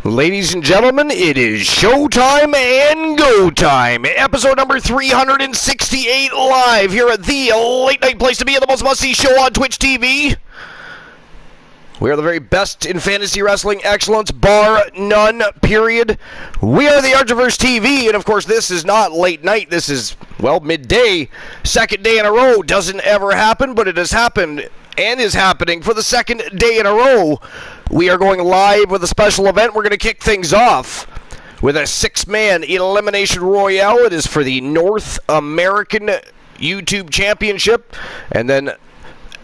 Ladies and gentlemen, it is showtime and go time. Episode number 368 live here at the late night place to be and the most must-see show on Twitch TV. We are the very best in fantasy wrestling excellence, bar none, period. We are the Archiverse TV, and of course this is not late night. This is, well, midday. Second day in a row. Doesn't ever happen, but it has happened and is happening for the second day in a row. We are going live with a special event. We're going to kick things off with a six-man elimination royale. It is for the North American YouTube Championship. And then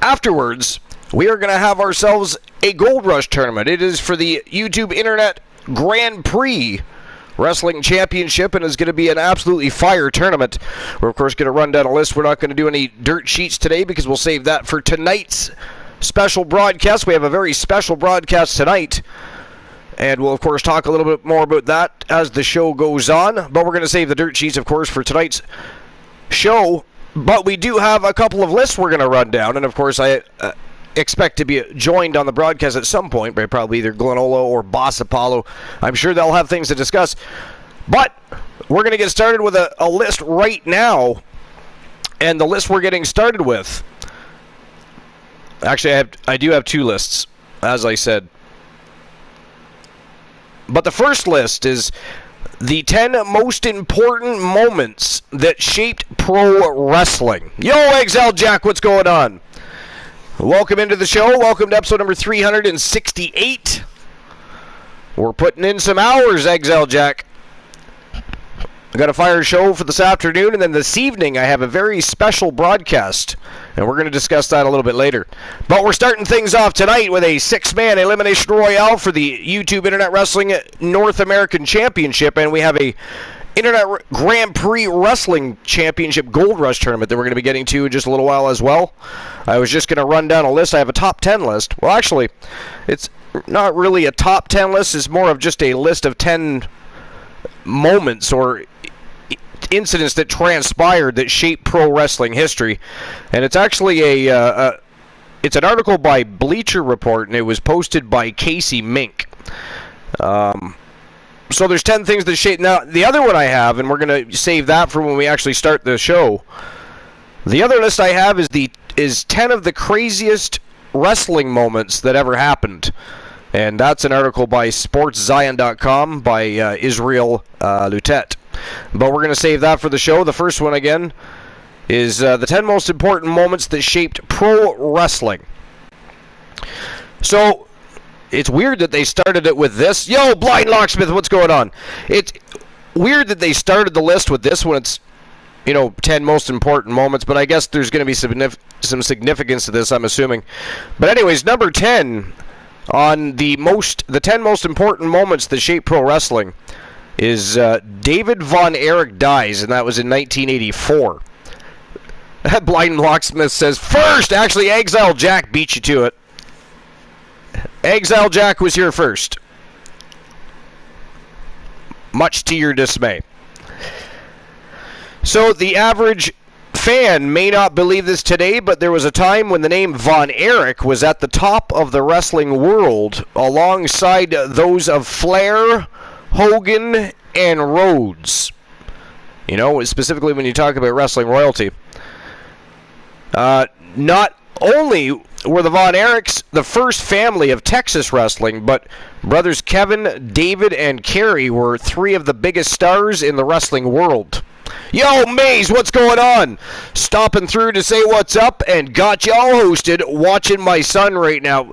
afterwards, we are going to have ourselves a Gold Rush tournament. It is for the YouTube Internet Grand Prix Wrestling Championship, and is going to be an absolutely fire tournament. We're, of course, going to run down a list. We're not going to do any dirt sheets today because we'll save that for tonight's special broadcast. We have a very special broadcast tonight, and we'll, of course, talk a little bit more about that as the show goes on. But we're going to save the dirt sheets, of course, for tonight's show. But we do have a couple of lists we're going to run down, and, of course, I expect to be joined on the broadcast at some point by probably either Glenola or Boss Apollo. I'm sure they'll have things to discuss. But we're going to get started with a list right now. And the list we're getting started with, actually I do have two lists, as I said. But the first list is the 10 most important moments that shaped pro wrestling. Yo, Exile Jack, what's going on? Welcome into the show. Welcome to episode number 368. We're putting in some hours, Exile Jack. I got a fire show for this afternoon, and then this evening I have a very special broadcast, and we're going to discuss that a little bit later. But we're starting things off tonight with a six-man elimination royale for the YouTube Internet Wrestling North American Championship, and we have a Internet Grand Prix Wrestling Championship Gold Rush tournament that we're going to be getting to in just a little while as well. I was just going to run down a list. I have a top 10 list. Well, actually, it's not really a top 10 list. It's more of just a list of 10 moments or incidents that transpired that shaped pro wrestling history. And it's actually it's an article by Bleacher Report, and it was posted by Casey Mink. So there's 10 things that shape. Now, the other one I have, and we're going to save that for when we actually start the show. The other list I have is 10 of the craziest wrestling moments that ever happened. And that's an article by SportsZion.com by Israel Lutet. But we're going to save that for the show. The first one, again, is the 10 most important moments that shaped pro wrestling. So it's weird that they started it with this. Yo, Blind Locksmith, what's going on? It's weird that they started the list with this when it's, 10 most important moments, but I guess there's going to be some significance to this, I'm assuming. But anyways, number 10 on the 10 most important moments that shape pro wrestling is David Von Erich dies, and that was in 1984. Blind Locksmith says, first! Actually, Exile Jack beat you to it. Exile Jack was here first. Much to your dismay. So the average fan may not believe this today, but there was a time when the name Von Erich was at the top of the wrestling world alongside those of Flair, Hogan, and Rhodes. Specifically when you talk about wrestling royalty. Not only were the Von Erichs the first family of Texas wrestling, but brothers Kevin, David, and Kerry were three of the biggest stars in the wrestling world. Yo, Maze, what's going on? Stopping through to say what's up and got y'all hosted, watching my son right now.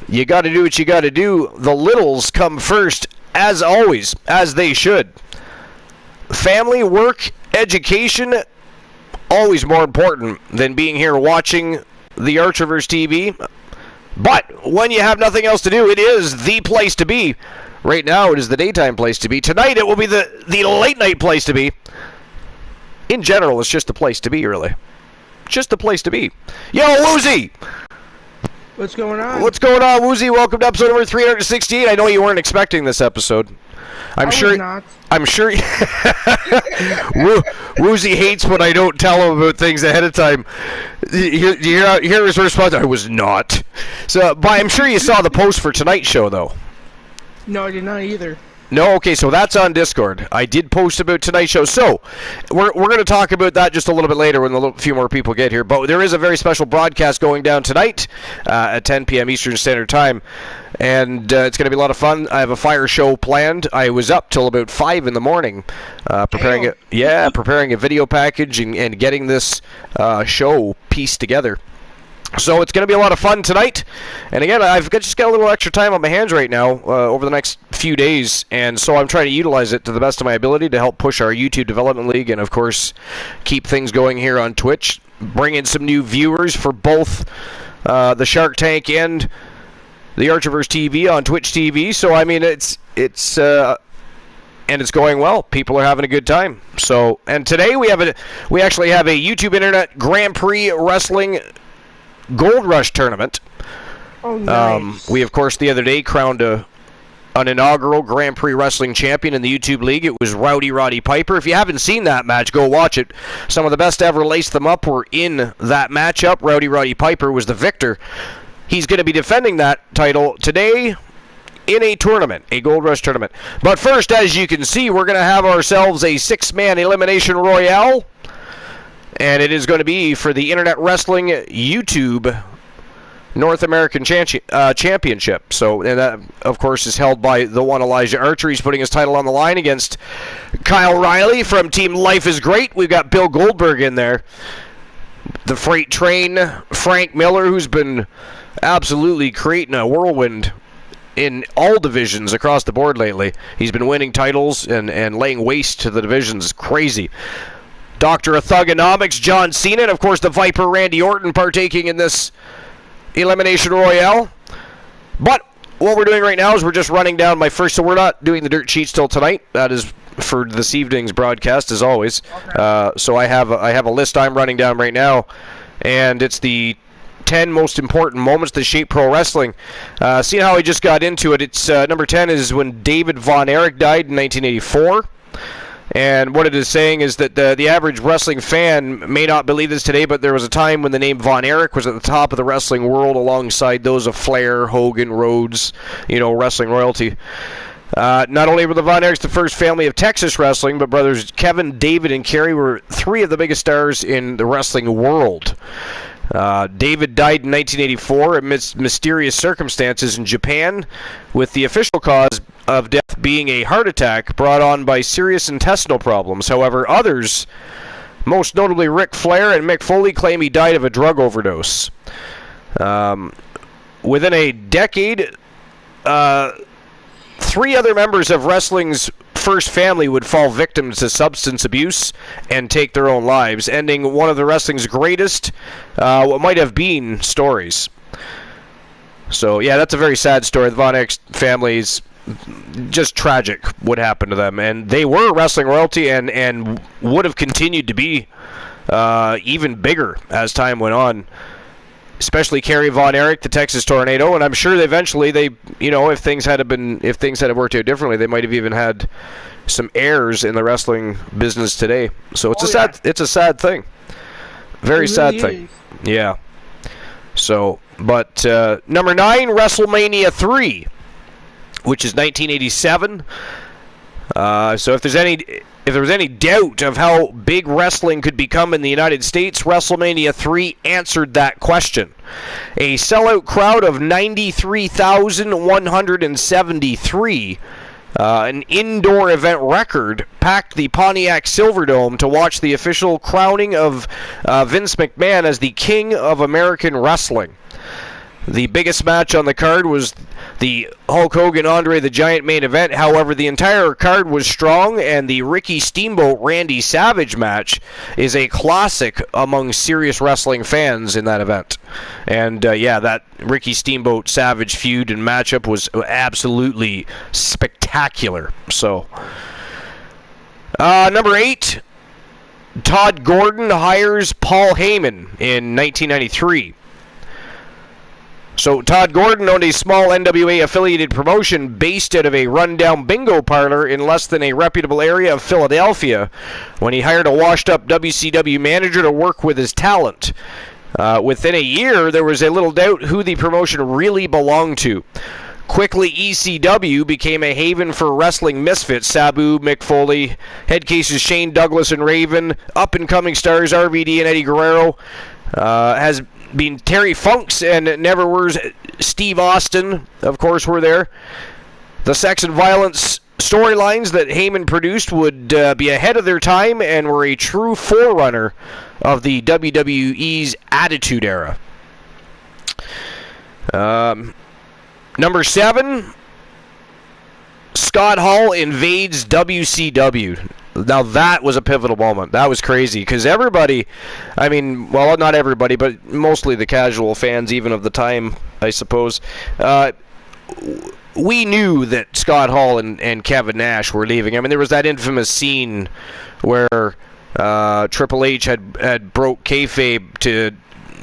You got to do what you got to do. The littles come first, as always, as they should. Family, work, education, always more important than being here watching the Archiverse TV. But when you have nothing else to do, it is the place to be. Right now, it is the daytime place to be. Tonight, it will be the late night place to be. In general, it's just the place to be, really. Just the place to be. Yo, Woozy! What's going on? What's going on, Woozy? Welcome to episode number 368. I know you weren't expecting this episode. I'm sure. Woozy hates when I don't tell him about things ahead of time. You hear his response? I was not. So, but I'm sure you saw the post for tonight's show, though. No, I did not either. No, okay, so that's on Discord. I did post about tonight's show. So, we're going to talk about that just a little bit later when a few more people get here. But there is a very special broadcast going down tonight at 10 p.m. Eastern Standard Time. And it's going to be a lot of fun. I have a fire show planned. I was up till about 5 in the morning preparing a video package and getting this show pieced together. So it's going to be a lot of fun tonight. And again, I've just got a little extra time on my hands right now over the next few days. And so I'm trying to utilize it to the best of my ability to help push our YouTube Development League and, of course, keep things going here on Twitch. Bring in some new viewers for both the Shark Tank and the Archiverse TV on Twitch TV. So, I mean, it's going well. People are having a good time. So, and today we actually have a YouTube Internet Grand Prix Wrestling Gold Rush tournament. Oh, nice. We, of course, the other day crowned an inaugural Grand Prix Wrestling champion in the YouTube League. It was Rowdy Roddy Piper. If you haven't seen that match, go watch it. Some of the best ever Lace Them Up were in that matchup. Rowdy Roddy Piper was the victor. He's going to be defending that title today in a tournament, a Gold Rush tournament. But first, as you can see, we're going to have ourselves a 6-man elimination royale. And it is going to be for the Internet Wrestling YouTube North American Championship. So, and that, of course, is held by the one Elijah Archer. He's putting his title on the line against Kyle Riley from Team Life is Great. We've got Bill Goldberg in there. The Freight Train, Frank Miller, who's been absolutely creating a whirlwind in all divisions across the board lately. He's been winning titles and laying waste to the divisions. Crazy. Doctor of Thugonomics, John Cena, and of course the Viper, Randy Orton, partaking in this Elimination Royale. But what we're doing right now is we're just running down my first, so we're not doing the dirt sheets till tonight. That is for this evening's broadcast, as always. Okay. So I have a list I'm running down right now, and it's the 10 most important moments that shape pro wrestling. Seeing how I just got into it, it's number 10 is when David Von Erich died in 1984. And what it is saying is that the average wrestling fan may not believe this today, but there was a time when the name Von Erich was at the top of the wrestling world alongside those of Flair, Hogan, Rhodes, wrestling royalty. Not only were the Von Erichs the first family of Texas wrestling, but brothers Kevin, David, and Kerry were 3 of the biggest stars in the wrestling world. David died in 1984 amidst mysterious circumstances in Japan, with the official cause of death being a heart attack brought on by serious intestinal problems. However, others, most notably Ric Flair and Mick Foley, claim he died of a drug overdose. Within a decade, 3 other members of wrestling's first family would fall victims to substance abuse and take their own lives, ending one of the wrestling's greatest, what might have been, stories. So, yeah, that's a very sad story. The Von Erich family's just tragic what happened to them, and they were wrestling royalty and would have continued to be even bigger as time went on, especially Kerry Von Erich, the Texas Tornado, and I'm sure eventually if things had worked out differently, they might have even had some heirs in the wrestling business today. So it's a sad thing, very sad thing. Yeah. So, but number 9, WrestleMania 3. Which is 1987. So if there was any doubt of how big wrestling could become in the United States, WrestleMania 3 answered that question. A sellout crowd of 93,173, an indoor event record, packed the Pontiac Silverdome to watch the official crowning of Vince McMahon as the King of American Wrestling. The biggest match on the card was the Hulk Hogan Andre the Giant main event. However, the entire card was strong, and the Ricky Steamboat Randy Savage match is a classic among serious wrestling fans in that event. And that Ricky Steamboat Savage feud and matchup was absolutely spectacular. So, number 8, Todd Gordon hires Paul Heyman in 1993. So Todd Gordon owned a small NWA-affiliated promotion based out of a rundown bingo parlor in less than a reputable area of Philadelphia when he hired a washed-up WCW manager to work with his talent. Within a year, there was a little doubt who the promotion really belonged to. Quickly, ECW became a haven for wrestling misfits. Sabu, Mick Foley, head cases Shane Douglas and Raven, up-and-coming stars RVD and Eddie Guerrero, has been Terry Funks and Neverwhere's Steve Austin, of course, were there. The sex and violence storylines that Heyman produced would be ahead of their time and were a true forerunner of the WWE's Attitude Era. Number 7, Scott Hall invades WCW. Now that was a pivotal moment. That was crazy because everybody, well, not everybody, but mostly the casual fans, even of the time, I suppose, we knew that Scott Hall and Kevin Nash were leaving. I mean, there was that infamous scene where Triple H had broke kayfabe to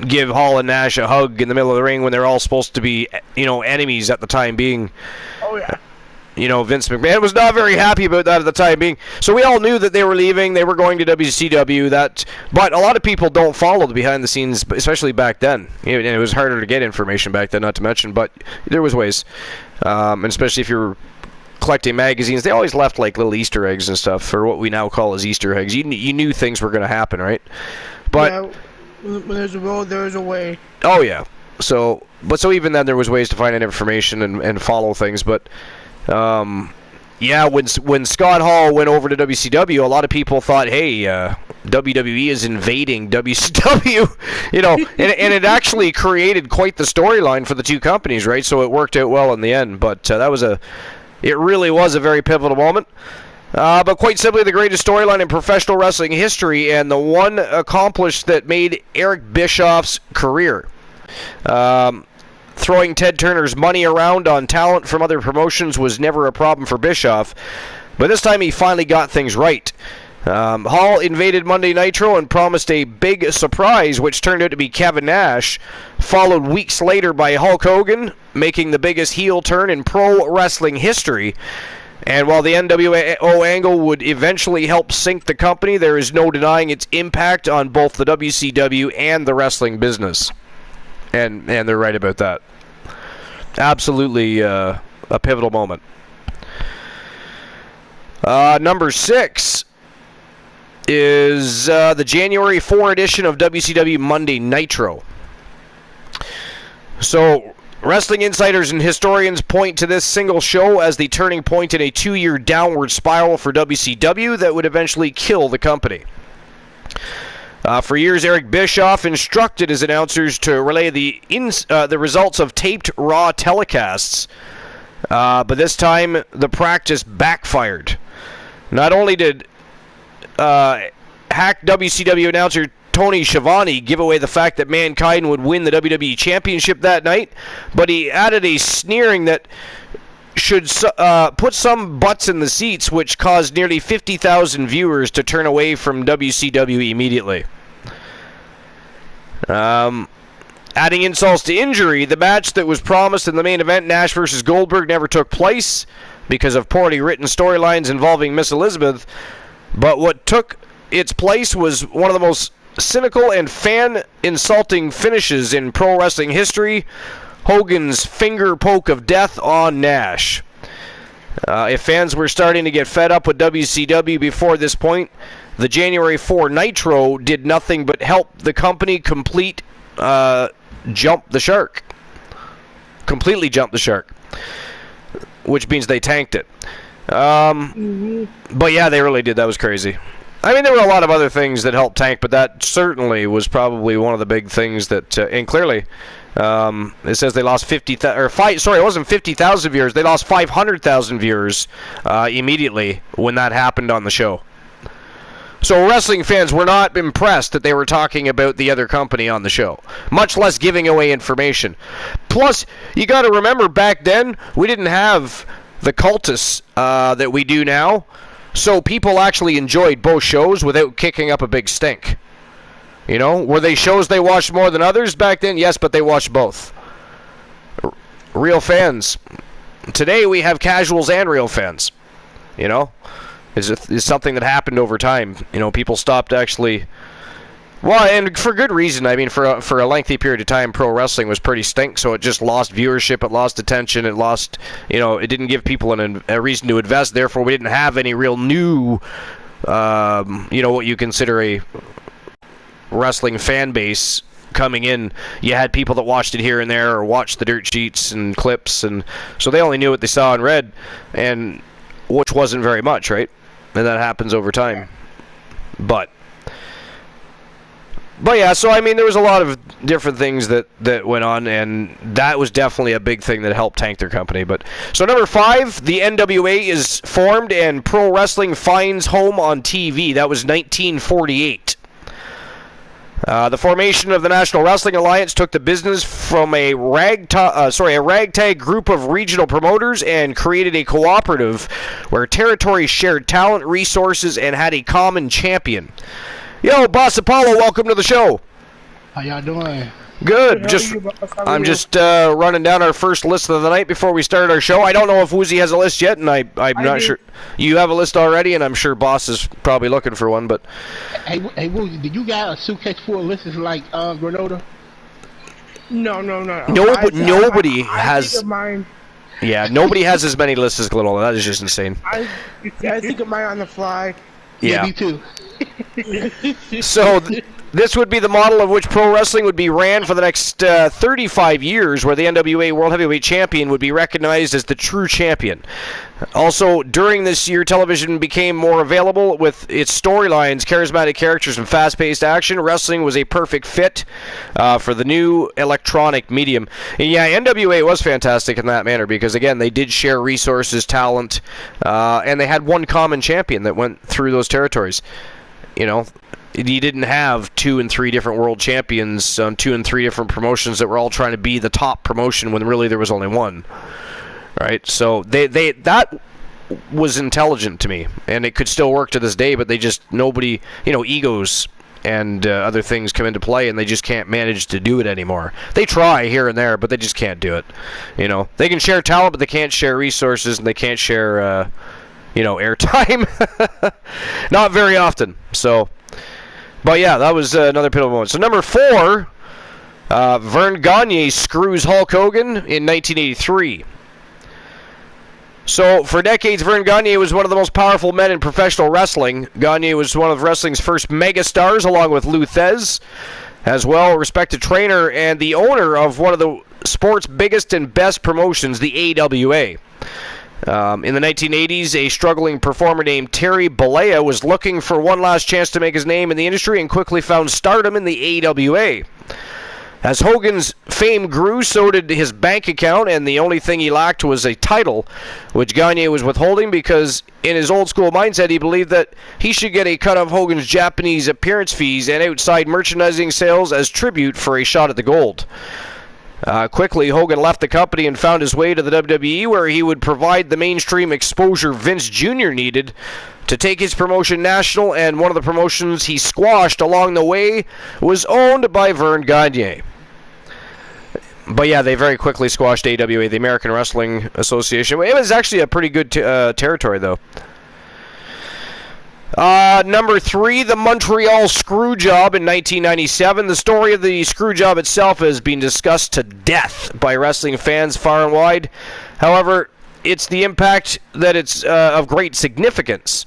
give Hall and Nash a hug in the middle of the ring when they're all supposed to be, enemies at the time being. Oh, yeah. Vince McMahon was not very happy about that at the time being. So we all knew that they were leaving. They were going to WCW. But a lot of people don't follow the behind the scenes, especially back then. And it was harder to get information back then, not to mention. But there was ways. And especially if you're collecting magazines, they always left like little Easter eggs and stuff, or what we now call as Easter eggs. You knew things were going to happen, right? But yeah, when there's a road, there's a way. Oh, yeah. So even then there was ways to find out information and follow things. But when Scott Hall went over to WCW, a lot of people thought, hey, WWE is invading WCW, and it actually created quite the storyline for the two companies, right? So it worked out well in the end. But it really was a very pivotal moment. But quite simply, the greatest storyline in professional wrestling history, and the one accomplished that made Eric Bischoff's career. Throwing Ted Turner's money around on talent from other promotions was never a problem for Bischoff, but this time he finally got things right. Hall invaded Monday Nitro and promised a big surprise, which turned out to be Kevin Nash, followed weeks later by Hulk Hogan, making the biggest heel turn in pro wrestling history. And while the NWO angle would eventually help sink the company, there is no denying its impact on both the WCW and the wrestling business. And they're right about that. Absolutely a pivotal moment. Number 6 is the January 4 edition of WCW Monday Nitro. So, wrestling insiders and historians point to this single show as the turning point in a 2-year downward spiral for WCW that would eventually kill the company. For years, Eric Bischoff instructed his announcers to relay the results of taped Raw telecasts, but this time the practice backfired. Not only did hack WCW announcer Tony Schiavone give away the fact that Mankind would win the WWE Championship that night, but he added a sneering that should put some butts in the seats, which caused nearly 50,000 viewers to turn away from WCW immediately. Adding insults to injury, the match that was promised in the main event, Nash vs. Goldberg, never took place because of poorly written storylines involving Miss Elizabeth, but what took its place was one of the most cynical and fan-insulting finishes in pro wrestling history, Hogan's finger poke of death on Nash. If fans were starting to get fed up with WCW before this point, the January 4 Nitro did nothing but help the company completely jump the shark, which means they tanked it. But yeah, they really did. That was crazy. I mean, there were a lot of other things that helped tank, but that certainly was probably one of the big things that, and clearly, it says they lost 50,000, it wasn't 50,000 viewers, they lost 500,000 viewers immediately when that happened on the show. So wrestling fans were not impressed that they were talking about the other company on the show, much less giving away information. Plus, you got to remember, back then, we didn't have the cultists that we do now, so people actually enjoyed both shows without kicking up a big stink. Were they shows they watched more than others back then? Yes, but they watched both. Real fans. Today we have casuals and real fans. It's something that happened over time. People stopped actually Well, and for good reason. I mean, for a lengthy period of time, pro wrestling was pretty stink, so it just lost viewership, it lost attention, it lost, it didn't give people a reason to invest. Therefore, we didn't have any real new, what you consider a wrestling fan base coming in. You had people that watched it here and there, or watched the dirt sheets and clips, and so they only knew what they saw and read, and which wasn't very much, right? And that happens over time. But yeah, so I mean, there was a lot of different things that went on, and that was definitely a big thing that helped tank their company. But so number 5, the NWA is formed, and pro wrestling finds home on TV. That was 1948. The formation of the National Wrestling Alliance took the business from a ragtag group of regional promoters and created a cooperative where territories shared talent, resources, and had a common champion. Yo, Boss Apollo, welcome to the show. How y'all doing? Good. I'm just running down our first list of the night before we start our show. I don't know if Woozy has a list yet, and I'm not sure. You have a list already, and I'm sure Boss is probably looking for one. But hey, Woozy, did you got a suitcase full of lists like Granoda? No. Nobody has. Mine. Yeah, nobody has as many lists as Granola. That is just insane. I think of mine on the fly. Yeah, me too. So this would be the model of which pro wrestling would be ran for the next 35 years, where the NWA World Heavyweight Champion would be recognized as the true champion. Also, during this year, television became more available with its storylines, charismatic characters, and fast-paced action. Wrestling was a perfect fit for the new electronic medium. And yeah, NWA was fantastic in that manner because, again, they did share resources, talent, and they had one common champion that went through those territories. You didn't have 2 and 3 different world champions on 2 and 3 different promotions that were all trying to be the top promotion when really there was only one. Right? So that was intelligent to me, and it could still work to this day, but nobody, egos and other things come into play, and they just can't manage to do it anymore. They try here and there, but they just can't do it. They can share talent, but they can't share resources, and they can't share, airtime. Not very often. So, but yeah, that was another pivotal moment. So number 4, Vern Gagne screws Hulk Hogan in 1983. So, for decades, Vern Gagne was one of the most powerful men in professional wrestling. Gagne was one of wrestling's first megastars, along with Lou Thez, as well, respected trainer and the owner of one of the sport's biggest and best promotions, the AWA. In the 1980s, a struggling performer named Terry Bollea was looking for one last chance to make his name in the industry and quickly found stardom in the AWA. As Hogan's fame grew, so did his bank account, and the only thing he lacked was a title, which Gagne was withholding because in his old-school mindset, he believed that he should get a cut of Hogan's Japanese appearance fees and outside merchandising sales as tribute for a shot at the gold. Quickly, Hogan left the company and found his way to the WWE, where he would provide the mainstream exposure Vince Jr. needed to take his promotion national, and one of the promotions he squashed along the way was owned by Vern Gagne. But yeah, they very quickly squashed AWA, the American Wrestling Association. It was actually a pretty good territory, though. Number 3, the Montreal Screwjob in 1997. The story of the Screwjob itself has been discussed to death by wrestling fans far and wide. However, it's the impact that it's of great significance.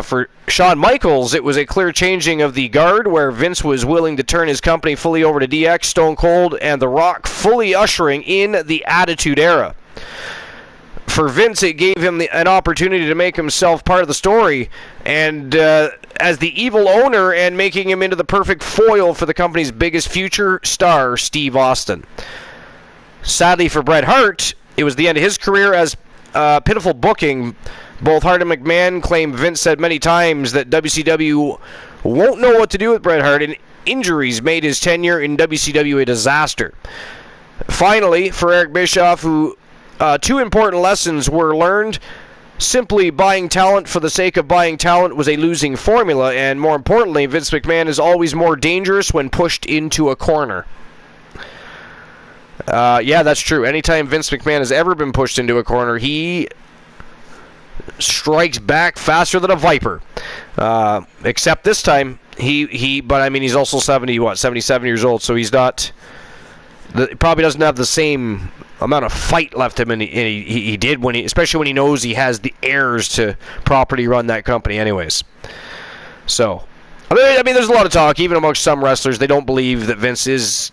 For Shawn Michaels, it was a clear changing of the guard, where Vince was willing to turn his company fully over to DX, Stone Cold, and The Rock, fully ushering in the Attitude Era. For Vince, it gave him an opportunity to make himself part of the story, and as the evil owner, and making him into the perfect foil for the company's biggest future star, Steve Austin. Sadly for Bret Hart, it was the end of his career as pitiful booking. Both Hart and McMahon claim Vince said many times that WCW won't know what to do with Bret Hart, and injuries made his tenure in WCW a disaster. Finally, for Eric Bischoff, who 2 important lessons were learned. Simply buying talent for the sake of buying talent was a losing formula, and more importantly, Vince McMahon is always more dangerous when pushed into a corner. Yeah, that's true. Anytime Vince McMahon has ever been pushed into a corner, he strikes back faster than a viper. Except this time, But I mean, he's also 77 years old, so he's not. Probably doesn't have the same amount of fight left him, and he did especially when he knows he has the heirs to properly run that company, anyways. So, I mean, there's a lot of talk, even amongst some wrestlers. They don't believe that Vince is,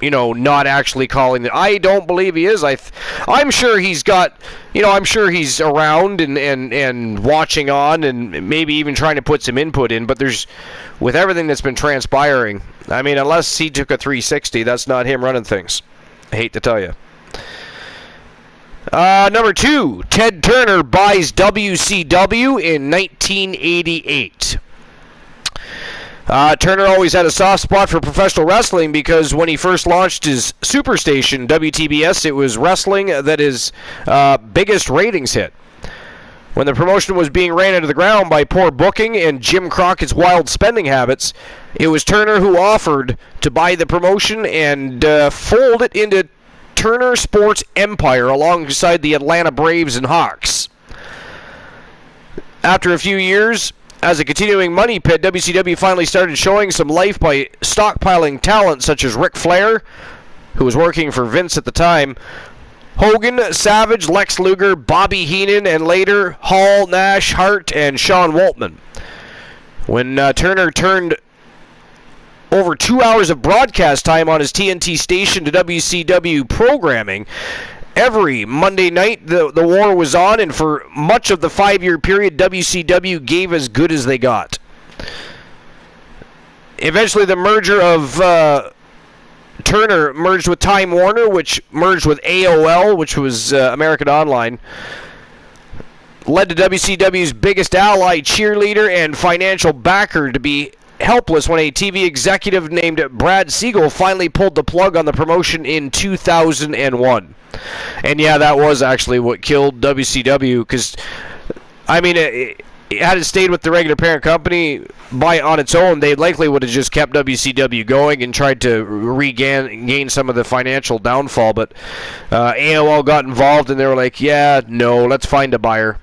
not actually calling it. I don't believe he is. I'm sure he's got, I'm sure he's around and watching on and maybe even trying to put some input in. But with everything that's been transpiring, I mean, unless he took a 360, that's not him running things. I hate to tell you. Number 2, Ted Turner buys WCW in 1988. Turner always had a soft spot for professional wrestling because when he first launched his superstation, WTBS, it was wrestling that his biggest ratings hit. When the promotion was being ran into the ground by poor booking and Jim Crockett's wild spending habits, it was Turner who offered to buy the promotion and fold it into Turner Sports Empire alongside the Atlanta Braves and Hawks. After a few years, as a continuing money pit, WCW finally started showing some life by stockpiling talent such as Ric Flair, who was working for Vince at the time, Hogan, Savage, Lex Luger, Bobby Heenan, and later Hall, Nash, Hart, and Sean Waltman. When Turner turned over 2 hours of broadcast time on his TNT station to WCW programming, every Monday night, the war was on, and for much of the 5-year period, WCW gave as good as they got. Eventually, the merger of Turner merged with Time Warner, which merged with AOL, which was American Online, led to WCW's biggest ally, cheerleader, and financial backer to be helpless when a TV executive named Brad Siegel finally pulled the plug on the promotion in 2001. And yeah, that was actually what killed WCW, because, I mean, had it stayed with the regular parent company on its own, they likely would have just kept WCW going and tried to gain some of the financial downfall. But AOL got involved, and they were like, yeah, no, let's find a buyer.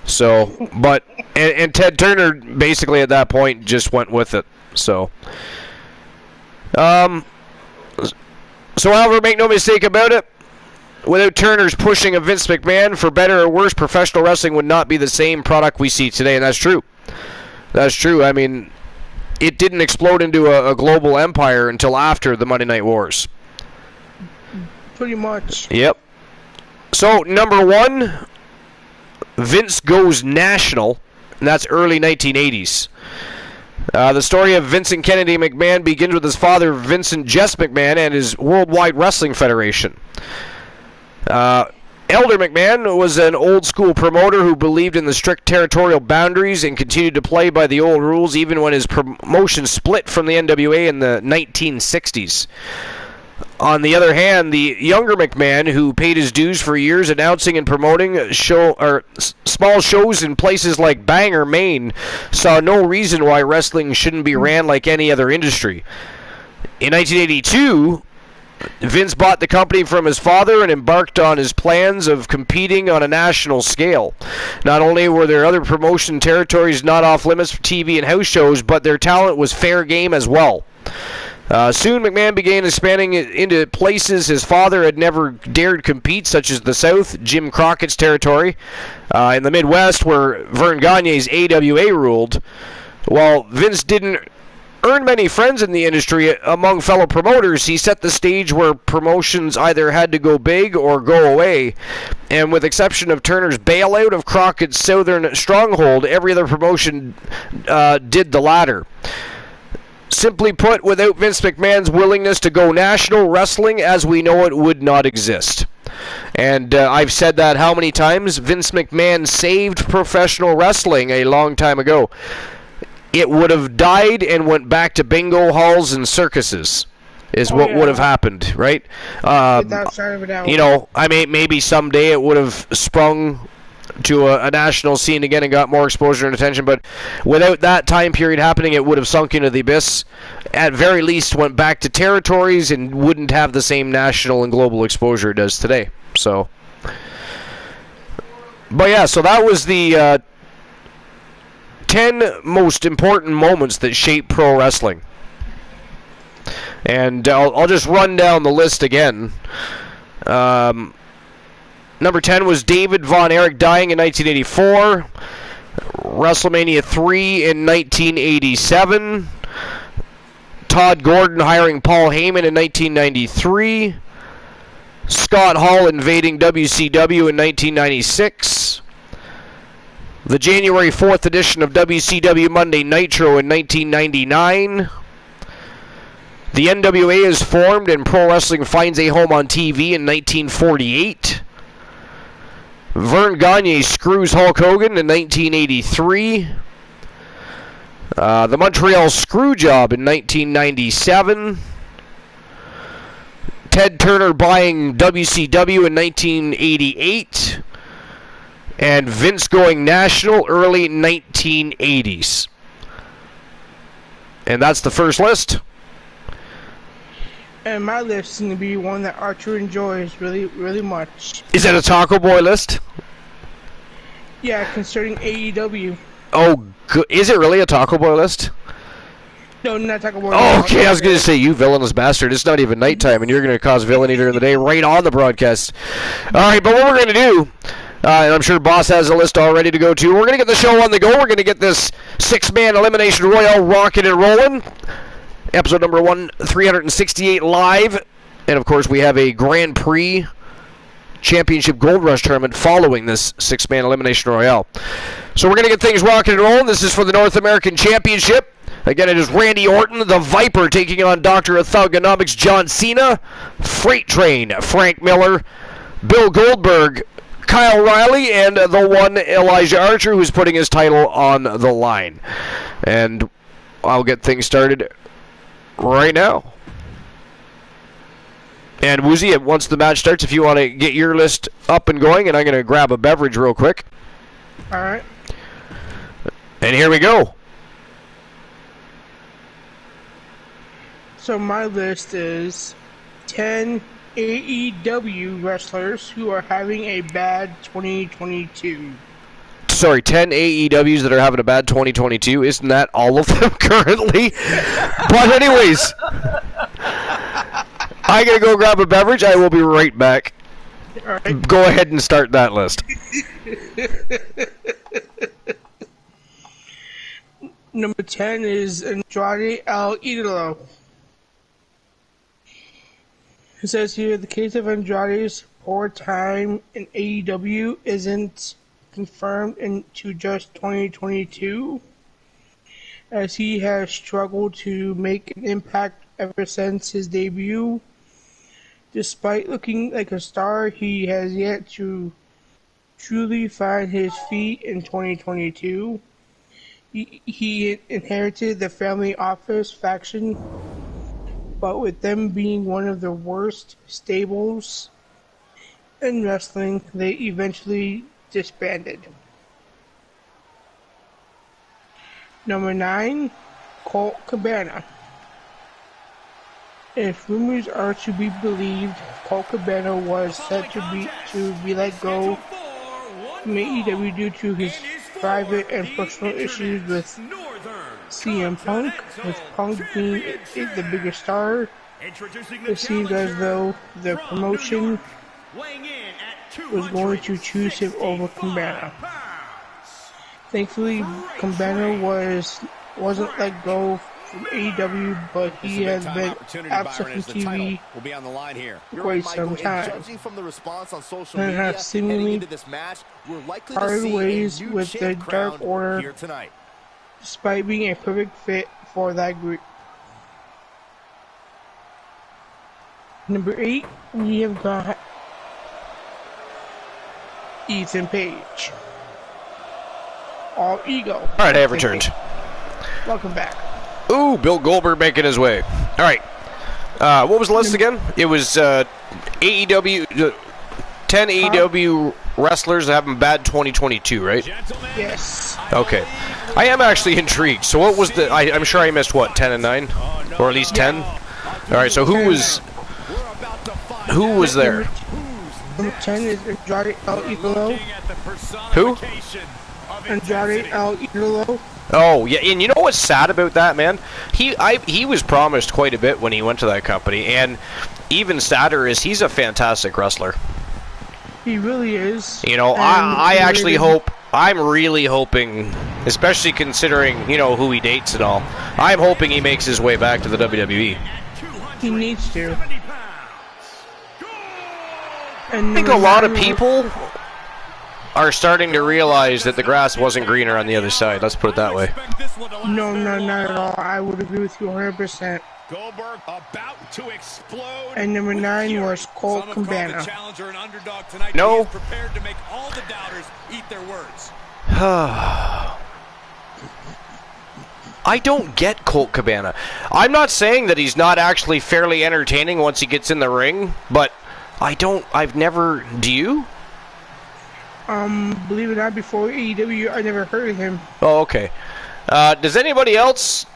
So, but, and Ted Turner basically at that point just went with it. So, however, make no mistake about it, without Turner's pushing of Vince McMahon, for better or worse, professional wrestling would not be the same product we see today, and that's true. That's true. I mean, it didn't explode into a global empire until after the Monday Night Wars. Pretty much. Yep. So, number 1, Vince goes national, and that's early 1980s. The story of Vincent Kennedy McMahon begins with his father, Vincent Jess McMahon, and his Worldwide Wrestling Federation. Elder McMahon was an old-school promoter who believed in the strict territorial boundaries and continued to play by the old rules even when his promotion split from the NWA in the 1960s. On the other hand, the younger McMahon, who paid his dues for years announcing and promoting small shows in places like Bangor, Maine, saw no reason why wrestling shouldn't be ran like any other industry. In 1982, Vince bought the company from his father and embarked on his plans of competing on a national scale. Not only were there other promotion territories not off limits for TV and house shows, but their talent was fair game as well. Soon, McMahon began expanding into places his father had never dared compete, such as the South, Jim Crockett's territory, in the Midwest, where Vern Gagne's AWA ruled. While Vince didn't earn many friends in the industry among fellow promoters, he set the stage where promotions either had to go big or go away. And with exception of Turner's bailout of Crockett's Southern stronghold, every other promotion did the latter. Simply put, without Vince McMahon's willingness to go national, wrestling as we know it would not exist. And I've said that how many times? Vince McMahon saved professional wrestling a long time ago. It would have died and went back to bingo halls and circuses, is what would have happened, right? You know, I mean, maybe someday it would have sprung to a national scene again and got more exposure and attention, but without that time period happening, it would have sunk into the abyss. At very least, went back to territories and wouldn't have the same national and global exposure it does today. So, but yeah, so that was the 10 most important moments that shape pro wrestling. And I'll just run down the list again. Number 10 was David Von Erich dying in 1984. WrestleMania 3 in 1987. Todd Gordon hiring Paul Heyman in 1993. Scott Hall invading WCW in 1996. The January 4th edition of WCW Monday Nitro in 1999. The NWA is formed and pro wrestling finds a home on TV in 1948. Vern Gagne screws Hulk Hogan in 1983. The Montreal Screwjob in 1997. Ted Turner buying WCW in 1988. And Vince going national early 1980s. And that's the first list. And my list is going to be one that Archer enjoys really, really much. Is that a Taco Boy list? Yeah, concerning AEW. Oh, is it really a Taco Boy list? No, not Taco Boy. Oh, okay, I was going to say, you villainous bastard. It's not even nighttime, and you're going to cause villainy during the day right on the broadcast. All right, but what we're going to do, and I'm sure Boss has a list all ready to go, too. We're going to get the show on the go. We're going to get this six-man elimination royale rocking and rolling. Episode number 368 live. And, of course, we have a Grand Prix Championship Gold Rush tournament following this six-man elimination royale. So we're going to get things rocking and rolling. This is for the North American Championship. Again, it is Randy Orton, the Viper, taking on Dr. of Thugonomics, John Cena, Freight Train, Frank Miller, Bill Goldberg, Kyle Riley, and the one Elijah Archer, who's putting his title on the line. And I'll get things started right now. And Woozy, once the match starts, if you want to get your list up and going, and I'm going to grab a beverage real quick. All right. And here we go. So my list is 10 AEW wrestlers who are having a bad 2022. Sorry, 10 AEWs that are having a bad 2022. Isn't that all of them currently? But anyways, I'm going to go grab a beverage. I will be right back. All right. Go ahead and start that list. Number 10 is Andrade El Idolo. It says here, the case of Andrade's poor time in AEW isn't confirmed into just 2022, as he has struggled to make an impact ever since his debut. Despite looking like a star, he has yet to truly find his feet in 2022. He inherited the Family Office faction, but with them being one of the worst stables in wrestling, they eventually disbanded. Number 9, Colt Cabana. If rumors are to be believed, Colt Cabana was set to be let go from AEW due to his private and personal issues with CM Punk, with Punk being the biggest star. It seemed as though the promotion was going to choose him over Cabana. Thankfully, Cabana wasn't let go from AEW, but he has been absent from TV for quite some time, and has seemingly parted ways with the Dark Order, despite being a perfect fit for that group. Number 8, we have got Ethan Page. All ego. Alright, I have returned. Welcome back. Ooh, Bill Goldberg making his way. Alright. What was the list again? It was AEW, 10 AEW wrestlers having bad 2022, right? Yes. Okay. I am actually intrigued. So what was the... I'm sure I missed, what, 10 and 9? Or at least 10? Alright, so who was there? Number 10 is Andrade El Idolo. Who? Andrade El Idolo. Oh yeah, and you know what's sad about that, man? He was promised quite a bit when he went to that company, and even sadder is he's a fantastic wrestler. He really is. You know, I actually hope, I'm really hoping, especially considering, you know, who he dates and all, I'm hoping he makes his way back to the WWE. He needs to. I think a lot of people are starting to realize that the grass wasn't greener on the other side. Let's put it that way. No, not at all. I would agree with you 100%. Goldberg about to explode. And number 9 was Colt Cabana. No. Prepared to make all the doubters eat their words. I don't get Colt Cabana. I'm not saying that he's not actually fairly entertaining once he gets in the ring, but I've never, do you? Believe it or not, before AEW, I never heard of him. Oh, okay. Does anybody else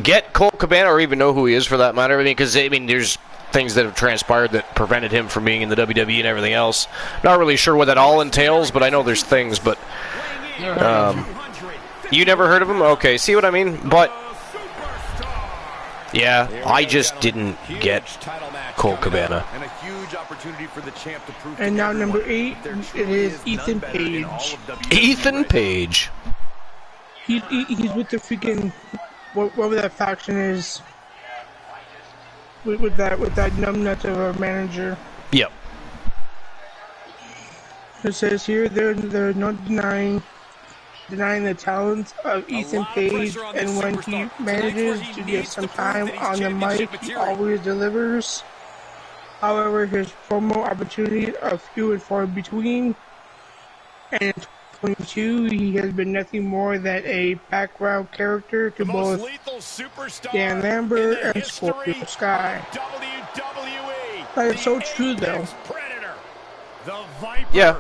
get Colt Cabana or even know who he is for that matter? I mean, because there's things that have transpired that prevented him from being in the WWE and everything else. Not really sure what that all entails, but I know there's things. But you never heard of him? Okay, see what I mean? But yeah, I just didn't get Colt Cabana. And now number 8, it is Ethan Page. Ethan Page. He's with the freaking whatever that faction is. With that numbnut of a manager. Yep. It says here they're not denying the talents of Ethan Page, and when he manages to get some time on the mic, he always delivers. However, his promo opportunities are few and far between, and in 2022, he has been nothing more than a background character to both Dan Lambert and Scorpio Sky. That is so true, though. Yeah.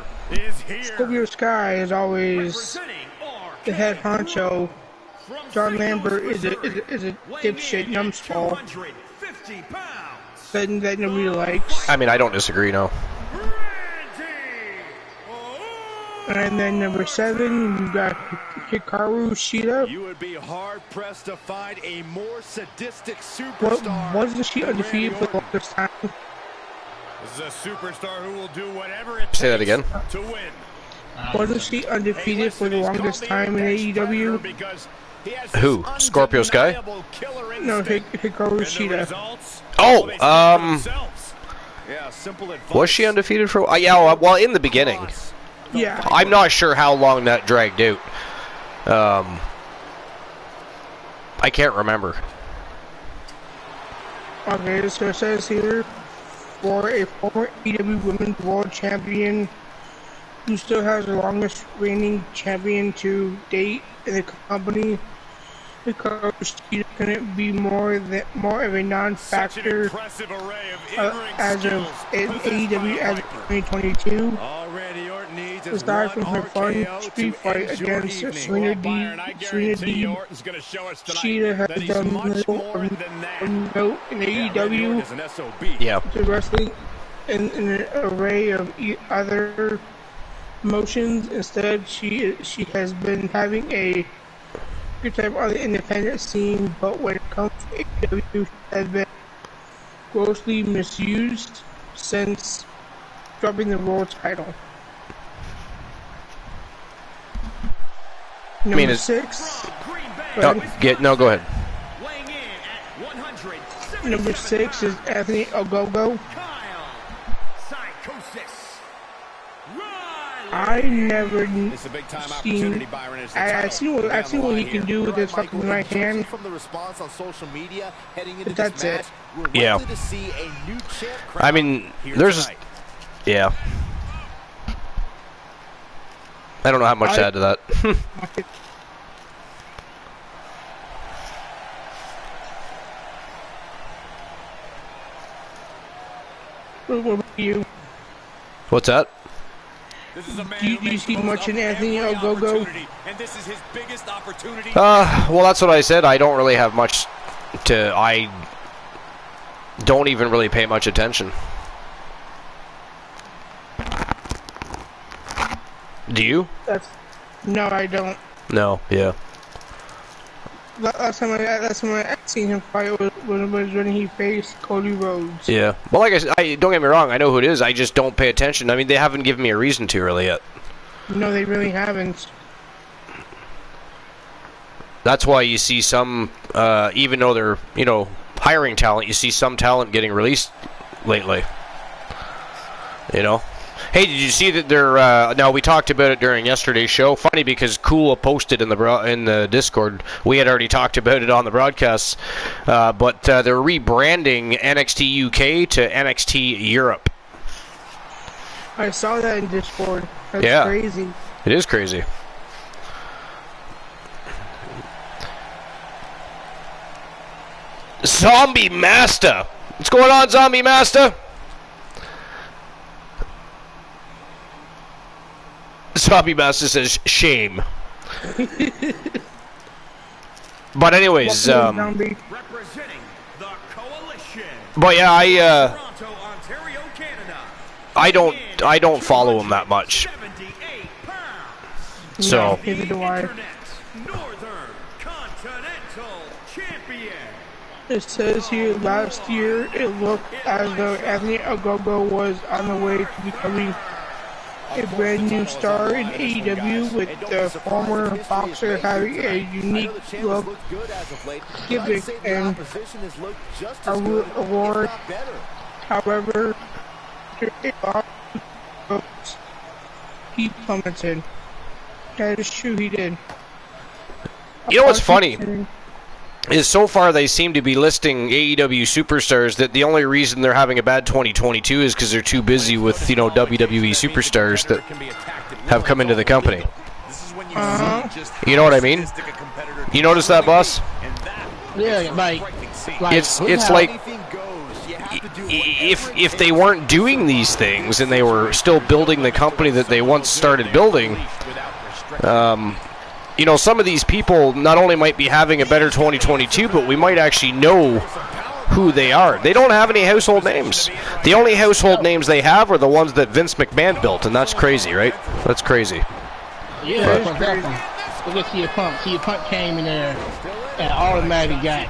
Scorpio Sky is always the head honcho. John Lambert is a dipshit numbskull that nobody likes. I mean, I don't disagree, no. And then number 7, you got Hikaru Shida. You would be hard pressed to find a more sadistic superstar. Wasn't she undefeated for the longest time? This is a superstar who will do whatever it Say that again. to win. Wasn't she undefeated for the longest time in AEW? Who? Scorpio Sky? No, Hikaru Shida. Oh, was she undefeated for? Yeah, well, in the beginning. Yeah. I'm not sure how long that dragged out. I can't remember. Okay, so it says here, for a former AEW Women's World Champion who still has the longest reigning champion to date in the company, because she couldn't be more of a non-factor as of AEW as of 2022. Aside from her fun street fight against Serena D, Shida has done little of note in AEW. Yeah. To wrestling in an array of other motions. Instead, she has been having a good time on the independent scene, but when it comes to AEW, she has been grossly misused since dropping the world title. Number 6. No, go ahead. Number 6 is Anthony Ogogo. I never seen. I've seen what he can do with his fucking right hand. But that's it. Yeah. I mean, there's. Yeah. I don't know how much to add to that. What about you? What's that? Do you see much in Anthony Ogogo? Well, that's what I said. I don't really have much to. I don't even really pay much attention. Do you? No, I don't. No, yeah. Last time I seen him fight was when he faced Cody Rhodes. Yeah. Well, like I said, don't get me wrong. I know who it is. I just don't pay attention. I mean, they haven't given me a reason to really yet. No, they really haven't. That's why you see some, even though they're, hiring talent, you see some talent getting released lately. Hey, did you see that they're, now we talked about it during yesterday's show. Funny because Cool posted in the Discord. We had already talked about it on the broadcasts. But they're rebranding NXT UK to NXT Europe. I saw that in Discord. That's Yeah. crazy. It is crazy. Zombie Master! What's going on, Zombie Master? Zombie Master says, shame. But anyways, Zombie. Representing the coalition. but yeah, Toronto, Ontario, Canada. I don't follow him that much. 78 pounds. So No, neither do I. Internet's Northern Continental Champion. It says here last year it looked as though Anthony Ogogo was on the way to becoming a brand new star in AEW, with the former boxer having a unique look, gimmick, and award. However, he plummeted. That is true, he did. you know what's funny is so far they seem to be listing AEW superstars that the only reason they're having a bad 2022 is because they're too busy with WWE superstars that have come into the company. You know what I mean? You notice that, boss? Yeah, like It's like if they weren't doing these things and they were still building the company that they once started building, some of these people not only might be having a better 2022, but we might actually know who they are. They don't have any household names. The only household names they have are the ones that Vince McMahon built, and that's crazy, right? That's crazy. yeah, exactly. Look at CM Punk. CM Punk came in there and automatically got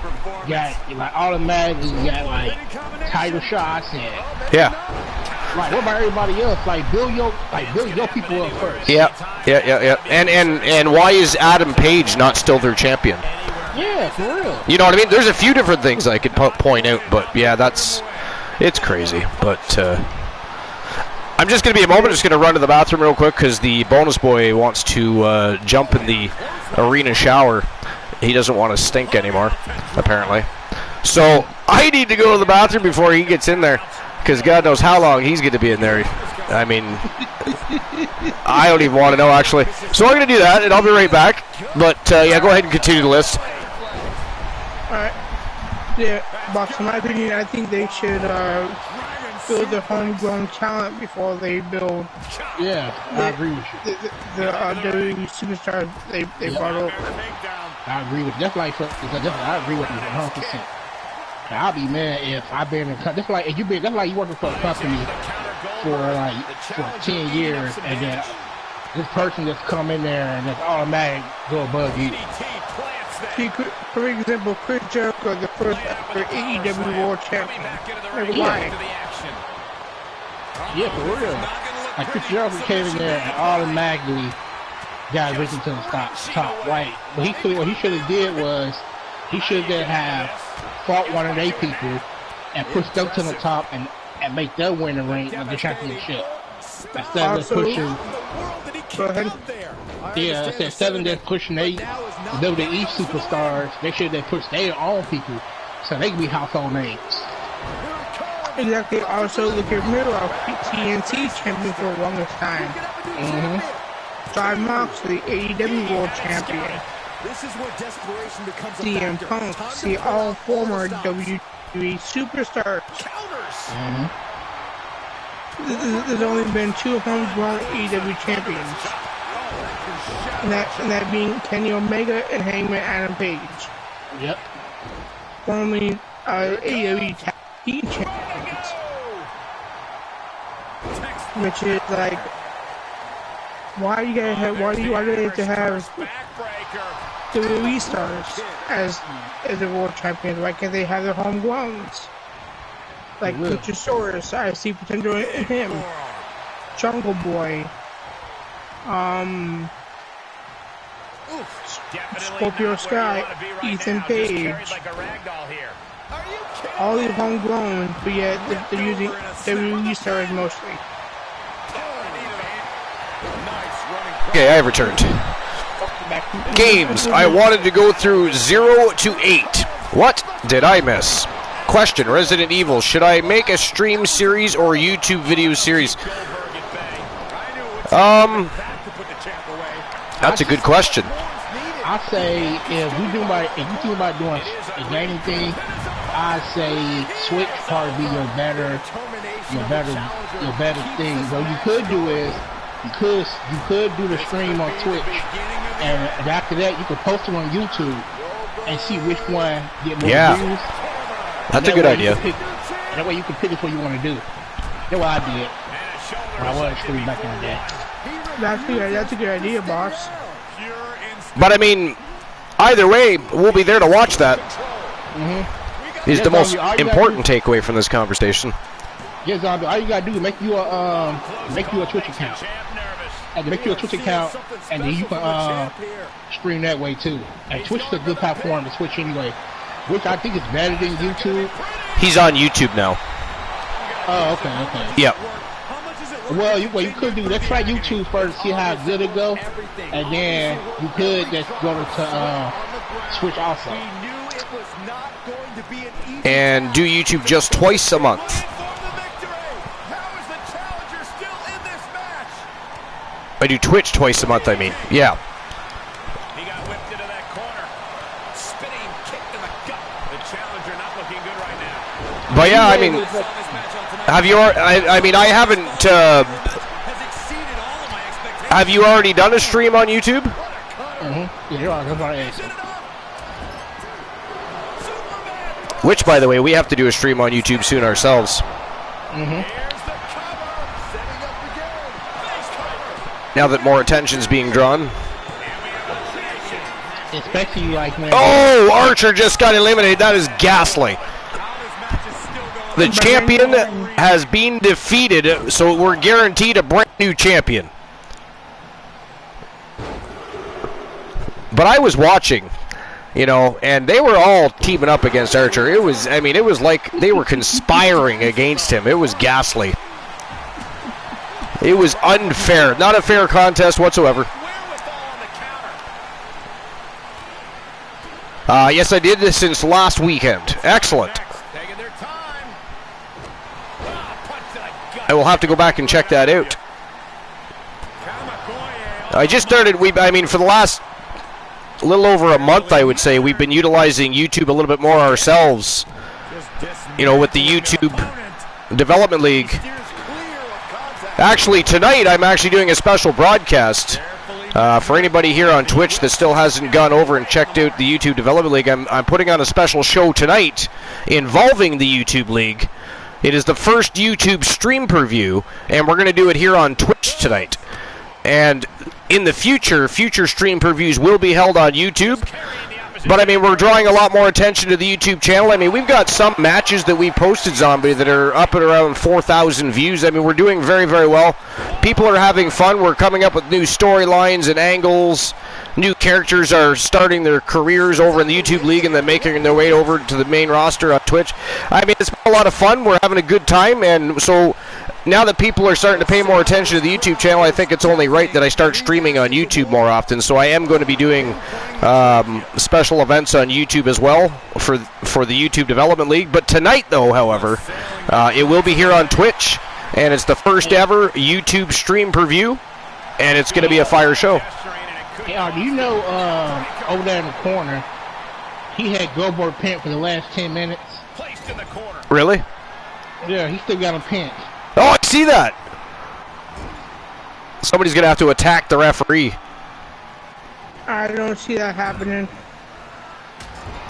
title shots and Yeah. like, what about everybody else? Like build your people up first. Yeah. And why is Adam Page not still their champion? Yeah, for real. You know what I mean? There's a few different things I could point out, but yeah, it's crazy. But I'm just going to be a moment. Just going to run to the bathroom real quick because the bonus boy wants to jump in the arena shower. He doesn't want to stink anymore, apparently. So I need to go to the bathroom before he gets in there because God knows how long he's going to be in there. I mean, I don't even want to know, actually. So I'm going to do that, and I'll be right back. But, yeah, go ahead and continue the list. Alright. Yeah, Box, in my opinion, I think they should build their homegrown talent before they build. Yeah, I agree with you. The WWE superstars they brought up. I agree with that's like I agree with you 100%. I'll be mad if I've been in that's like if that's like you working for a company for 10 years and then this person just come in there and just automatic go above you. See, for example, Chris Jericho, the first ever AEW World Champion. Like, why? Yeah, for real. Like Chris Jericho came in there and automatically got risen to the top right. But what he should have did was he should have fought one of their people and pushed them to the top and make them win the ring of the championship. Instead of pushing. Go ahead. Yeah, instead of just pushing WWE superstars, they should have pushed their own people so they can be household names. Exactly. Also, look at Miro, TNT champion for the longest time. John Moxley, AEW World Champion. This is where desperation becomes a CM factor. Punk, see all former WWE superstars. There's only been 2 homegrown AEW champions, and that being Kenny Omega and Hangman Adam Page. Yep. Formerly AEW Tag Team Champions, which is like Why do they have to have the WWE stars as the world champions? Why can't they have their homegrowns? Like Luchasaurus, I see potential in him. Jungle Boy. Scorpio Sky, Ethan Page. All these homegrown, but yet they're using WWE stars mostly. Okay, I have returned. Games. I wanted to go through 0 to 8. What did I miss? Question. Resident Evil. Should I make a stream series or a YouTube video series? That's a good question. I say if you think about doing a gaming thing, I say Switch probably be your better thing. What you could do is you could do the stream on Twitch, and after that you could post it on YouTube and see which one get more views. That's a good idea. That way you can pick which one you want to do. That's what I did when I was streaming back in the day. That's a good idea, boss. But I mean, either way, we'll be there to watch that. Is the most important takeaway from this conversation. Yeah, Zombie. All you gotta do is make you a Twitch account. And make you a Twitch account, and then you can stream that way too. And Twitch is a good platform to switch anyway, which I think is better than YouTube. He's on YouTube now. Oh, okay. Yep. Well, you could do. Let's try YouTube first, see how good it go, and then you could just go to Switch also. And do YouTube just twice a month. I do Twitch twice a month, I mean. Yeah. He got whipped into that corner. Spinning kick to the gut. The challenger not looking good right now. But yeah, I mean, have you? I mean, I haven't. Have you already done a stream on YouTube? Which, by the way, we have to do a stream on YouTube soon ourselves. Now that more attention's being drawn. Especially like when Archer just got eliminated. That is ghastly. The champion has been defeated, so we're guaranteed a brand new champion. But I was watching, and they were all teaming up against Archer. It was like they were conspiring against him. It was ghastly. It was unfair. Not a fair contest whatsoever. Yes, I did this since last weekend. Excellent. I will have to go back and check that out. I just started, for the last little over a month, I would say, we've been utilizing YouTube a little bit more ourselves. With the YouTube Development League. Actually, tonight I'm actually doing a special broadcast. For anybody here on Twitch that still hasn't gone over and checked out the YouTube Development League, I'm putting on a special show tonight involving the YouTube League. It is the first YouTube stream preview, and we're going to do it here on Twitch tonight. And in the future stream previews will be held on YouTube. But, we're drawing a lot more attention to the YouTube channel. We've got some matches that we posted, Zombie, that are up at around 4,000 views. We're doing very, very well. People are having fun. We're coming up with new storylines and angles. New characters are starting their careers over in the YouTube League and then making their way over to the main roster on Twitch. It's been a lot of fun. We're having a good time. And so now that people are starting to pay more attention to the YouTube channel, I think it's only right that I start streaming on YouTube more often. So I am going to be doing special events on YouTube as well for the YouTube Development League. But tonight, though, however, it will be here on Twitch, and it's the first ever YouTube stream preview, and it's going to be a fire show. Hey, do you know over there in the corner, he had Goldberg pinned for the last 10 minutes? Placed in the corner. Really? Yeah, he still got him pinned. Oh, I see that. Somebody's going to have to attack the referee. I don't see that happening.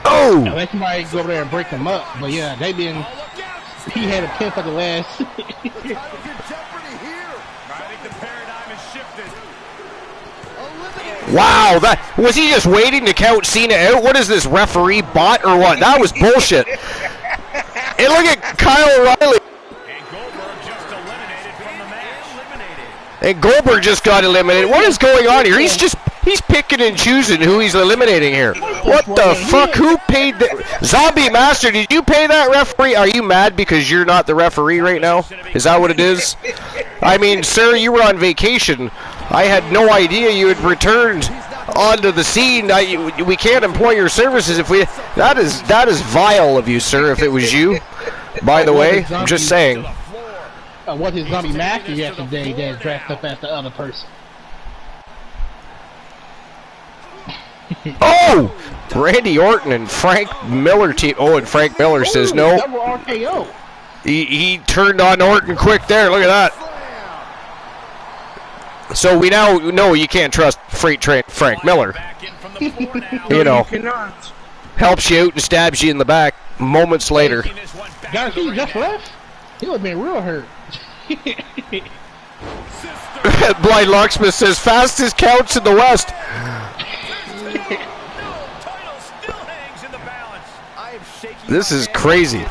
Oh! Unless somebody go over there and break them up. But yeah, he had a pin for the last. I think the paradigm has shifted. Wow, that was he just waiting to count Cena out? What is this, referee bot or what? That was bullshit. And look at Kyle O'Reilly. And Goldberg just got eliminated. What is going on here? He's picking and choosing who he's eliminating here. What the fuck? Who paid the Zombie Master? Did you pay that referee? Are you mad because you're not the referee right now? Is that what it is? I mean, sir, you were on vacation. I had no idea you had returned onto the scene. We can't employ your services if we. That is vile of you, sir. If it was you, by the way, I'm just saying. What his Zombie Master yesterday that dressed up as the other person. Oh! Randy Orton and Frank Miller team. Oh, and Frank Miller says no. Double RKO. He turned on Orton quick there. Look at that. So we now know you can't trust Freight Train Frank Miller. You know, helps you out and stabs you in the back moments later. Guys, he just left. He would have been real hurt. Blind Locksmith says fastest counts in the West. This is crazy.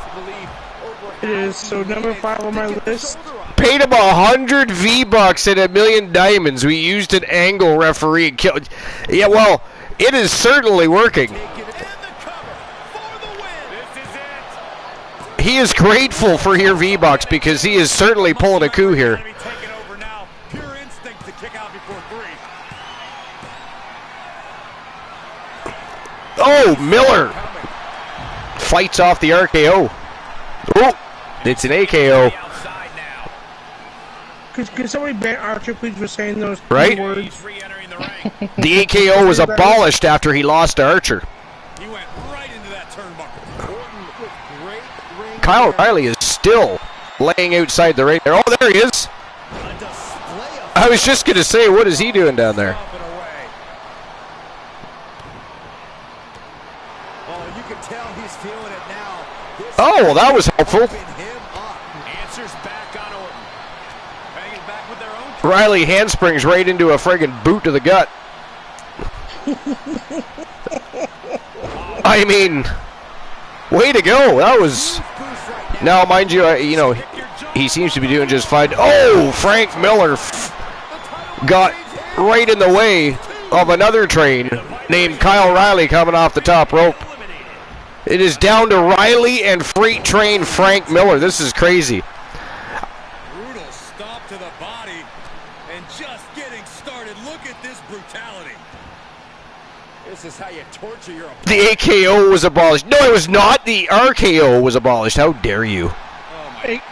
It is so number 5 on my list. Paid him 100 V-Bucks and 1,000,000 diamonds. We used an angle referee and killed. Yeah, well, it is certainly working. He is grateful for your V-Bucks because he is certainly pulling a coup here. Oh, Miller fights off the RKO. Oh, it's an AKO. Could somebody ban Archer, please, for saying those right? words? The AKO was abolished after he lost to Archer. He went right into that turnbuckle. Kyle O'Reilly is still laying outside the ring there. Oh, there he is. I was just going to say, what is he doing down there? Oh, well, that was helpful. Riley handsprings right into a friggin' boot to the gut. I mean, way to go. That was... Now, mind you, you know, he seems to be doing just fine. Oh, Frank Miller got right in the way of another train named Kyle Riley coming off the top rope. It is down to Riley and Freight Train Frank Miller. This is crazy. Brutal stop to the body and just getting started. Look at this brutality. This is how you torture your opponent. The AKO was abolished. No, it was not. The RKO was abolished. How dare you? Oh my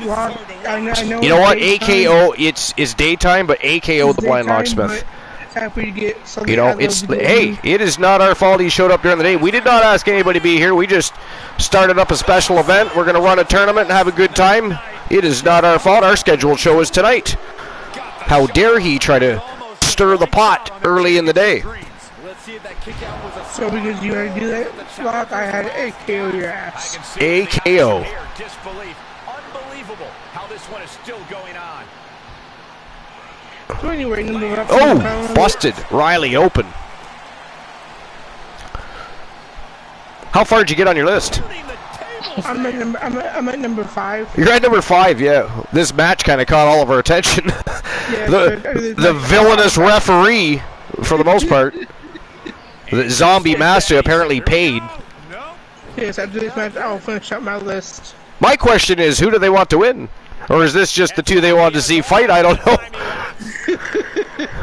God. I know you know what? AKO, it's daytime, but AKO the Blind Locksmith. Happy to get you know, it's hey, it is not our fault he showed up during the day. We did not ask anybody to be here. We just started up a special event. We're going to run a tournament and have a good time. It is not our fault. Our scheduled show is tonight. How dare he try to stir the pot early in the day? So because you had to do that, Lock, I had AKO your ass. AKO. Unbelievable how this one is still going on. So anyway, oh, busted. Riley open. How far did you get on your list? I'm at number 5. You're at number 5, yeah. This match kind of caught all of our attention. Yeah, the villainous referee, for the most part. The Zombie Master apparently paid. Yes, after this match, I'll finish up my list. My question is, who do they want to win? Or is this just the two they wanted to see fight? I don't know.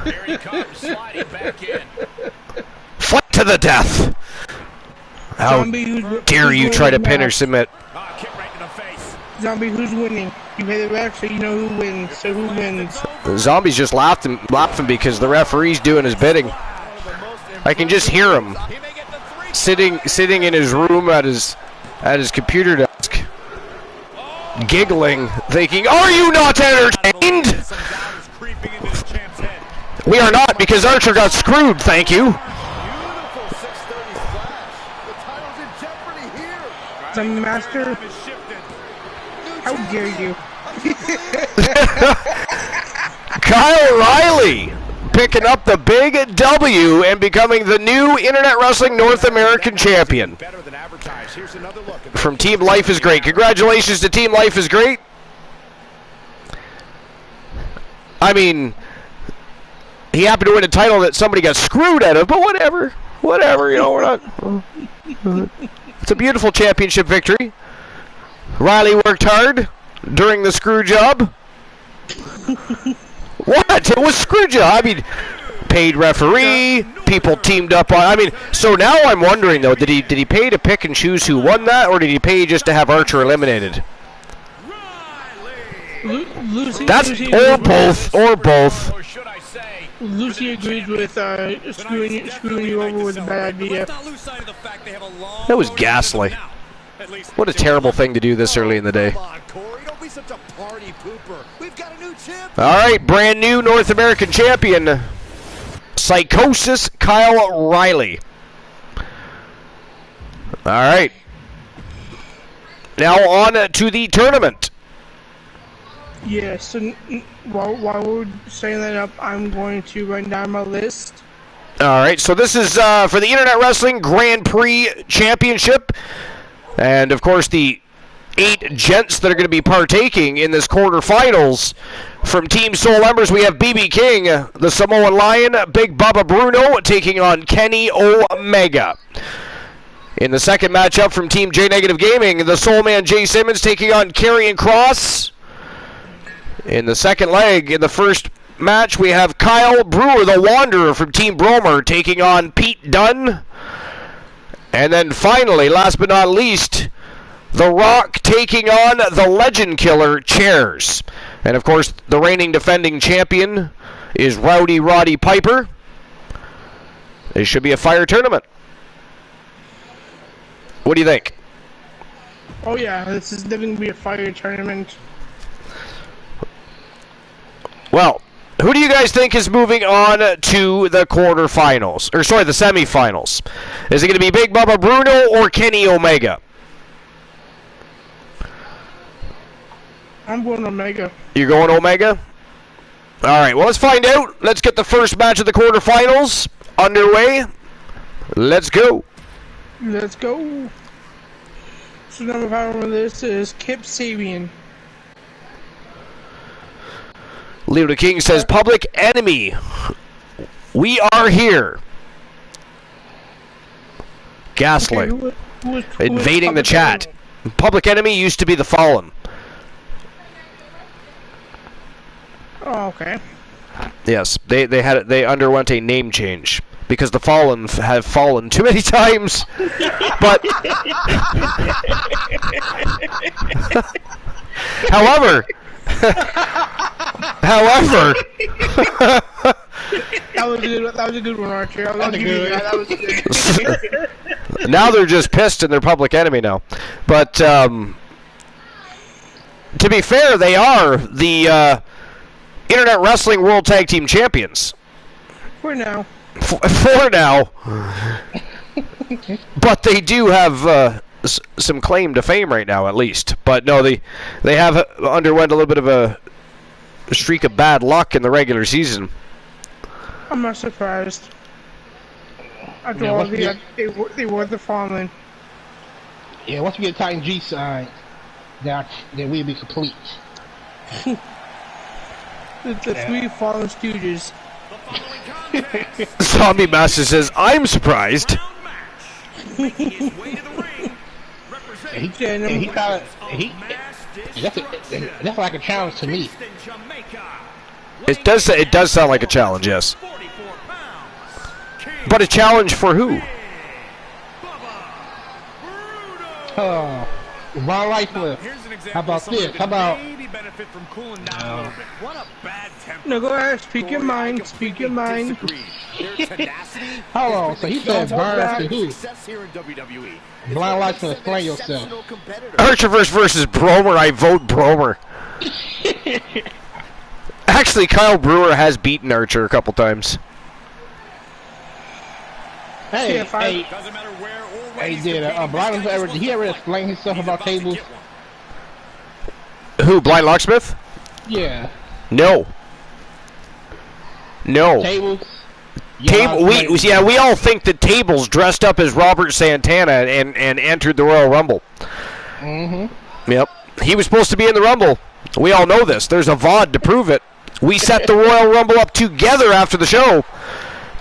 Here he comes, sliding back in. Fight to the death. How dare you try to pin or submit? Kick right in the face. Zombie, who's winning? You pay the ref, so you know who wins. So who wins? The Zombie's just laughing because the referee's doing his bidding. I can just hear him sitting in his room at his computer desk, giggling, thinking, "Are you not entertained?" We are not, because Archer got screwed. Thank you. Zombie Master, how dare you? Kyle Riley picking up the big W and becoming the new Internet Wrestling North American Champion. From Team Life is Great. Congratulations to Team Life is Great. I mean, he happened to win a title that somebody got screwed out of, but whatever. Whatever, you know, we're not... It's a beautiful championship victory. Riley worked hard during the screw job. What? It was screw job. I mean, paid referee, people teamed up on... I mean, so now I'm wondering, though, did he pay to pick and choose who won that, or did he pay just to have Archer eliminated? Or both. Lucy agrees with screwing you over with a bad idea. That was ghastly. What a terrible thing to do this early in the day. Alright, brand new North American champion, Psychosis Kyle Riley. Alright. Now on to the tournament. Yes, and while we're setting that up, I'm going to run down my list. Alright, so this is for the Internet Wrestling Grand Prix Championship. And, of course, the 8 gents that are going to be partaking in this quarterfinals. From Team Soul Embers, we have BB King, the Samoan Lion, Big Bubba Bruno, taking on Kenny Omega. In the second matchup from Team J Negative Gaming, the Soul Man Jay Simmons taking on Karrion Kross. In the second leg, in the first match, we have Kyle Brewer, the Wanderer from Team Bromer, taking on Pete Dunne. And then finally, last but not least, The Rock taking on the Legend Killer, Chairs. And of course, the reigning defending champion is Rowdy Roddy Piper. This should be a fire tournament. What do you think? Oh yeah, this is definitely going to be a fire tournament. Well, who do you guys think is moving on to the quarterfinals? Or sorry, the semifinals. Is it going to be Big Bubba Bruno or Kenny Omega? I'm going Omega. You're going Omega? Alright, well, let's find out. Let's get the first match of the quarterfinals underway. Let's go. Let's go. So number 5 on this is Kip Sabian. Leo the King says, Public Enemy, we are here. Ghastly. Okay, invading the chat. Enemy? Public Enemy used to be the Fallen. Oh, okay. Yes, they underwent a name change because the Fallen have fallen too many times. But however, that was a good one, Archer. That was good. Now they're just pissed and they're Public Enemy now. But to be fair, they are the Internet Wrestling World Tag Team Champions. For now. For now. But they do have some claim to fame right now, at least. But no, they have underwent a little bit of a streak of bad luck in the regular season. I'm not surprised. After all, they were the Fallen. Yeah, once we get Titan G signed, then we'll be complete. The 3 Fallen Stooges. Zombie Master says, I'm surprised. That's like a challenge to me. It does sound like a challenge, yes. But a challenge for who? Oh, Ron Lightcliffe. How about this? How about... No, go ahead. Speak your mind. Speak your mind. Hold on. So he said Burns to who? Blind Lights, explain yourself. Archerverse versus Bromer. I vote Bromer. Actually, Kyle Brewer has beaten Archer a couple times. Hey, did he ever explain himself about tables? Who, Blind Locksmith? Yeah. No. No. Tables. We all think that Tables dressed up as Robert Santana and entered the Royal Rumble. Mm-hmm. Yep. He was supposed to be in the Rumble. We all know this. There's a VOD to prove it. We set the Royal Rumble up together after the show.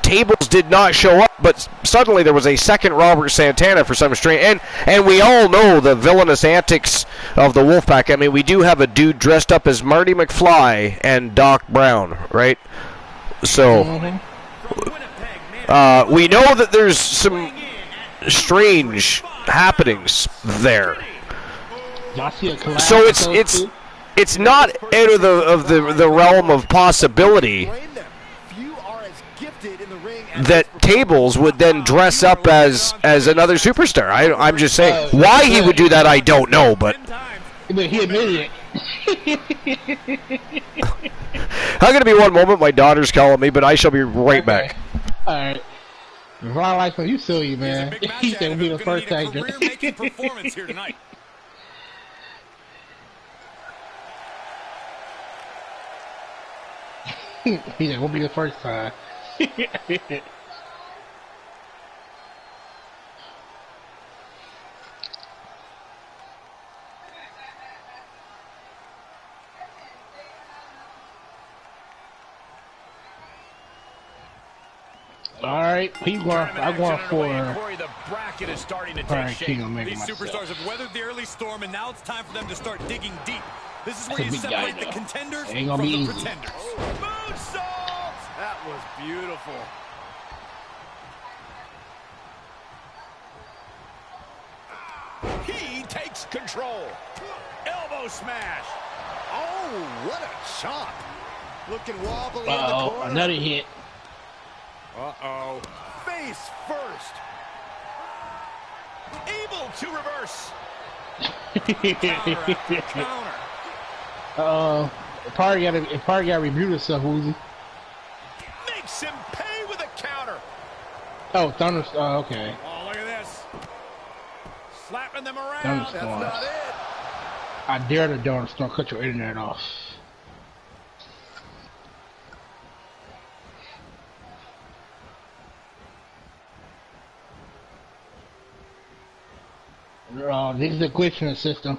Tables did not show up, but suddenly there was a second Robert Santana for some strange... And we all know the villainous antics of the Wolfpack. I mean, we do have a dude dressed up as Marty McFly and Doc Brown, right? So... Mm-hmm. we know that there's some strange happenings there. So it's not out of the realm of possibility that Tables would then dress up as another superstar. I'm just saying. Why he would do that, I don't know, but he admitted it. I'm going to be one moment. My daughter's calling me, but I shall be right back. All right. Ron likes when you silly, man. He said we'll be the first time. Career-making performance here tonight. He said we'll be the first time. All right, I'm going for. The bracket is starting to All right, take King shape. Omega These myself. superstars have weathered the early storm, and now it's time for them to start digging deep. This is where That's a you big guy, separate the though. contenders Ain't gonna from be the easy. pretenders. Moonsault! That was beautiful. He takes control. Elbow smash. Oh, what a chop. Looking wobbly in the Uh-oh, corner. another hit. Uh-oh. Face first. Able to reverse. Counter. It probably got to review itself, Woozy. Makes him pay with a counter. Oh, Thunder. Oh, okay. Oh, look at this. Slapping them around. That's Thunderstorm. not it. I dare the Thunderstorm cut your internet off. This is a glitch in the system.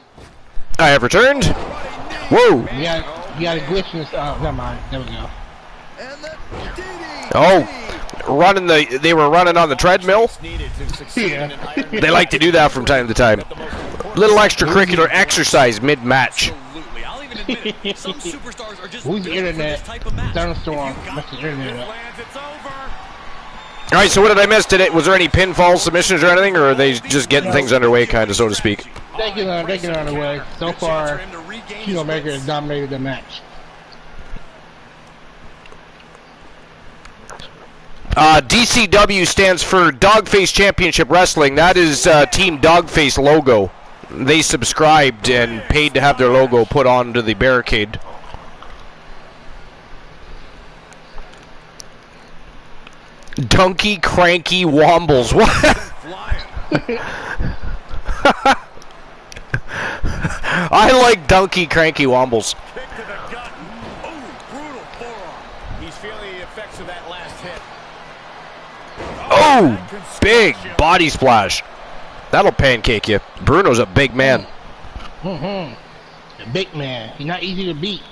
I have returned. Whoa. You got a glitch in this. Oh, never mind. There we go. And the DDT. Oh, they were running on the treadmill. Yeah. They like to do that from time to time. Little extracurricular exercise mid-match. Absolutely. I'll even admit it. Some superstars are just Who's the built for internet? this type of match. Thunderstorm. If you got That's the it, internet. it lands, it's over. All right, so what did I miss today? Was there any pinfall submissions or anything, or are they just getting things underway, kind of, so to speak? They get on the way. So far, King Omega has dominated the match. DCW stands for Dogface Championship Wrestling. That is Team Dogface logo. They subscribed and paid to have their logo put onto the barricade. Donkey Cranky Wombles. What? I like Donkey Cranky Wombles. Kick to the gut. Oh, brutal forearm. He's feeling the effects of that last hit. Oh, big body splash. That'll pancake you. Bruno's a big man. A big man. He's not easy to beat.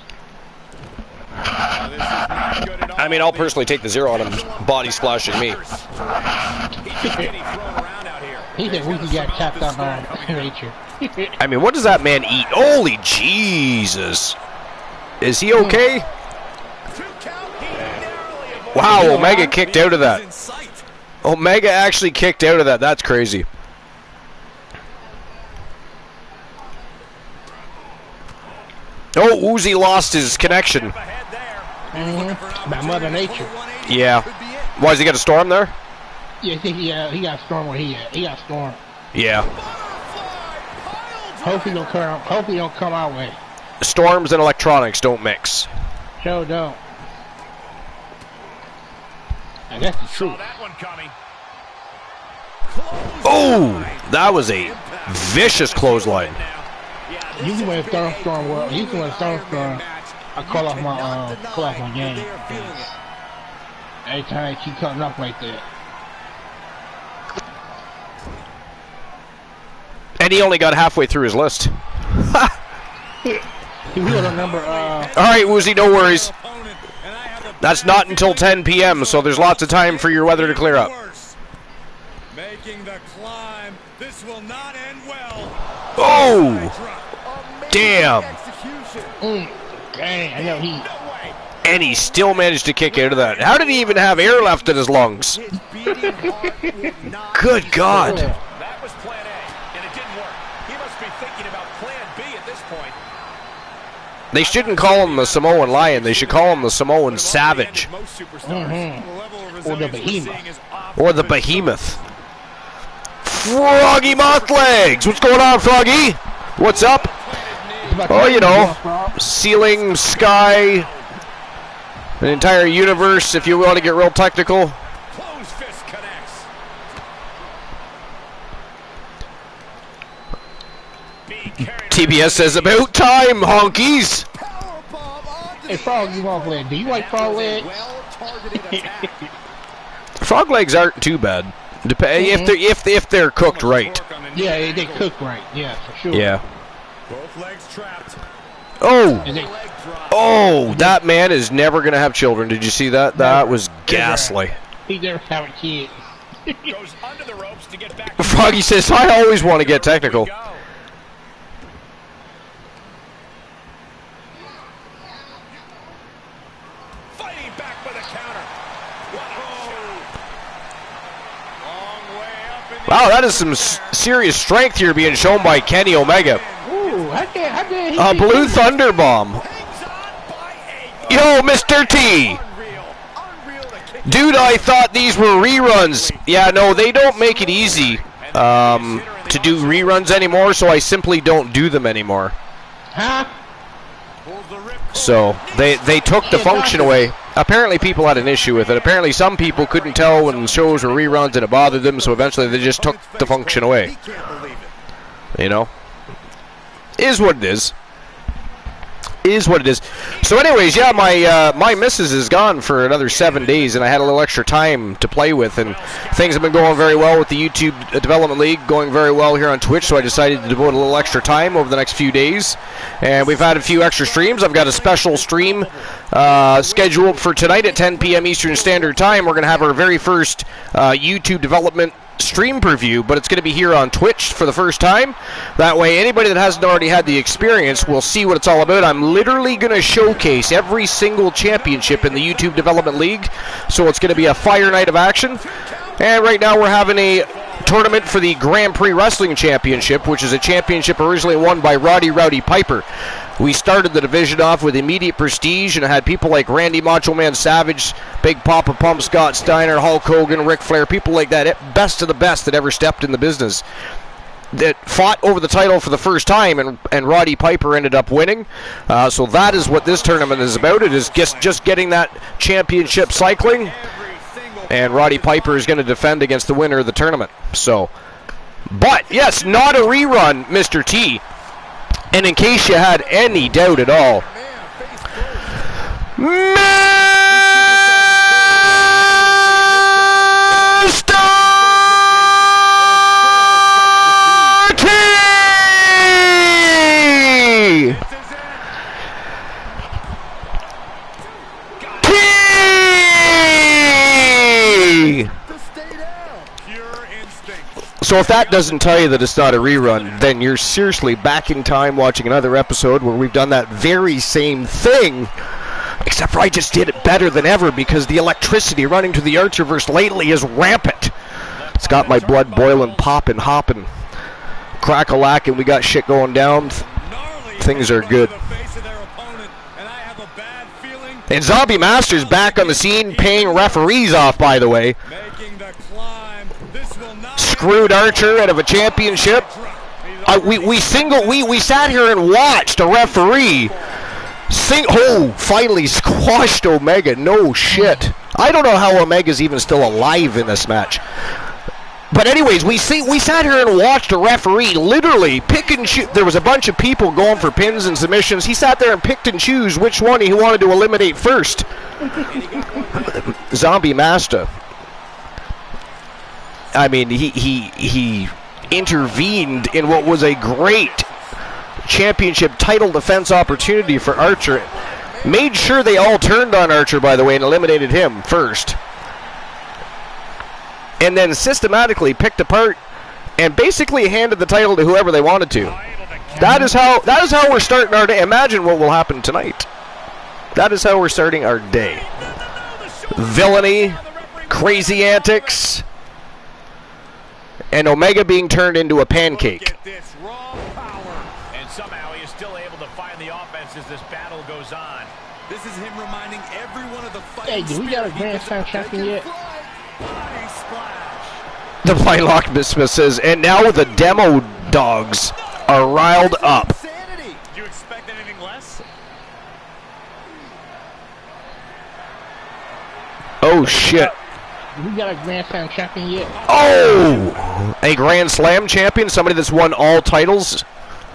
This is not good at all. I mean, I'll personally take the zero on him body splashing me. He's just getting thrown around out here. He said we got tapped out by nature. I mean, what does that man eat? Holy Jesus. Is he okay? Wow, Omega kicked out of that. Omega actually kicked out of that. That's crazy. Oh, Uzi lost his connection. By Mother Nature. Yeah. Why, has he got a storm there? Yeah, he got storm where he at. He got storm. Yeah. Hopefully don't come our way. Storms and electronics don't mix. Sure don't. And that's the truth. Oh, that was a vicious clothesline. Usually when it's thunderstorm, I call off my game. Every time they keep coming up like that. And he only got halfway through his list. He was on number, Alright, Woozy, no worries. That's not until 10 p.m., so there's lots of time for your weather to clear up. Making the climb. This will not end well. Oh! Damn! Dang, I know he... And he still managed to kick out of that. How did he even have air left in his lungs? Good God. That was plan A, and it didn't work. He must be thinking about plan B at this point. They shouldn't call him the Samoan Lion. They should call him the Samoan Savage. Or the Behemoth. Or the Behemoth. Froggy Moth Legs! What's going on, Froggy? What's up? Oh, you know, ceiling, sky, an entire universe, if you want to get real technical. Close fist connects. TBS says, about time, honkies! Hey, Froggy Moth Leg, do you like frog legs? Frog legs aren't too bad. If they're cooked right. Yeah, they cook right. Yeah, for sure. Yeah. Both legs trapped. Oh! And they, Oh, that man is never going to have children. Did you see that? That was ghastly. he never have a kid. Goes under the ropes to get back. Froggy says, I always want to get technical. Fighting back with a counter. Long way up in the Wow, that is some serious strength here being shown by Kenny Omega. Ooh, how did he Blue Thunder Bomb. Yo, Mr. T! Dude, I thought these were reruns. Yeah, no, they don't make it easy to do reruns anymore, so I simply don't do them anymore. Huh? So, they took the function away. Apparently people had an issue with it. Apparently some people couldn't tell when shows were reruns and it bothered them, so eventually they just took the function away. You know? Is what it is. Is what it is. So anyways, yeah, my missus is gone for another 7 days, and I had a little extra time to play with, and things have been going very well with the YouTube Development League, going very well here on Twitch, so I decided to devote a little extra time over the next few days, and we've had a few extra streams. I've got a special stream scheduled for tonight at 10 p.m. Eastern Standard Time. We're going to have our very first YouTube Development stream preview, but it's going to be here on Twitch for the first time. That way anybody that hasn't already had the experience will see what it's all about. I'm literally going to showcase every single championship in the YouTube Development League, so it's going to be a fire night of action. And right now we're having a tournament for the Grand Prix Wrestling Championship, which is a championship originally won by Rowdy Piper. We started the division off with immediate prestige and had people like Randy Macho Man Savage, Big Papa Pump, Scott Steiner, Hulk Hogan, Ric Flair, people like that, best of the best that ever stepped in the business, that fought over the title for the first time, and Roddy Piper ended up winning. So that is what this tournament is about. It is just getting that championship cycling, and Roddy Piper is going to defend against the winner of the tournament. So, but yes, not a rerun, Mr. T. And in case you had any doubt at all, So if that doesn't tell you that it's not a rerun, then you're seriously back in time watching another episode where we've done that very same thing, except for I just did it better than ever because the electricity running through the Archerverse lately is rampant. It's got my blood boiling, popping, hopping, crack-a-lack, we got shit going down. Things are good. And Zombie Master's back on the scene, paying referees off, by the way. Screwed Archer out of a championship. We sat here and watched a referee finally squashed Omega. No shit. I don't know how Omega's even still alive in this match. But anyways, we sat here and watched a referee literally pick and choose. There was a bunch of people going for pins and submissions. He sat there and picked and chose which one he wanted to eliminate first. Zombie Master. I mean, he intervened in what was a great championship title defense opportunity for Archer. Made sure they all turned on Archer, by the way, and eliminated him first. And then systematically picked apart and basically handed the title to whoever they wanted to. That is how we're starting our day. Imagine what will happen tonight. That is how we're starting our day. Villainy, crazy antics, and Omega being turned into a pancake. And somehow he is still able to find the offense as this battle goes on. This is him reminding everyone of the fight. Hey, do we got a Grand Slam champion yet? The Fine Locksmith says, and now the demo dogs are riled up. Do you expect anything less? Oh, shit. Do we got a Grand Slam champion yet? Oh! A Grand Slam champion? Somebody that's won all titles?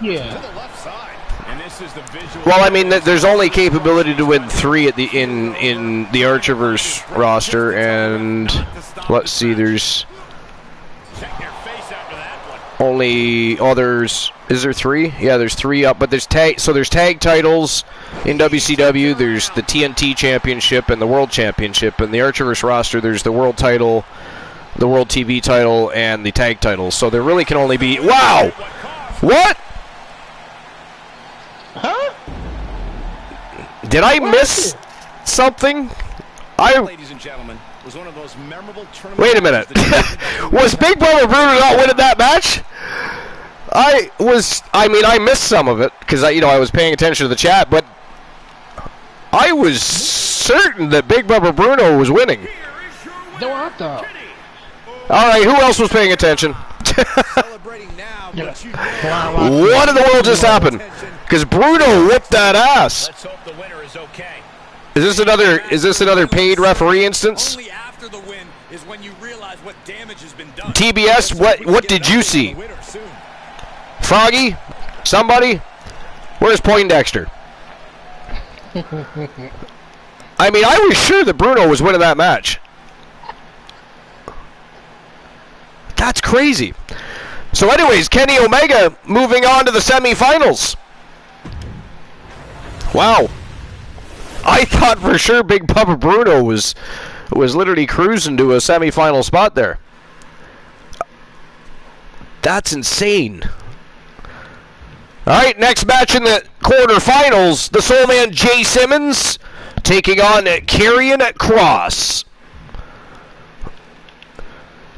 Yeah. And this is the visual. Well, I mean, there's only capability to win 3 at the in the Archerverse roster, and let's see, there's Check your face after that one. only is there 3? Yeah, there's 3 up, but there's tag titles in WCW. There's the TNT Championship and the World Championship. In the Archerverse roster, there's the World title, the World TV title, and the tag titles. So there really can only be wow. What? Huh? Did I miss something? Ladies and gentlemen, was one of those memorable tournaments. Wait a minute. Was Big Brother Bruno not winning that match? I missed some of it because I was paying attention to the chat, but I was certain that Big Brother Bruno was winning. No, I thought. All right, who else was paying attention? Celebrating now, but you know. What in the world just happened? Because Bruno whipped that ass. Let's hope the winner is okay. Is this another paid referee instance? Only after the win is when you realize what damage has been done. TBS, what did you see? Froggy? Somebody? Where's Poindexter? I mean, I was sure that Bruno was winning that match. That's crazy. So anyways, Kenny Omega moving on to the semifinals. Wow. I thought for sure Big Papa Bruno was literally cruising to a semifinal spot there. That's insane. All right, next match in the quarterfinals, the Soul Man Jay Simmons taking on Karrion Kross.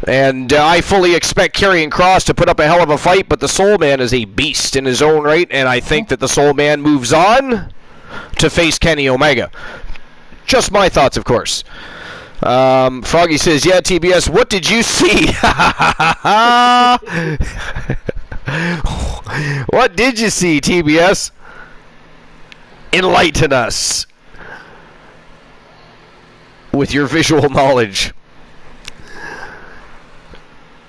And I fully expect Karrion Kross to put up a hell of a fight, but the Soul Man is a beast in his own right, and I think that the Soul Man moves on to face Kenny Omega. Just my thoughts, of course. Froggy says, yeah, TBS, what did you see? What did you see, TBS? Enlighten us with your visual knowledge.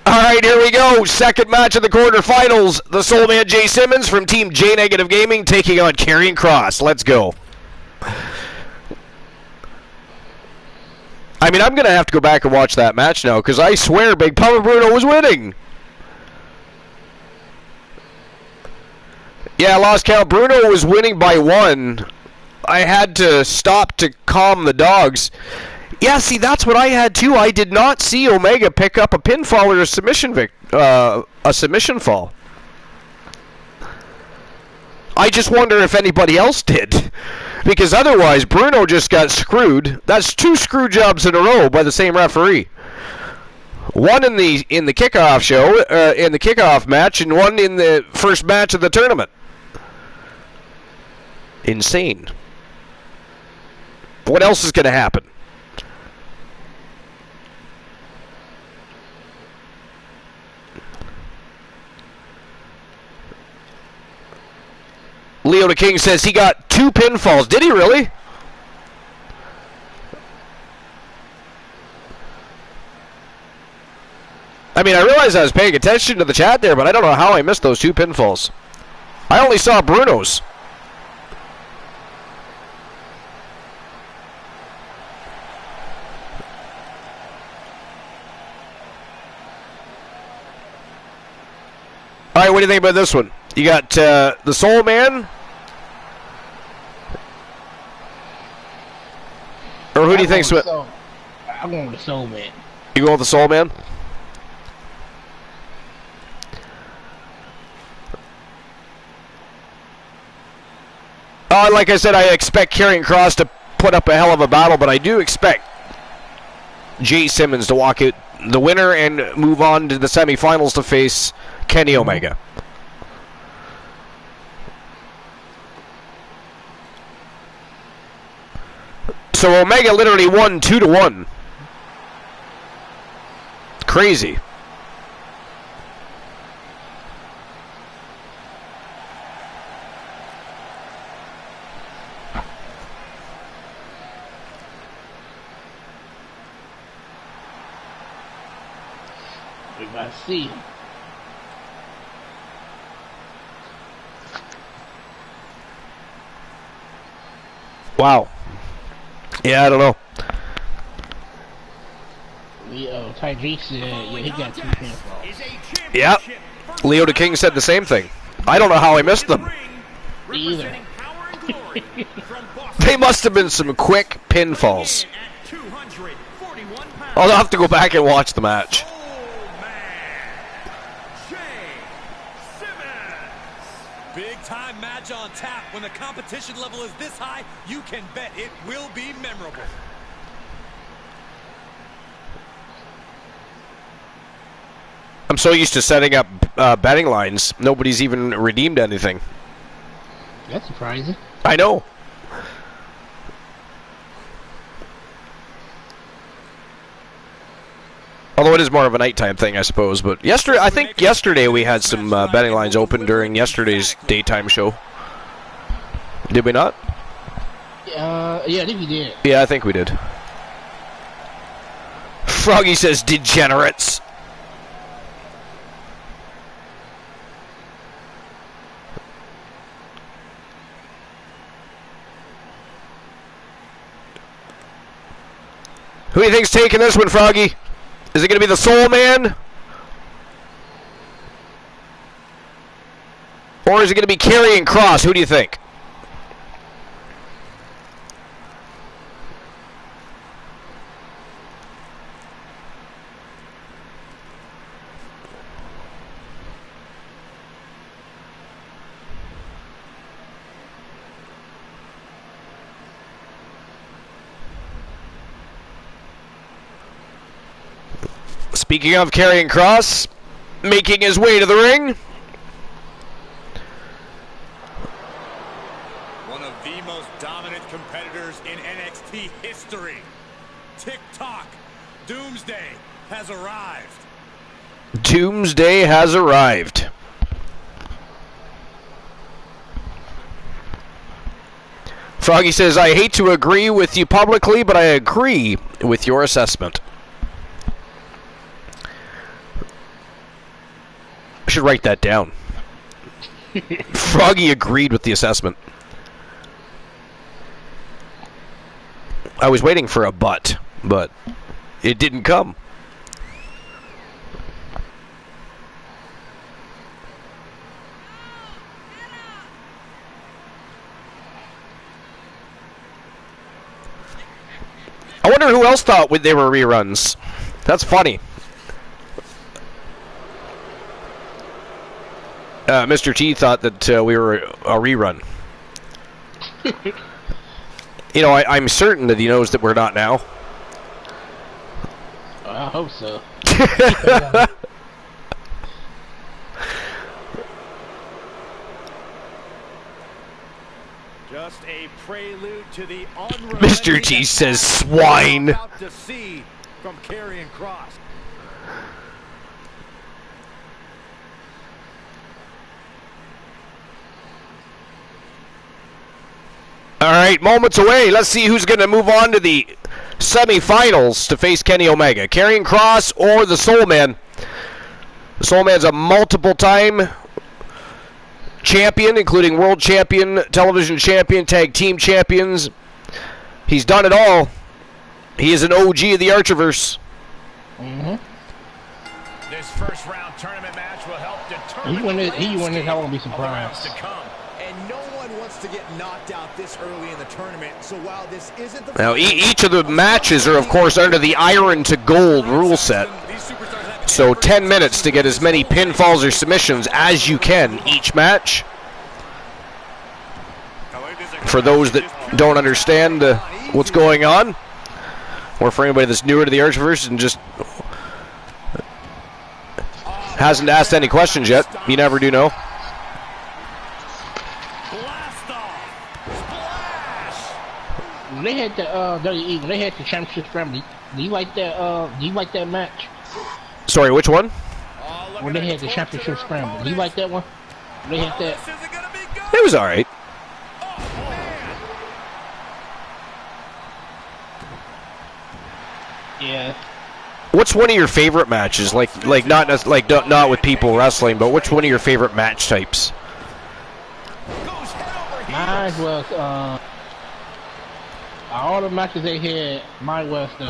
All right, here we go. Second match of the quarterfinals. The Soul Man Jay Simmons from Team J Negative Gaming taking on Karrion Kross. Let's go. I mean, I'm going to have to go back and watch that match now because I swear Big Papa Bruno was winning. Yeah, I lost count. Bruno was winning by 1. I had to stop to calm the dogs. Yeah, see, that's what I had too. I did not see Omega pick up a pinfall or a submission fall. I just wonder if anybody else did, because otherwise Bruno just got screwed. That's 2 screw jobs in a row by the same referee. One in the kickoff show, in the kickoff match, and one in the first match of the tournament. Insane. What else is going to happen? Leo the King says he got 2 pinfalls. Did he really? I mean, I realized I was paying attention to the chat there, but I don't know how I missed those 2 pinfalls. I only saw Bruno's. All right, what do you think about this one? You got the Soul Man, or who do you think's what? I'm going with the Soul Man. You going with the Soul Man? Like I said, I expect Karrion Kross to put up a hell of a battle, but I do expect Jay Simmons to walk out the winner and move on to the semifinals to face Kenny Omega. So Omega literally won 2-1. Crazy. We gotta see. Wow. Yeah, I don't know. Tyreek said, yeah, he got 2 pinfalls. Yep. Leo the King said the same thing. I don't know how I missed them. Me either. They must have been some quick pinfalls. I'll have to go back and watch the match. Big time match on tap. When the competition level is this high, you can bet it will be memorable. I'm so used to setting up betting lines. Nobody's even redeemed anything. That's surprising. I know. Although it is more of a nighttime thing, I suppose. But I think yesterday we had some betting lines open during yesterday's daytime show. Did we not? Yeah, I think we did. Yeah, I think we did. Froggy says degenerates. Who do you think's taking this one, Froggy? Is it going to be the Soul Man? Or is it going to be Karrion Kross? Who do you think? Speaking of Karrion Kross, making his way to the ring. One of the most dominant competitors in NXT history. TikTok, Doomsday has arrived. Doomsday has arrived. Froggy says, I hate to agree with you publicly, but I agree with your assessment. I should write that down. Froggy agreed with the assessment. I was waiting for a but it didn't come. I wonder who else thought they were reruns. That's funny. Mr. T thought that we were a rerun. You know, I'm certain that he knows that we're not now. I hope so. Just a prelude to the Mr. T says swine. About to see from Karrion Kross. All right, moments away. Let's see who's going to move on to the semifinals to face Kenny Omega. Karrion Kross or the Soul Man. The Soul Man's a multiple-time champion, including world champion, television champion, tag team champions. He's done it all. He is an OG of the Archerverse. Mm-hmm. This first round tournament match will help determine He won this. I won't be surprised. And no one wants to get knocked out this early in the tournament. So while this isn't the Now, each of the matches are, of course, under the iron to gold rule set. So 10 minutes to get as many pinfalls or submissions as you can each match. For those that don't understand what's going on, or for anybody that's newer to the Archverse and just hasn't asked any questions yet, you never do know. When they had the WWE, when they had the championship scramble, do you like that? Do you like that match? Sorry, which one? When they had the championship scramble, do you like that one? When they had that. It was all right. Yeah. What's one of your favorite matches? Like not with people wrestling, but which one of your favorite match types? Mine was all the matches they had. Mine was the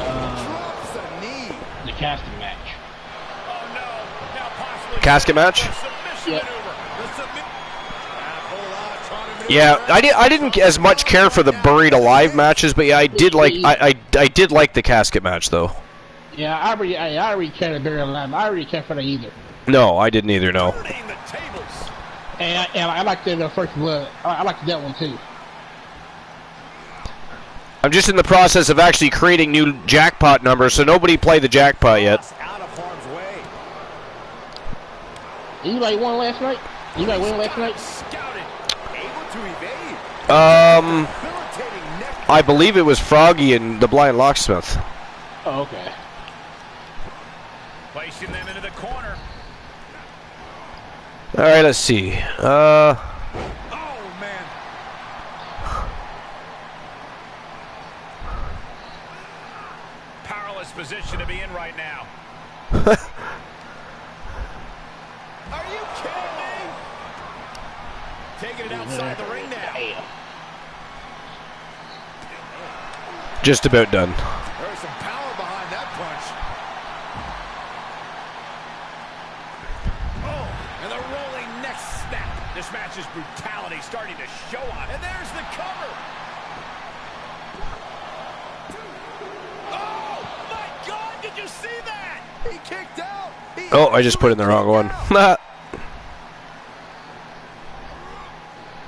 casket match. Casket match? Yeah. Yeah, I didn't as much care for the buried alive matches, but yeah, I did like I did like the casket match though. Yeah, I already can't buried alive. I already can't for that either. No, I didn't either. No. And I like the first blood. I like that one too. I'm just in the process of actually creating new jackpot numbers, so nobody played the jackpot yet. You like one last night? You like one last night? I believe it was Froggy and the Blind Locksmith. Oh, okay. Placing them into the corner. All right, let's see. Oh man. Powerless position to be in right now. Are you kidding me? Taking it outside the ring now. Just about done. There's some power behind that punch. Oh, and the rolling neck snap. This match's brutality starting to show on. And there's the cover. Oh, my God, did you see that? He kicked out. Oh, I just put in the wrong one.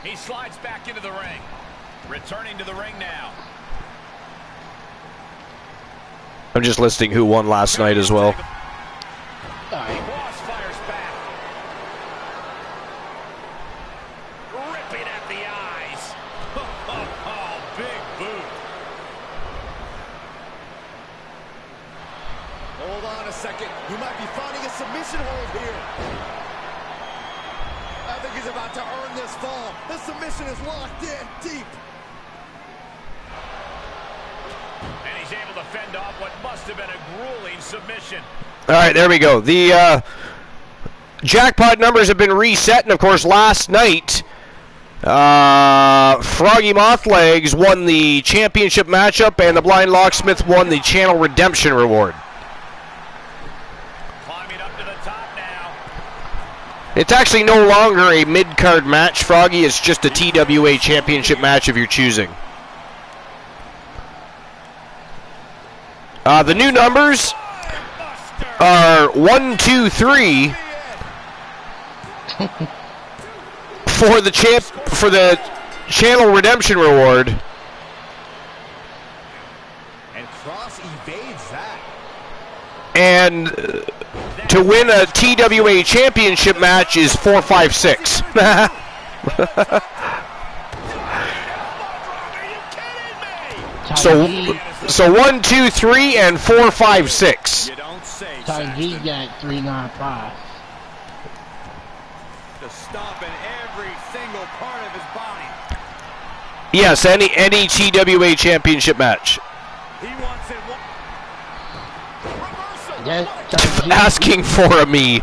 He slides back into the ring. Returning to the ring now. I'm just listing who won last night as well. Cross fires back. Ripping at the eyes. Oh, big boot. Hold on a second. You might be finding a submission hold here. I think he's about to earn this fall. The submission is locked in deep. And he's able to fend off what must have been a grueling submission. All right, there we go. The jackpot numbers have been reset, and of course, last night, Froggy Mothlegs won the championship matchup, and the Blind Locksmith won the Channel Redemption Reward. Climbing up to the top now. It's actually no longer a mid-card match, Froggy. It's just a TWA championship match of your choosing. The new numbers are 1, 2, 3 for the Channel Redemption Reward. And Cross evades that. And to win a TWA championship match is 4, 5, 6. So 1, 2, 3, and 4, 5, 6. You don't say. Ty G got 395. Just stomping every single part of his body. Yes, any TWA championship match. He wants it. Reversal. Yes, Ty G. Asking for a me.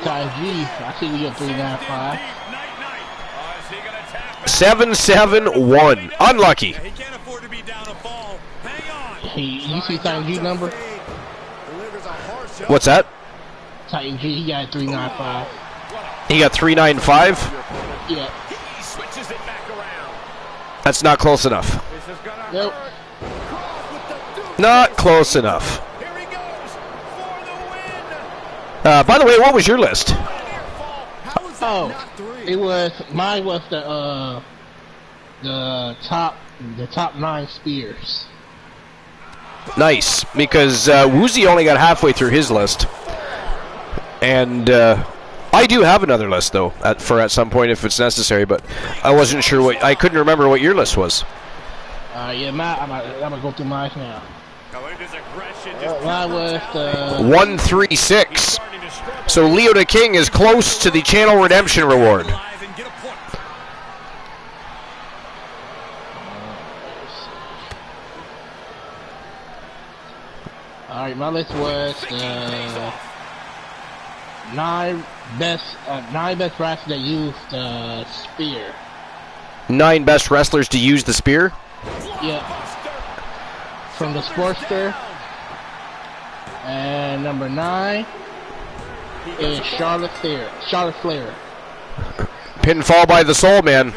Ty G, I see you got 395. 7-7-1. Unlucky. He can't afford to be down a fall. Hang on. You see Ty G number? What's that? Titan G, he got 395. He got 395? Yeah. He switches it back around. That's not close enough. This is gonna Nope. hurt. Cross with the Duke. Not close enough. Here he goes for the win. By the way, what was your list? How is that Oh, not three? it was, mine was the top 9 spears. Nice, because Woozy only got halfway through his list. And I do have another list, though, at some point if it's necessary, but I wasn't sure I couldn't remember what your list was. Yeah, I'm gonna go through mine now. His aggression just Mine was 136. So Leo the King is close to the channel redemption reward. live and get a point. Alright, my list was 9 best wrestlers that used spear. 9 best wrestlers to use the spear. Yeah. From the Sportster. And number 9 is Charlotte Flair. Pinfall by the Soul Man.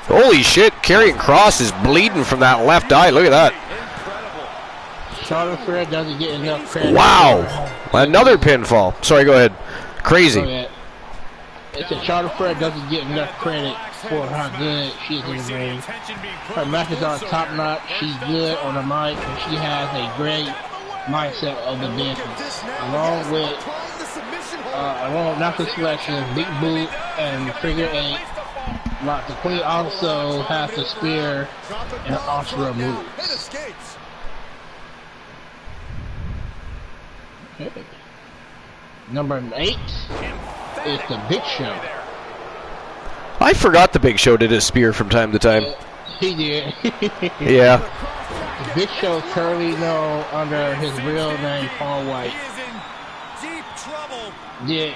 Holy shit, Karrion Kross is bleeding from that left eye. Look at that. Charlotte Flair doesn't get enough credit. Wow. Another pinfall. Sorry, go ahead. Crazy. It's a Charlotte Flair doesn't get enough credit for how good she is in the ring. Her matches are top notch. She's good on the mic, and she has a great mindset of the business. Along with Knocker Selection, Big Boot, and Figure 8. Like the Queen also has the spear and Ashura moves. Okay. Number 8 is the Big Show. I forgot the Big Show did his spear from time to time. He did. Yeah. The Big Show is currently known under his real name, Paul White. Did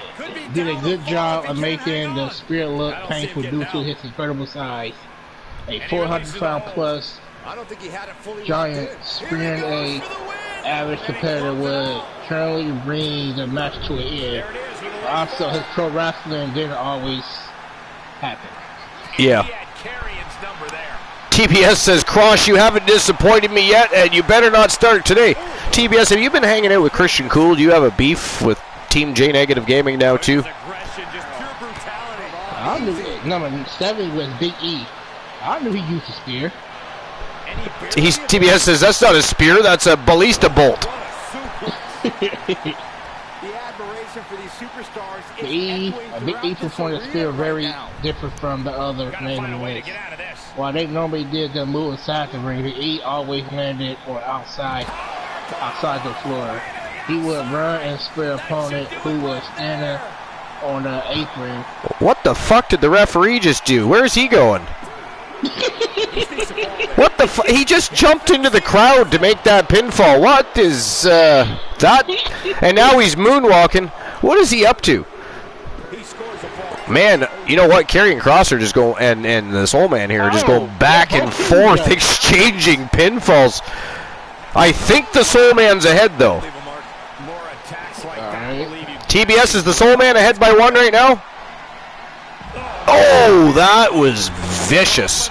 a good job of making the spear look painful due to his incredible size. A 400-pound plus giant spearing a average competitor would currently bring the match to an end. Also, his pro wrestling didn't always happen. Yeah. TBS says, Cross, you haven't disappointed me yet, and you better not start today. TBS, have you been hanging out with Christian Cool? Do you have a beef with Team J Negative Gaming now, too? I knew number 7 was Big E. I knew he used a spear. TBS says, that's not a spear, that's a ballista bolt. Big E performed a spear very different from the other men in the race. While they normally did the move inside the ring, Big E always landed or outside the floor. He would run and spear opponent who was standing on the apron. What the fuck did the referee just do? Where's he going? What the fuck? He just jumped into the crowd to make that pinfall. What is that? And now he's moonwalking. What is he up to? Man, you know what? Karrion Kross are just going, and the Soul Man here are just going back and forth, exchanging pinfalls. I think the Soul Man's ahead, though. TBS, is the Soul Man ahead by 1 right now? Oh, that was vicious.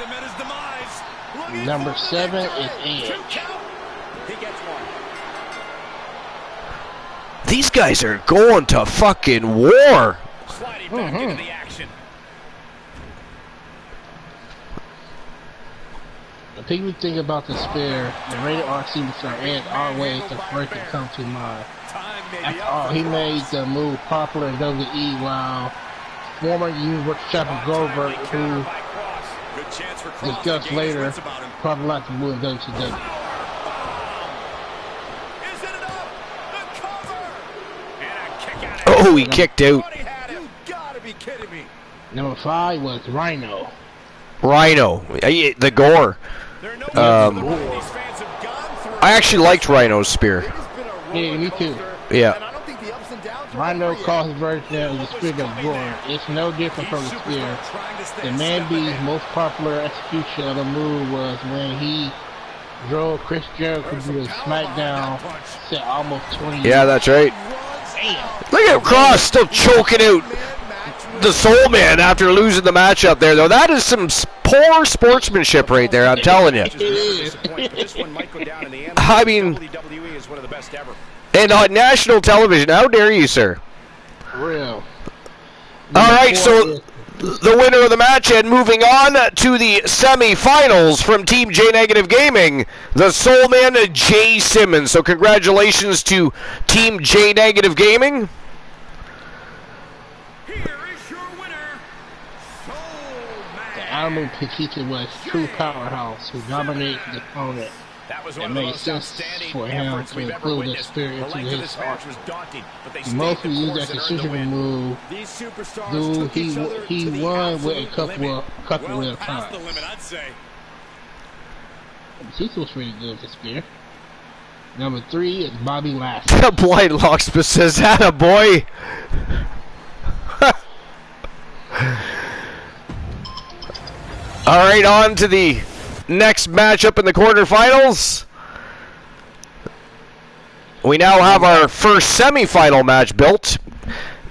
Number 7 is Edge. These guys are going to fucking war. The people think about the spear, the rated R superstar Edge always the first to come to mind. After all, he made the move popular in WWE while former Universal Champion Goldberg, who discussed later, probably like to move in WCW. Oh, he kicked out. Number 5 was Rhino. Rhino, the gore. I actually liked Rhino's spear. Yeah, me too. Yeah. Rhino calls his version of the spear of gore. It's no different from the spear. The Man Bee's most popular execution of the move was when he drove Chris Jericho to the SmackDown set almost 20 years. Yeah, that's right. Damn. Look at Cross still choking out the Soul Man after losing the match up there, though. That is some poor sportsmanship right there, I'm telling you. I mean, and on national television, how dare you, sir? Real. All right, so the winner of the match, and moving on to the semi-finals from Team J Negative Gaming, the Soul Man Jay Simmons. So congratulations to Team J Negative Gaming. Here is your winner, Soul The Man. Animal Paquita was true powerhouse who dominated the opponent. That was It one of the made most sense outstanding for him efforts to we've ever include the witnessed. spirit The into length of his this match art. was daunting, but they He stayed mostly the used course that and earned the decision win. move. These superstars Dude, took each other he to the won with a absolute couple limit. of Well past the times. limit, I'd say. Cecil was pretty good with the spear. Number 3 is Bobby Lashley. The Blind Locksmith says, "Atta boy." All right, on to the next matchup in the quarterfinals. We now have our first semifinal match built.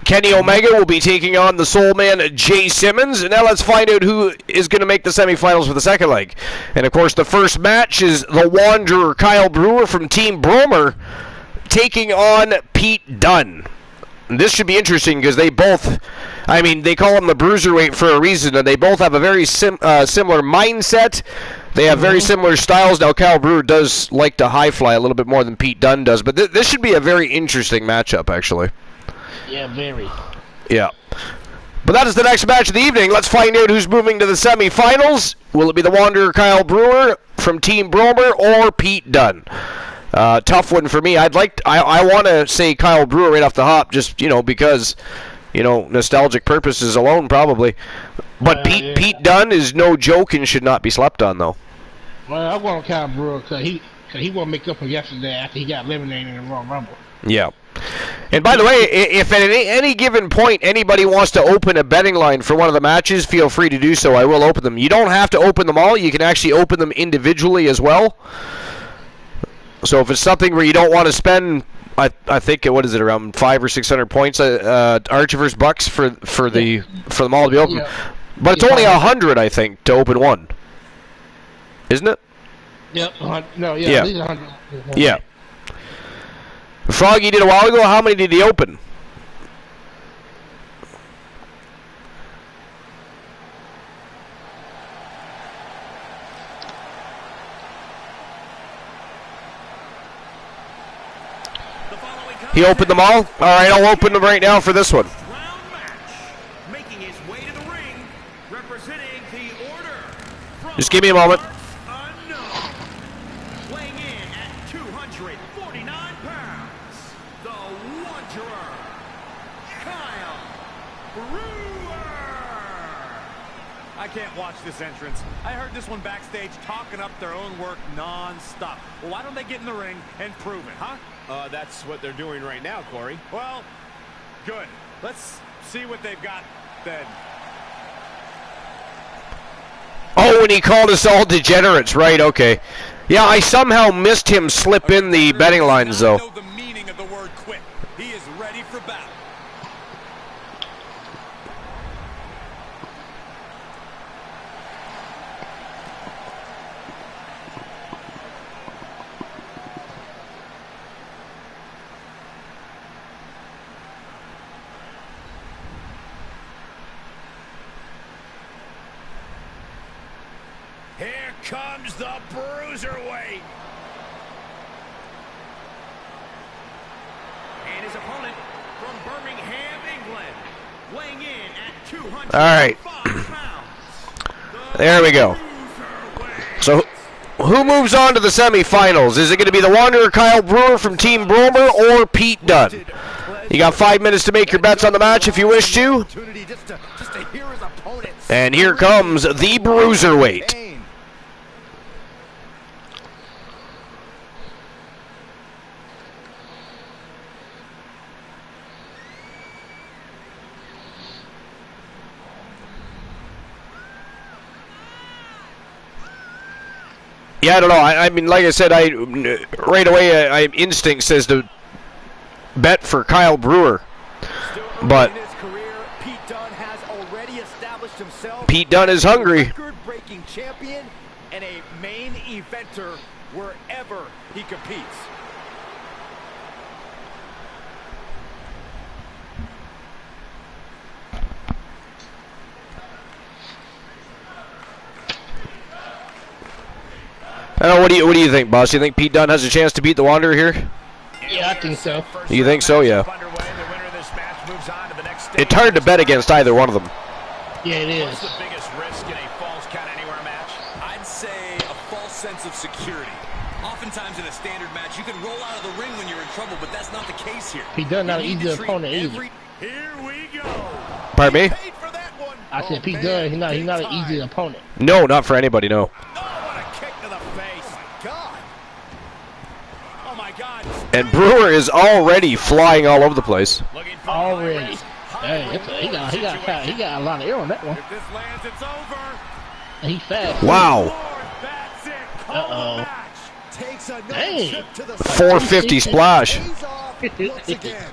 Kenny Omega will be taking on the Soul Man Jay Simmons. And now let's find out who is going to make the semifinals for the second leg. And of course, the first match is the Wanderer Kyle Brewer from Team Bromer taking on Pete Dunne. And this should be interesting because they both, I mean, they call him the Bruiserweight for a reason, and they both have a very similar mindset. They have very similar styles. Now, Kyle Brewer does like to high fly a little bit more than Pete Dunne does, but this should be a very interesting matchup, actually. Yeah, very. Yeah. But that is the next match of the evening. Let's find out who's moving to the semifinals. Will it be the Wanderer Kyle Brewer from Team Bromer or Pete Dunne? Tough one for me. I want to say Kyle Brewer right off the hop, just because, nostalgic purposes alone, probably. But Pete Dunne is no joke and should not be slept on, though. Well, I want Kyle Brewer because he won't make up for yesterday after he got eliminated in the Royal Rumble. Yeah. And by the way, if at any given point anybody wants to open a betting line for one of the matches, feel free to do so. I will open them. You don't have to open them all. You can actually open them individually as well. So if it's something where you don't want to spend, I think what is it, around 500 or 600 points, Archer versus Bucks for them all to be open. Yeah. But it's only 100, I think, to open one, isn't it? Yep. No, Yeah. At least 100. Yeah. Froggy did a while ago. How many did he open? He opened them all? All right, I'll open them right now for this one. Round match. Making his way to the ring, representing the order. Just give me a moment. Unknown. Weighing in at 249 pounds, the Wanderer, Kyle Brewer. I can't watch this entrance. I heard this one backstage talking up their own work non-stop. Well, why don't they get in the ring and prove it, huh? That's what they're doing right now, Corey. Well, good. Let's see what they've got then. Oh, and he called us all degenerates, right? Okay. Yeah, I somehow missed him slip in the betting lines, though. Know the meaning of the word quit. He is ready for battle. Here comes the Bruiserweight. And his opponent from Birmingham, England, weighing in at 205 All right. pounds. There we go. So, who moves on to the semifinals? Is it going to be the Wanderer Kyle Brewer from Team Bromer or Pete Dunne? You got 5 minutes to make your bets on the match if you wish to. And here comes the Bruiserweight. Yeah, I don't know. I mean, like I said, right away, I instinct says to bet for Kyle Brewer. But in his career, Pete Dunne has already established himself. Pete Dunne is hungry. Record-breaking champion and a main eventer wherever he competes. I don't know, what do you think, boss? You think Pete Dunne has a chance to beat the Wanderer here? Yeah, I think so. You think so? Yeah. It's hard to bet against either one of them. Yeah, it is. What's the biggest risk in a falls count anywhere match? I'd say a false sense of security. Oftentimes in a standard match, you can roll out of the ring when you're in trouble, but that's not the case here. He does not an easy opponent either. Here we go. Pardon me? Paid for that one. I said Pete Dunne, he's not an easy opponent. No, not for anybody, no. Oh, what a kick to the face. Oh, my God. And Brewer is already flying all over the place. Already. Hey, he got a lot of air on that one. If this lands, it's over. And he fast. Wow. That's it. Uh-oh. Takes another Dang. trip to the 450 splash. He's off once again.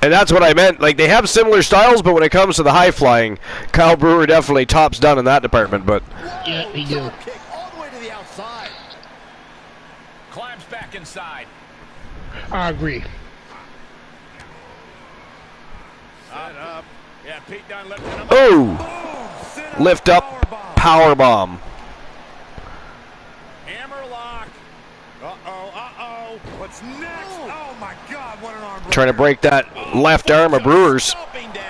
And that's what I meant. Like, they have similar styles, but when it comes to the high flying, Kyle Brewer definitely tops Dunne in that department. But Yeah, he do. Kick all the way to the outside. Climbs back inside. I agree. Set up. Yeah, Pete Dunne lifting him up. oh, Boom. Sit lift up, power bomb. Hammerlock. Uh-oh. What's next? Oh, my God. What an arm breaker. Trying to break that left arm of Brewer's. Stomping down.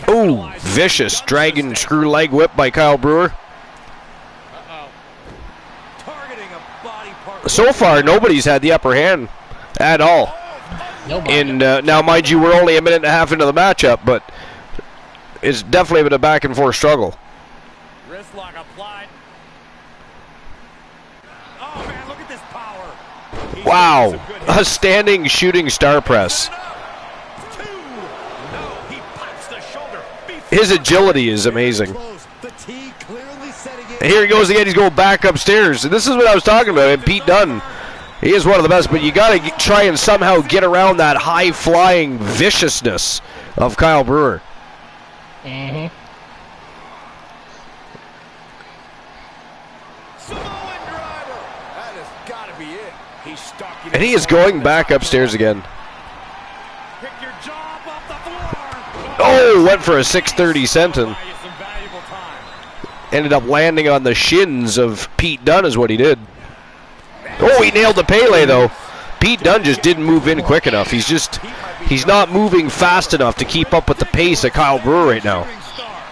Ooh, vicious dragon screw leg whip by Kyle Brewer. Targeting a body part. So far, nobody's had the upper hand at all. Nobody. And now, mind you, we're only a minute and a half into the matchup, but it's definitely been a back-and-forth struggle. Wrist lock applied. Oh, man, look at this power. He's Wow, doing some good a hits. standing shooting star press. Two. No, he pops the shoulder. His agility is amazing. The T clearly setting in. And here he goes again. He's going back upstairs. And this is what I was talking about. And Pete Dunne, he is one of the best, but you got to try and somehow get around that high-flying viciousness of Kyle Brewer. Mm-hmm. Samoan driver. That has got to be it. He's stuck. And he is going back upstairs again. Pick your job off the floor. Oh, went for a 630 senton. Buy you some valuable time. Ended up landing on the shins of Pete Dunne is what he did. Oh, he nailed the Pele, though. Pete Dunne just didn't move in quick enough. He's not moving fast enough to keep up with the pace of Kyle Brewer right now. Shooting star.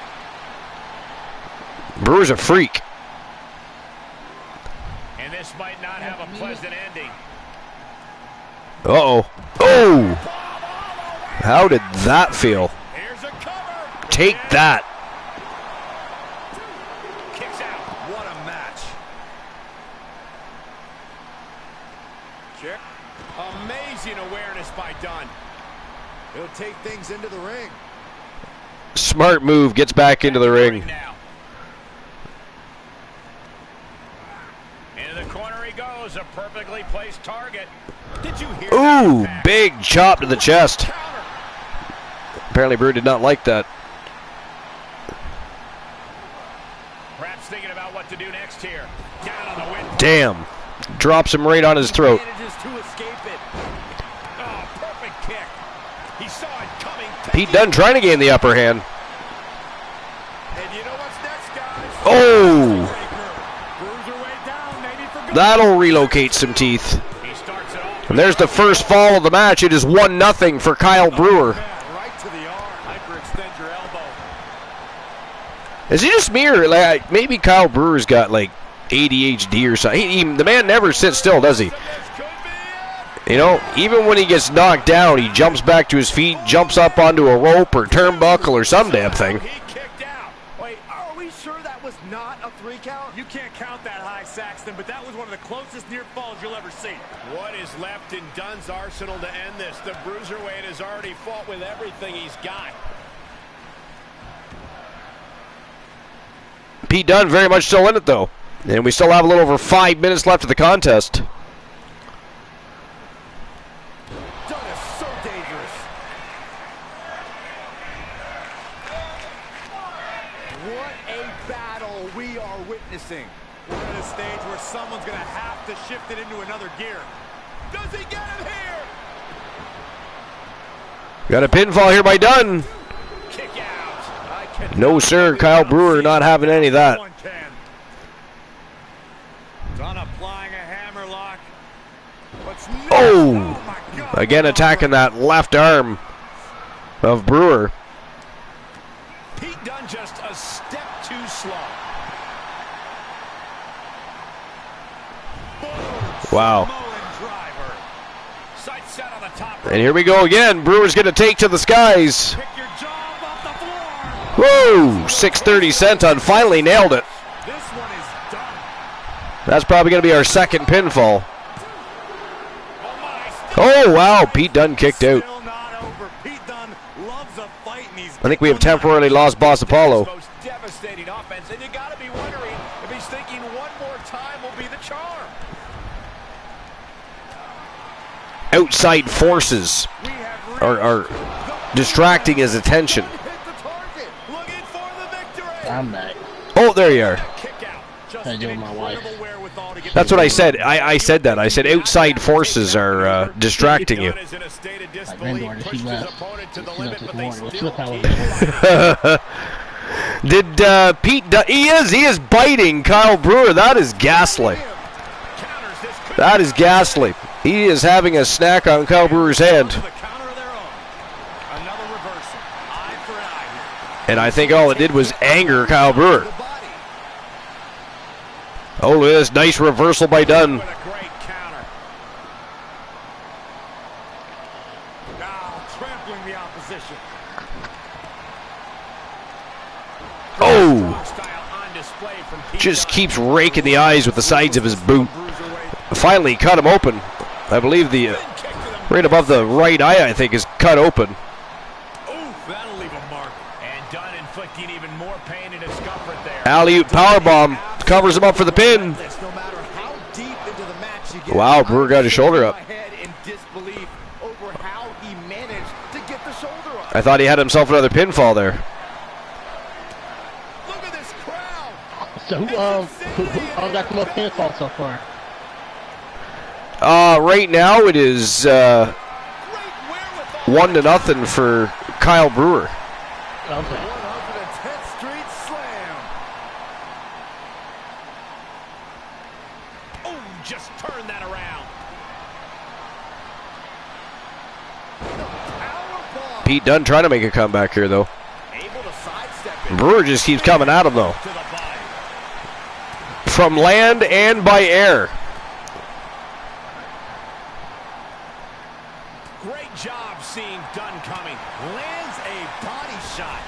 Brewer's a freak. And this might not have a pleasant ending. Uh-oh. Oh! How did that feel? Here's a cover. Take that. Kicks out. What a match. Check. Amazing awareness by Dunne. He'll take things into the ring. Smart move. Gets back into the ring. Now. Into the corner he goes. A perfectly placed target. Did you hear Ooh, that? big chop to the chest. Apparently Brewer did not like that. Perhaps thinking about what to do next here. Down on the wind. Damn. Drops him right on his throat. Manages to escape it. Oh, perfect kick. He saw it coming. Pete Dunne trying to gain the upper hand. And you know what's next, guys? Oh! Cruiserweight down, maybe for good. That'll relocate some teeth. He starts it off. And there's the first fall of the match. It is 1-0 for Kyle Brewer. Right to the arm. Hyperextend your elbow. Is he just me or like maybe Kyle Brewer's got like ADHD or something? The man never sits still, does he? This could be it. You know, even when he gets knocked down, he jumps back to his feet, jumps up onto a rope or turnbuckle or some damn thing. He kicked out. Wait, are we sure that was not a 3 count? You can't count that high, Saxton, but that was one of the closest near falls you'll ever see. What is left in Dunne's arsenal to end this? The Bruiserweight has already fought with everything he's got. Pete Dunne very much still in it, though. And we still have a little over 5 minutes left of the contest. Dunne is so dangerous. What a battle we are witnessing. We're at a stage where someone's going to have to shift it into another gear. Does he get him here? Got a pinfall here by Dunne. Kick out. No, sir. Kyle Brewer not having any of that. Dunne applying a hammerlock. Oh! My God. Again attacking that left arm of Brewer. Pete Dunne just a step too slow. Wow. Sight set on the top. And here we go again. Brewer's going to take to the skies. Pick your job off the floor. Whoa! 630 Senton finally nailed it. This one is done. That's probably going to be our second pinfall. Oh my. Oh, wow. Pete Dunne kicked out. Still not over. Pete Dunne loves a fight and he's I think we have temporarily lost Boss Apollo. Most devastating offense, and you got to be wondering if he's thinking one more time will be the charm. Outside forces we have are distracting his attention. hit the target. Looking for the victory. I'm back. Oh, there you are. Kick out. Just How you doing, my wife? incredible wherewithal to get That's what I said. I said that. I said outside forces are distracting you. Dunne is in a state of My disbelief, granddaughter, she pushed his left. opponent to the She limit, left this but they morning. Let's still look how keep it fighting. Did Pete Dunne? He is biting Kyle Brewer. That is ghastly. Counters this could That is ghastly. He is having a snack on Kyle Brewer's hand. the counter of their own. Another reversal. Eye for eye. And I think all it did was anger Kyle Brewer. The body. Oh, look at this nice reversal by Dunne. What a great counter. Now trampling the opposition. Oh, style on display from Pete just Dunne. keeps raking the eyes with the sides of his boot. Finally cut him open. I believe the right above the right eye, I think, is cut open. Ooh, that'll leave a mark. And Dunne inflicting even more pain and discomfort there. Alley-oop powerbomb covers him up for the pin. No matter how deep into the match you get. Wow, Brewer got his shoulder up. My head in disbelief over how he managed to get the shoulder up. I thought he had himself another pinfall there. Look at this crowd. So who all got the most pinfall so far? Right now it is Great wherewithal. 1-0 for Kyle Brewer. Okay. 110th Street Slam. Oh, just turn that around. Powerbomb. Pete Dunne trying to make a comeback here, though. Able to sidestep it Brewer just keeps coming at him, though. to the body. From land and by air. Great job seeing Dunne coming. Lands a body shot.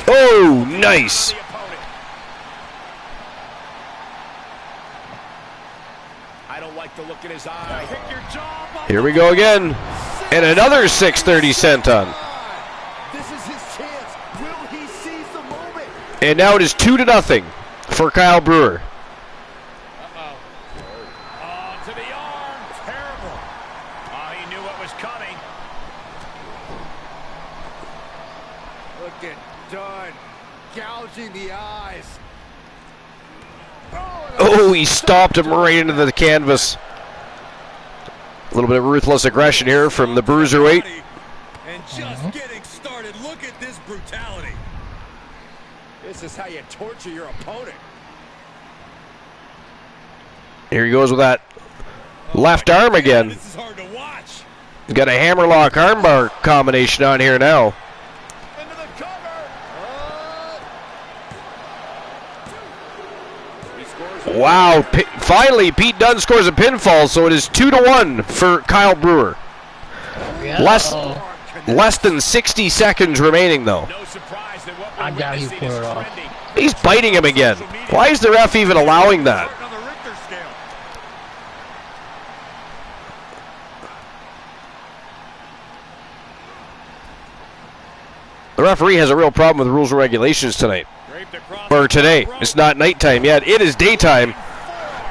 Oh, nice. The opponent. I don't like the look in his eye. Pick your job up. Here we go again. And another 630 Senton. This is his chance. Will he seize the moment? And now it is 2-0 for Kyle Brewer. Oh, to the arm. Terrible. Oh, he knew what was coming. Look at Dunne gouging the eyes. Oh, he stopped him right into the canvas. A little bit of ruthless aggression here from the Bruiserweight. And just getting started. Look at this brutality. This is how you torture your opponent. Here he goes with that left arm again. This is hard to watch. He's got a hammerlock armbar combination on here now. Into the cover. He scores. Wow, finally Pete Dunne scores a pinfall, so it is 2-1 for Kyle Brewer. Less than 60 seconds remaining, though. No surprise that what I we're doubt he witnessing pulled is it off. trending. He's biting him again. Why is the ref even allowing that? On the Richter scale. The referee has a real problem with rules and regulations tonight. Or today. It's not nighttime yet. It is daytime.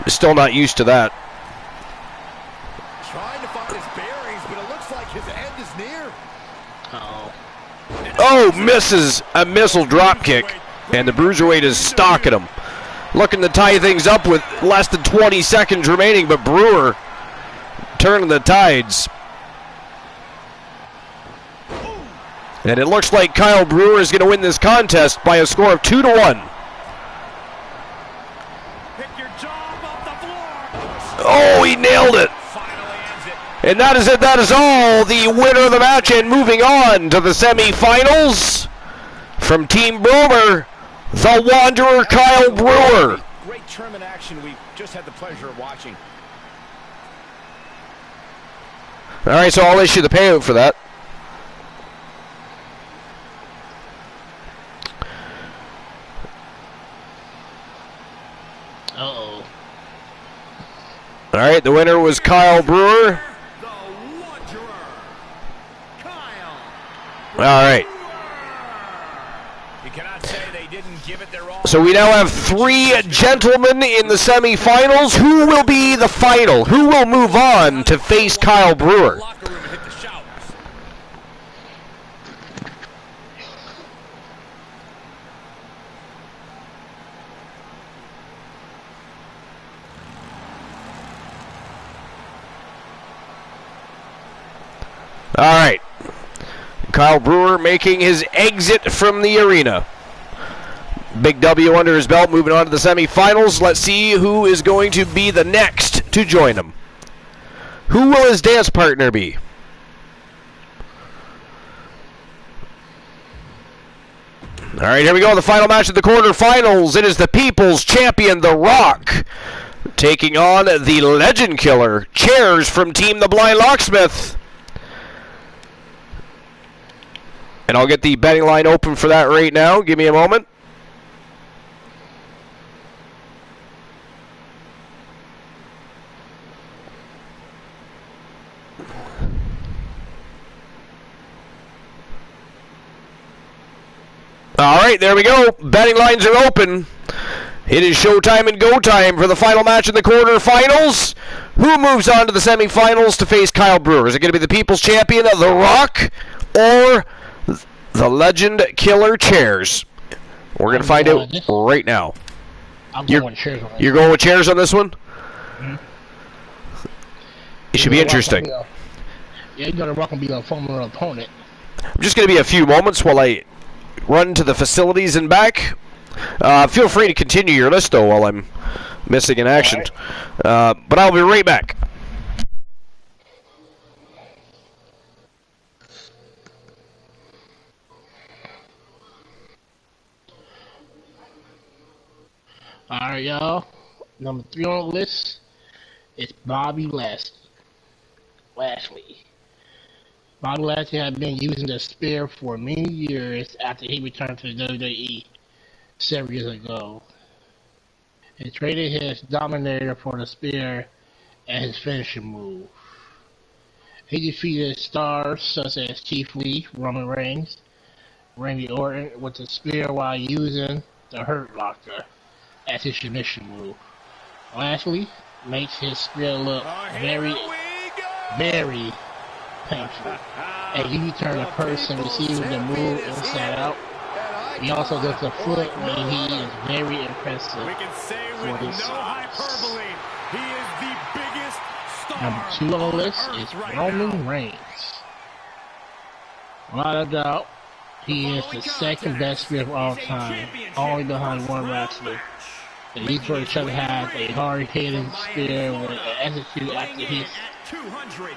He's still not used to that. Trying to find his bearings, but it looks like his end is near. Oh, misses a missile drop kick. And the Bruiserweight is stalking him. Looking to tie things up with less than 20 seconds remaining, but Brewer turning the tides. And it looks like Kyle Brewer is going to win this contest by a score of 2-1. Oh, he nailed it. And that is it. That is all. The winner of the match, and moving on to the semifinals from Team Boomer, the Wanderer Kyle Brewer. Great tournament action we just had the pleasure of watching. All right, so I'll issue the payout for that. Uh-oh. All right, the winner was Kyle Brewer. All right. So we now have 3 gentlemen in the semifinals. Who will be the final? Who will move on to face Kyle Brewer? All right. Kyle Brewer making his exit from the arena. Big W under his belt, moving on to the semifinals. Let's see who is going to be the next to join him. Who will his dance partner be? All right, here we go. The final match of the quarterfinals. It is the People's Champion, The Rock, taking on the Legend Killer, Chairs from Team The Blind Locksmith. And I'll get the betting line open for that right now. Give me a moment. All right, there we go. Betting lines are open. It is showtime and go time for the final match in the quarterfinals. Who moves on to the semifinals to face Kyle Brewer? Is it going to be the People's Champion, The Rock, or the Legend Killer, Chairs? We're going to find out right now. I'm going with Chairs on this. You're going with Chairs on this one? Mm-hmm. It should be interesting. Yeah, you're going to Rock and be a former opponent. I'm just going to be a few moments while I run to the facilities and back. Feel free to continue your list, though, while I'm missing in action. Right. But I'll be right back. Alright, y'all. Number 3 on the list is Bobby Lashley. Bobby Lashley had been using the spear for many years after he returned to the WWE several years ago. He traded his Dominator for the spear and his finishing move. He defeated stars such as Keith Lee, Roman Reigns, Randy Orton with the spear while using the Hurt Locker as his finishing move. Lashley makes his spear look very painful, and you turn a person receiving the move inside out. He also does the foot when he is very impressive for his size. Number 2 on the list is Roman Reigns. Without a doubt, he is the second best spear of all time, only behind one wrestler. And each other has a hard-hitting spear with an execute after his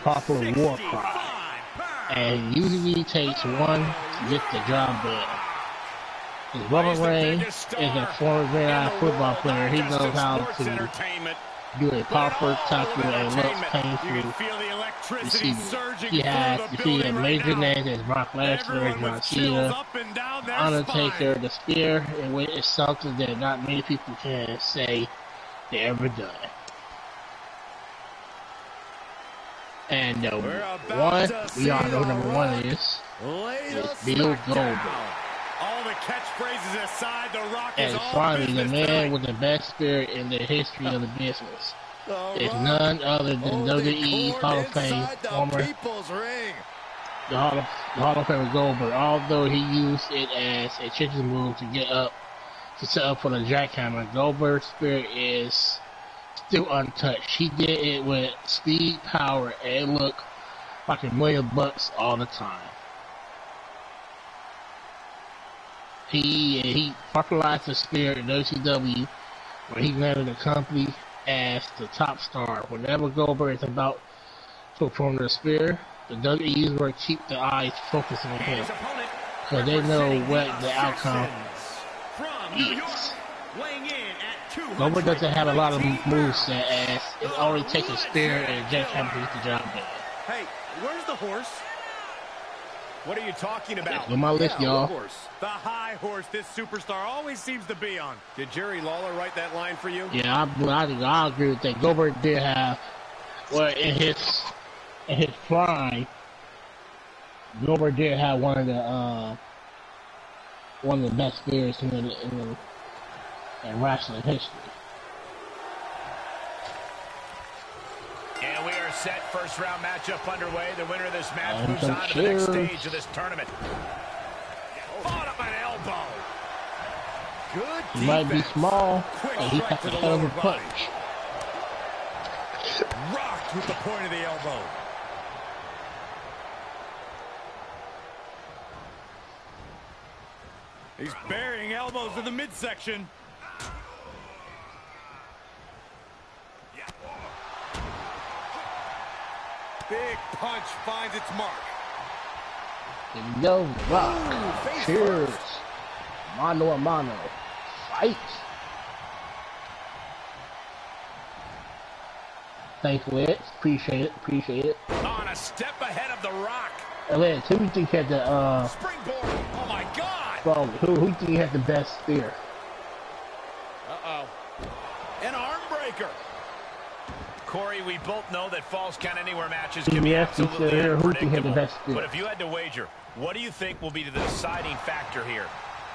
popular war cry. And usually takes one to get the job done. Roman Reigns is a former Grand football player. He knows how to do a proper tackle and looks painful receiving. He has defeated major names as Brock Lesnar, John Cena, Undertaker. The spear is something that not many people can say they ever done. And the one, we all know number one is Bill Goldberg. All the catchphrases aside, The Rock is And all finally, the business man tonight. with the best spirit in the history of the business is none other than WWE's Hall of Fame former. The Hall of Famer Goldberg, although he used it as a chicken move to get up, to set up for the jackhammer, Goldberg's spirit is still untouched. He did it with speed, power, and look like $1,000,000 all the time. He popularized the spirit in WCW, where he landed the company as the top star. Whenever Goldberg is about to perform the spear, the WWE's will keep the eyes focused on him, so they know what the outcome is. Goldberg doesn't have a lot of moves that as it only takes a spear and a jackhammer to get the job done. Hey, where's the horse? What are you talking about? On my list, y'all. The high horse this superstar always seems to be on. Did Jerry Lawler write that line for you? Yeah, I agree with that. Goldberg did have, well, in his prime, Goldberg did have one of the best spears in wrestling history. And we are set. First round matchup underway. The winner of this match moves on to the next stage of this tournament. Fought up an elbow. Good He might be small, but he has a hell of a punch. Rocked with the point of the elbow. He's burying elbows in the midsection. Big punch finds its mark. Here we go, Rock. Cheers. Mano a mano. Fight. Thanks, Liz. Appreciate it. On a step ahead of The Rock. Liz, who do you think had the Springboard. Oh my God. well, who do you think had the best spear? Uh-oh. An arm breaker. Corey, we both know that Falls Count Anywhere matches can be Yes, he absolutely said, who do you think had the unpredictable. best spear? But if you had to wager, what do you think will be the deciding factor here?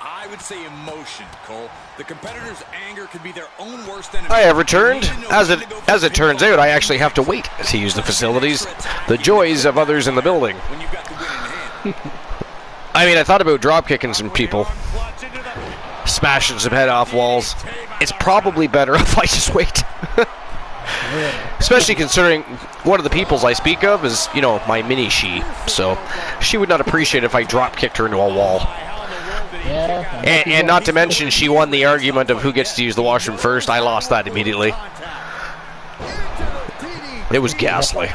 I would say emotion, Cole. The competitor's anger could be their own worst enemy. I have returned. As it turns out, I actually have to wait to use the facilities. The joys of others in the building. When you've got the win in hand. I mean, I thought about drop kicking some people, smashing some head off walls. It's probably better if I just wait. Especially considering one of the peoples I speak of is, you know, my mini-she. So she would not appreciate if I drop kicked her into a wall. Yeah. And not to mention, she won the argument of who gets to use the washroom first. I lost that immediately. It was ghastly.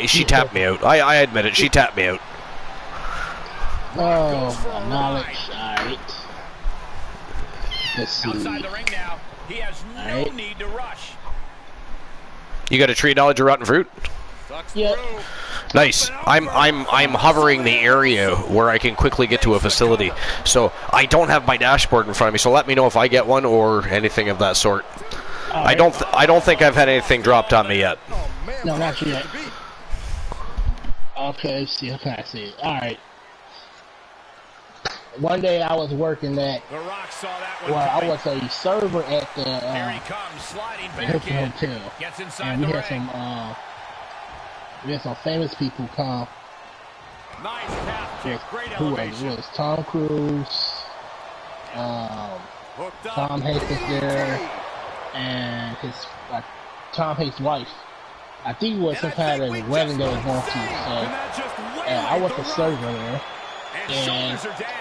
She tapped me out. I admit it. She tapped me out. Oh, knowledge. Alright. Let's see. Outside the ring now. He has no need to rush. You got a tree knowledge of rotten fruit? Yep. Nice. I'm hovering the area where I can quickly get to a facility. So I don't have my dashboard in front of me. So let me know if I get one or anything of that sort. I don't think I've had anything dropped on me yet. No, not yet. Okay, let's see. Okay, I see it. Alright. One day I was working at, The Rock saw that one well, I coming. was a server at the Here he comes, sliding back Hilton in. Hotel, Gets inside and the we ring. had some famous people come. Nice calf kick, great Who was it? elevation. It was Tom Cruise, Hooked up. Tom Hanks was there, and his Tom Hanks' wife. I think it was some kind of wedding they was going to. So, And that just and I was a server there, And and shoulders are down.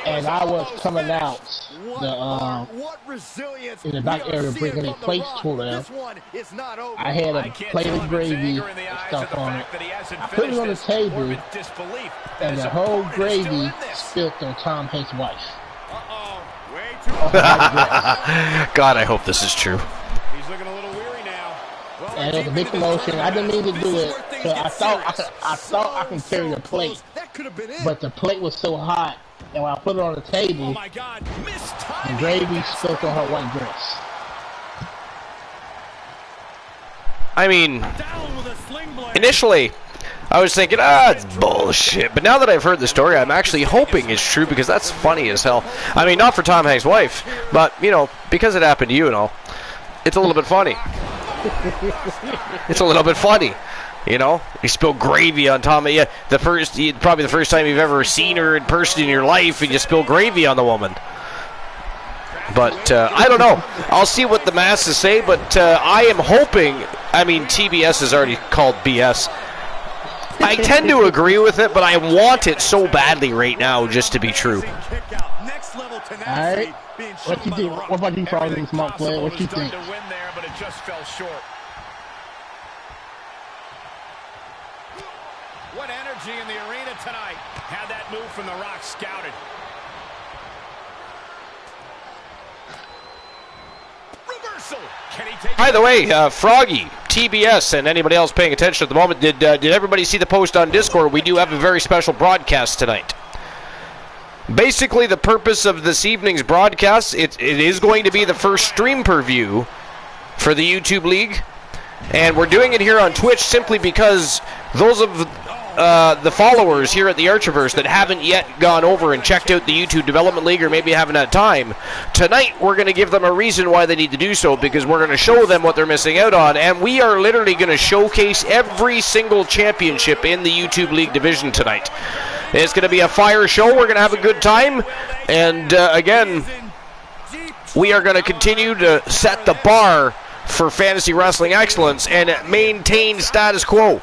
and I was coming out What resilience. in the back We are area seeing bringing a from The plate Rock. for them. This one is not over. I had I a can't plate tell of if it's gravy anger in the and eyes stuff of the on it. fact that he hasn't I put it finished on the this, or table, with disbelief that and his the whole opponent is still gravy in this. spilled on Tom Hanks' wife. Uh-oh. Way too God, I hope this is true. He's looking a little weary now. Well, And it was a big commotion. I didn't mean to do it, so I thought I could carry the plate, that could have been it. but the plate was so hot, and when I put it on the Oh table, my God. Missed the timing. gravy spilled on her white dress. I mean, Down with a sling blade. initially, I was thinking, it's bullshit. But now that I've heard the story, I'm actually hoping it's true because that's funny as hell. I mean, not for Tom Hanks' wife, but, you know, because it happened to you and all, it's a little bit funny. It's a little bit funny. You know, you spill gravy on Tom. Yeah, probably the first time you've ever seen her in person in your life, and you spill gravy on the woman. But I don't know. I'll see what the masses say. But I am hoping. I mean, TBS has already called BS. I tend to agree with it, but I want it so badly right now just to be true. Alright. What you think? What about you, Froggy, smart player? What you think? To win there, but it just fell short. What energy in the arena tonight. Had that move from The Rock scouted. Reversal. Can he take By the way, Froggy, TBS, and anybody else paying attention at the moment, did everybody see the post on Discord? We do have a very special broadcast tonight. Basically, the purpose of this evening's broadcast, it is going to be the first stream per view for the YouTube League. And we're doing it here on Twitch simply because those of the followers here at the Archiverse that haven't yet gone over and checked out the YouTube Development League or maybe haven't had time, tonight we're going to give them a reason why they need to do so because we're going to show them what they're missing out on. And we are literally going to showcase every single championship in the YouTube League division tonight. It's going to be a fire show. We're going to have a good time. And again, we are going to continue to set the bar for fantasy wrestling excellence and maintain status quo.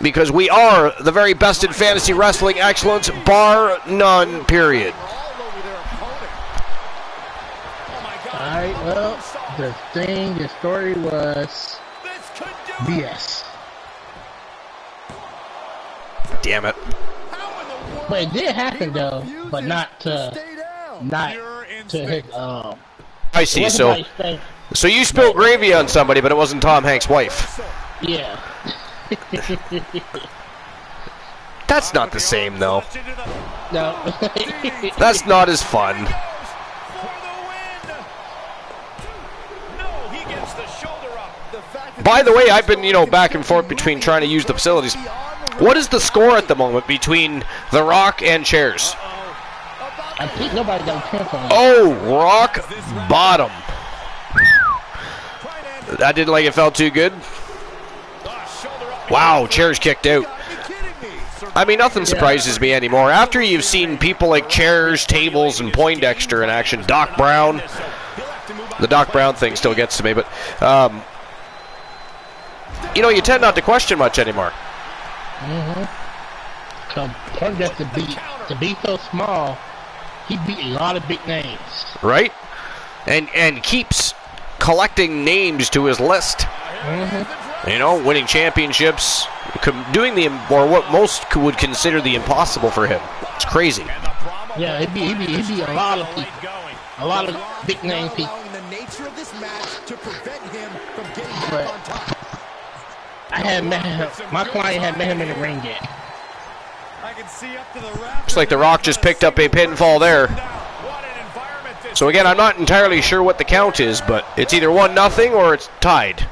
Because we are the very best in fantasy wrestling excellence, bar none, period. Alright, well, the story was BS. Damn it. But it did happen though, but not to his I see, so you spilled gravy on somebody, but it wasn't Tom Hanks' wife. Yeah. That's not the same, though. No. That's not as fun. By the way, I've been, back and forth between trying to use the facilities. What is the score at the moment between The Rock and Chairs? I think nobody got a chance on it. Oh, Rock bottom. I didn't like it felt too good. Wow, Chairs kicked out. I mean, nothing surprises me anymore. After you've seen people like Chairs, Tables, and Poindexter in action, Doc Brown. The Doc Brown thing still gets to me, but, you tend not to question much anymore. So Poindexter to be so small, he beat a lot of big names. Right? And keeps collecting names to his list. Winning championships, doing what most would consider the impossible for him. It's crazy. Yeah, he beat a lot of people. A lot of big name people. But I had met him, my client had met him in the ring yet. Looks like The Rock just picked up a pinfall there. So again, I'm not entirely sure what the count is, but it's either 1-0 or it's tied.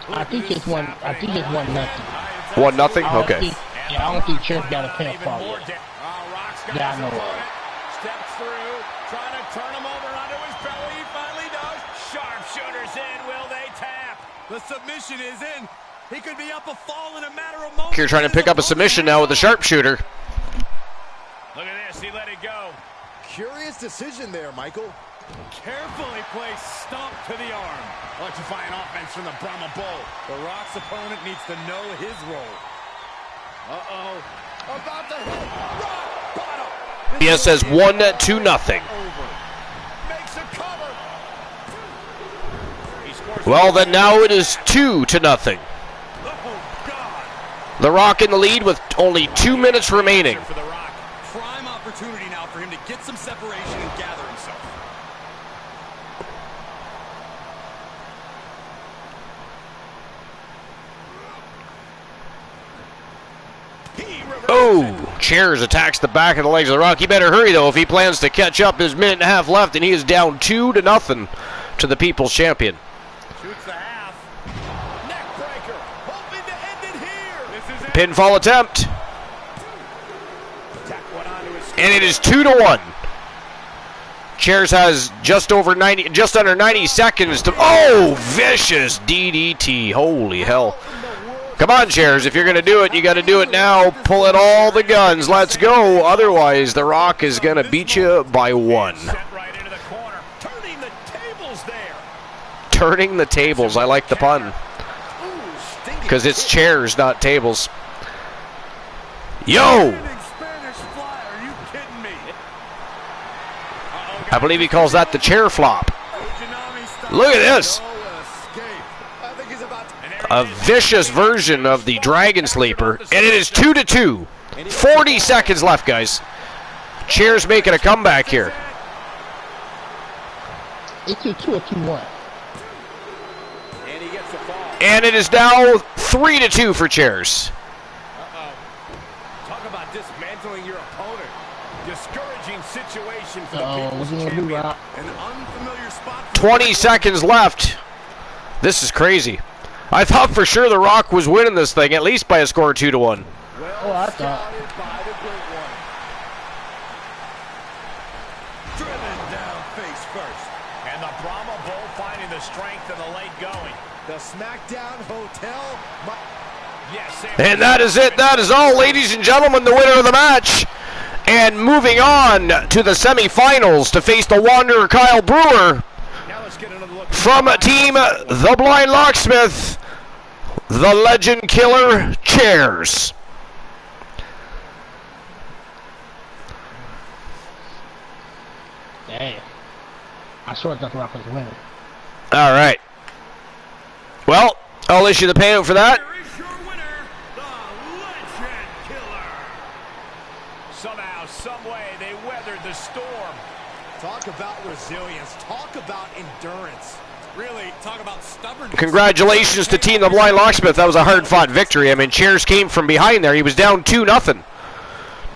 I think it's 1-0. 1-0? Okay. I don't think Church got a pinfall yet. Yeah, I know. Steps through, trying to turn him over onto his belly. He finally does. Sharpshooter's in. Will they tap? The submission is in. He could be up a fall in a matter of moments. You're trying to pick up a submission now with the sharpshooter. Look at this. He let it go. Curious decision there, Michael. Carefully placed stomp to the arm. Electrifying offense from the Brahma Bull. The Rock's opponent needs to know his role. Uh-oh. About to hit. Rock bottom. He says 1-0. Makes a cover. Well, then now it is 2-0. The Rock in the lead with only 2 minutes remaining. For the Rock. Prime opportunity now for him to get some separation and gather himself. Oh, Chairs attacks the back of the legs of The Rock. He better hurry, though, if he plans to catch up. There's a minute and a half left, and he is down 2-0 to the People's Champion. Shoots the half. pinfall attempt. And it is 2-1. Chairs has just under 90 seconds to. Oh, vicious DDT. Holy hell. Come on, Chairs. If you're going to do it, you got to do it now. Pull out all the guns. Let's go. Otherwise, The Rock is going to beat you by one. Turning the tables. I like the pun. Because it's chairs, not tables. Yo! I believe he calls that the chair flop. Look at this. A vicious version of the Dragon Sleeper. And it is 2-2. 40 seconds left, guys. Chairs making a comeback here. It's 2 or 2-1. And it is now 3-2 for Chairs. Talk about dismantling your opponent. Discouraging situation for the people's champion. An unfamiliar spot. 20 seconds left. This is crazy. I thought for sure The Rock was winning this thing, at least by a score of 2-1. Oh, I thought. Driven down face first. And the Brahma Bull finding the strength in the late going. The SmackDown Hotel. Yes, and that is it. That is all, ladies and gentlemen, the winner of the match. And moving on to the semifinals to face the Wanderer Kyle Brewer from Team The Blind Locksmith, the Legend Killer Chairs. Damn. I sure thought The Rock was winning. All right. Well, I'll issue the payout for that. Here is your winner, the Legend Killer. Somehow, some way, they weathered the storm. Talk about resilience. Talk about endurance. Really, talk about stubbornness. Congratulations to Team The Blind Locksmith. That was a hard-fought victory. I mean, Chairs came from behind there. He was down 2-0.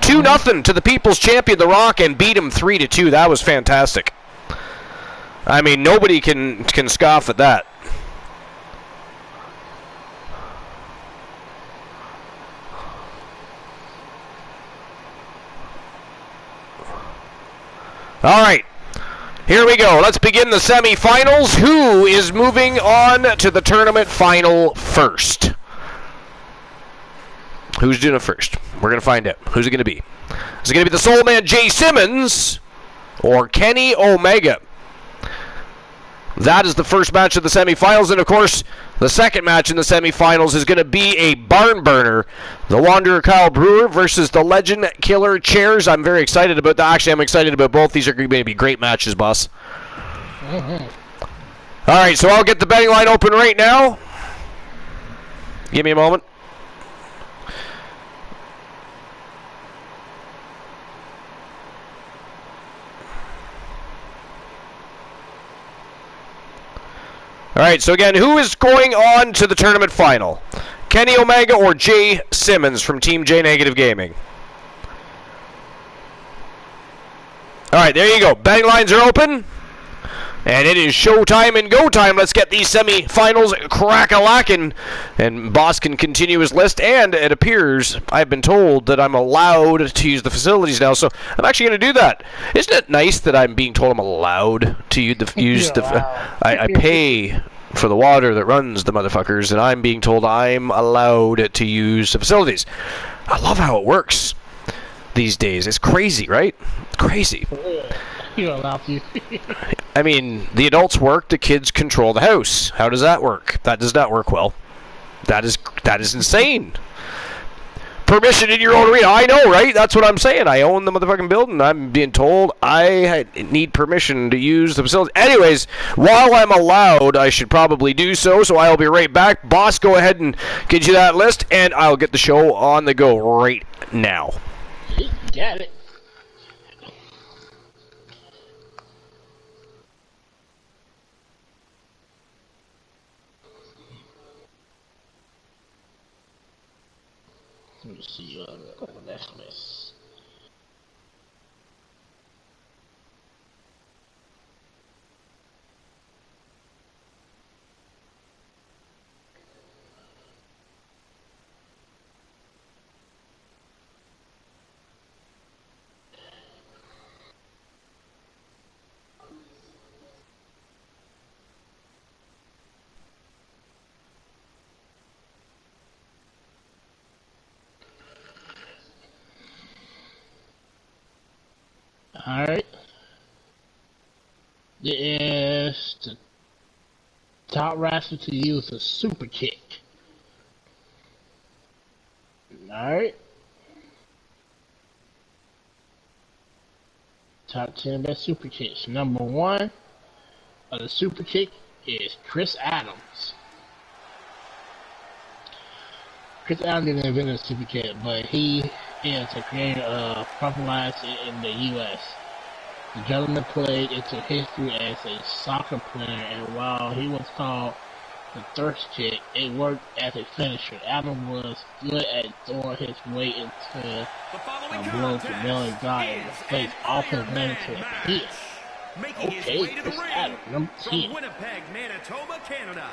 2-0 to the People's Champion, The Rock, and beat him 3-2. That was fantastic. I mean, nobody can scoff at that. All right, here we go. Let's begin the semifinals. Who is moving on to the tournament final first? Who's doing it first? We're going to find out. Who's it going to be? Is it going to be the Soul Man Jay Simmons or Kenny Omega? That is the first match of the semifinals, and of course, the second match in the semifinals is going to be a barn burner. The Wanderer Kyle Brewer versus the Legend Killer Chairs. I'm very excited about that. Actually, I'm excited about both. These are going to be great matches, boss. All right, so I'll get the betting line open right now. Give me a moment. All right, so again, who is going on to the tournament final? Kenny Omega or Jay Simmons from Team J Negative Gaming? All right, there you go. Betting lines are open. And it is showtime and go time. Let's get these semifinals crack-a-lackin'. And Boss can continue his list. And it appears, I've been told, that I'm allowed to use the facilities now. So I'm actually going to do that. Isn't it nice that I'm being told I'm allowed to use I pay for the water that runs the motherfuckers, and I'm being told I'm allowed to use the facilities. I love how it works these days. It's crazy, right? Crazy. You're allowed to. I mean, the adults work, the kids control the house. How does that work? That does not work well. That is insane. Permission in your own arena. I know, right? That's what I'm saying. I own the motherfucking building. I'm being told I need permission to use the facility. Anyways, while I'm allowed, I should probably do so, so I'll be right back. Boss, go ahead and get you that list, and I'll get the show on the go right now. Got it. Let me see the next miss. Alright. It is the top wrestler to use a super kick. Alright. Top 10 best super kicks. Number 1 of the super kick is Chris Adams. Chris Adams didn't invent a super kick, but he is a creator of popularized in the U.S. The gentleman played into history as a soccer player, and while he was called the thirst kick, it worked as a finisher. Adams was good at throwing his weight into a blow to nail a guy in the face, often went to a hit. Okay, Chris Adams, number 10. From Winnipeg, Manitoba, Canada.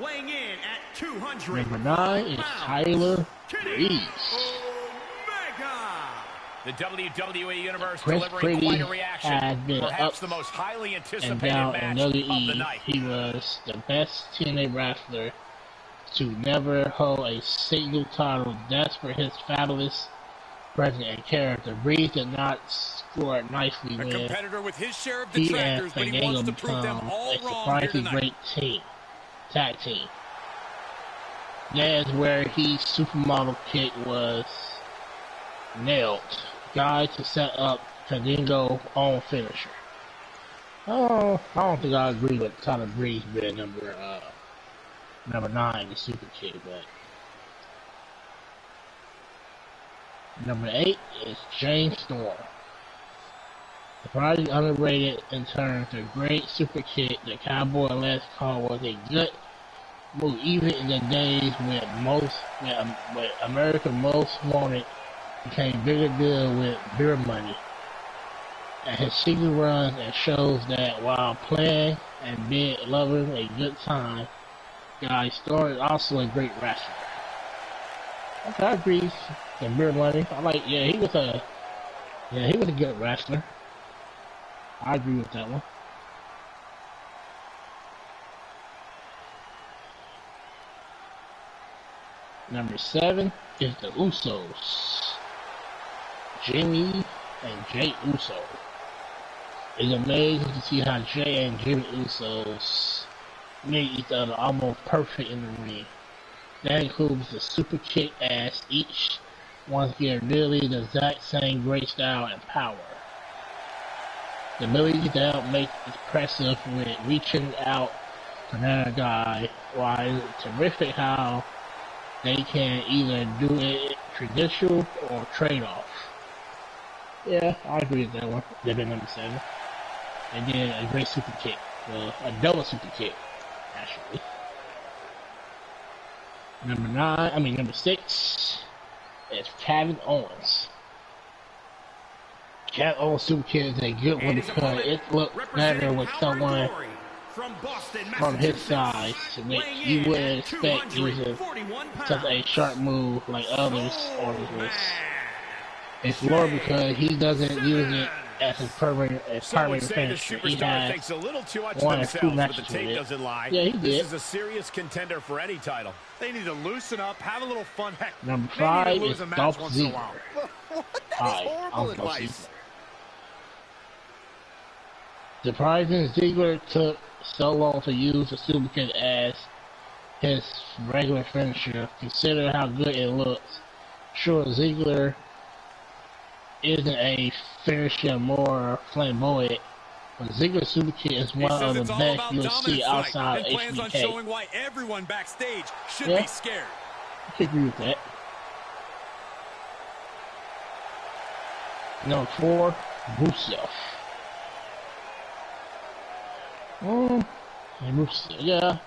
Weighing in at 200. Number 9 is Tyler Breeze. The WWE Universe Chris delivering Pretty quite a reaction. has been Perhaps up the most highly and anticipated down match in of the WWE. night. He was the best TNA wrestler to never hold a single title. That's for his fabulous presence and character. Breeze did not score nicely A when competitor with his share of he and detractors, but he wants Fandango to prove them become all a wrong here surprisingly tonight. great tag team. That is where his supermodel kick was nailed. Guy to set up Fandango on finisher. Oh, I don't think I agree with Tyler Breeze being number 9, the super kick, but number 8 is James Storm. Surprisingly underrated in terms of great super kick, the Cowboy last call was a good move, even in the days when America Most Wanted became bigger deal with beer money. And his single runs and shows that while playing and being loving a good time, Guy Storm is also a great wrestler. Okay, I agree. The beer money, I like. He was a good wrestler. I agree with that one. Number 7 is the Usos. Jimmy and Jay Uso. It's amazing to see how Jay and Jimmy Usos make each other almost perfect in the ring. That includes the super kick as each one's getting nearly the exact same great style and power. The ability to outmake is impressive with reaching out to another guy, while it's terrific how they can either do it traditional or trade-off. Yeah, I agree with that one. They've been number 7. They did a great super kick. Well, a double super kick, actually. Number 6 is Kevin Owens. Kevin Owens super kick is a good one because it looks better with someone from his size, which you wouldn't expect using such a sharp move like others on this. It's more because he doesn't use it as his permanent finisher. He has one or two matches with it. Yeah, he did. This is a serious contender for any title. They need to loosen up, have a little fun. Heck, Number maybe 5 lose is a match Dolph once in a Ziggler. while. Hi, Horrible I'm Dolph advice. Ziggler. Surprising, Ziggler took so long to use the super kick as his regular finisher. Consider how good it looks. Sure, Ziggler isn't a finisher more flamboyant, but Ziggler's super kick is one of the best you'll see outside of plans on HBK. showing why everyone backstage should Yeah. be scared. I can agree with that. Number 4, Rusev. Rusev, yeah.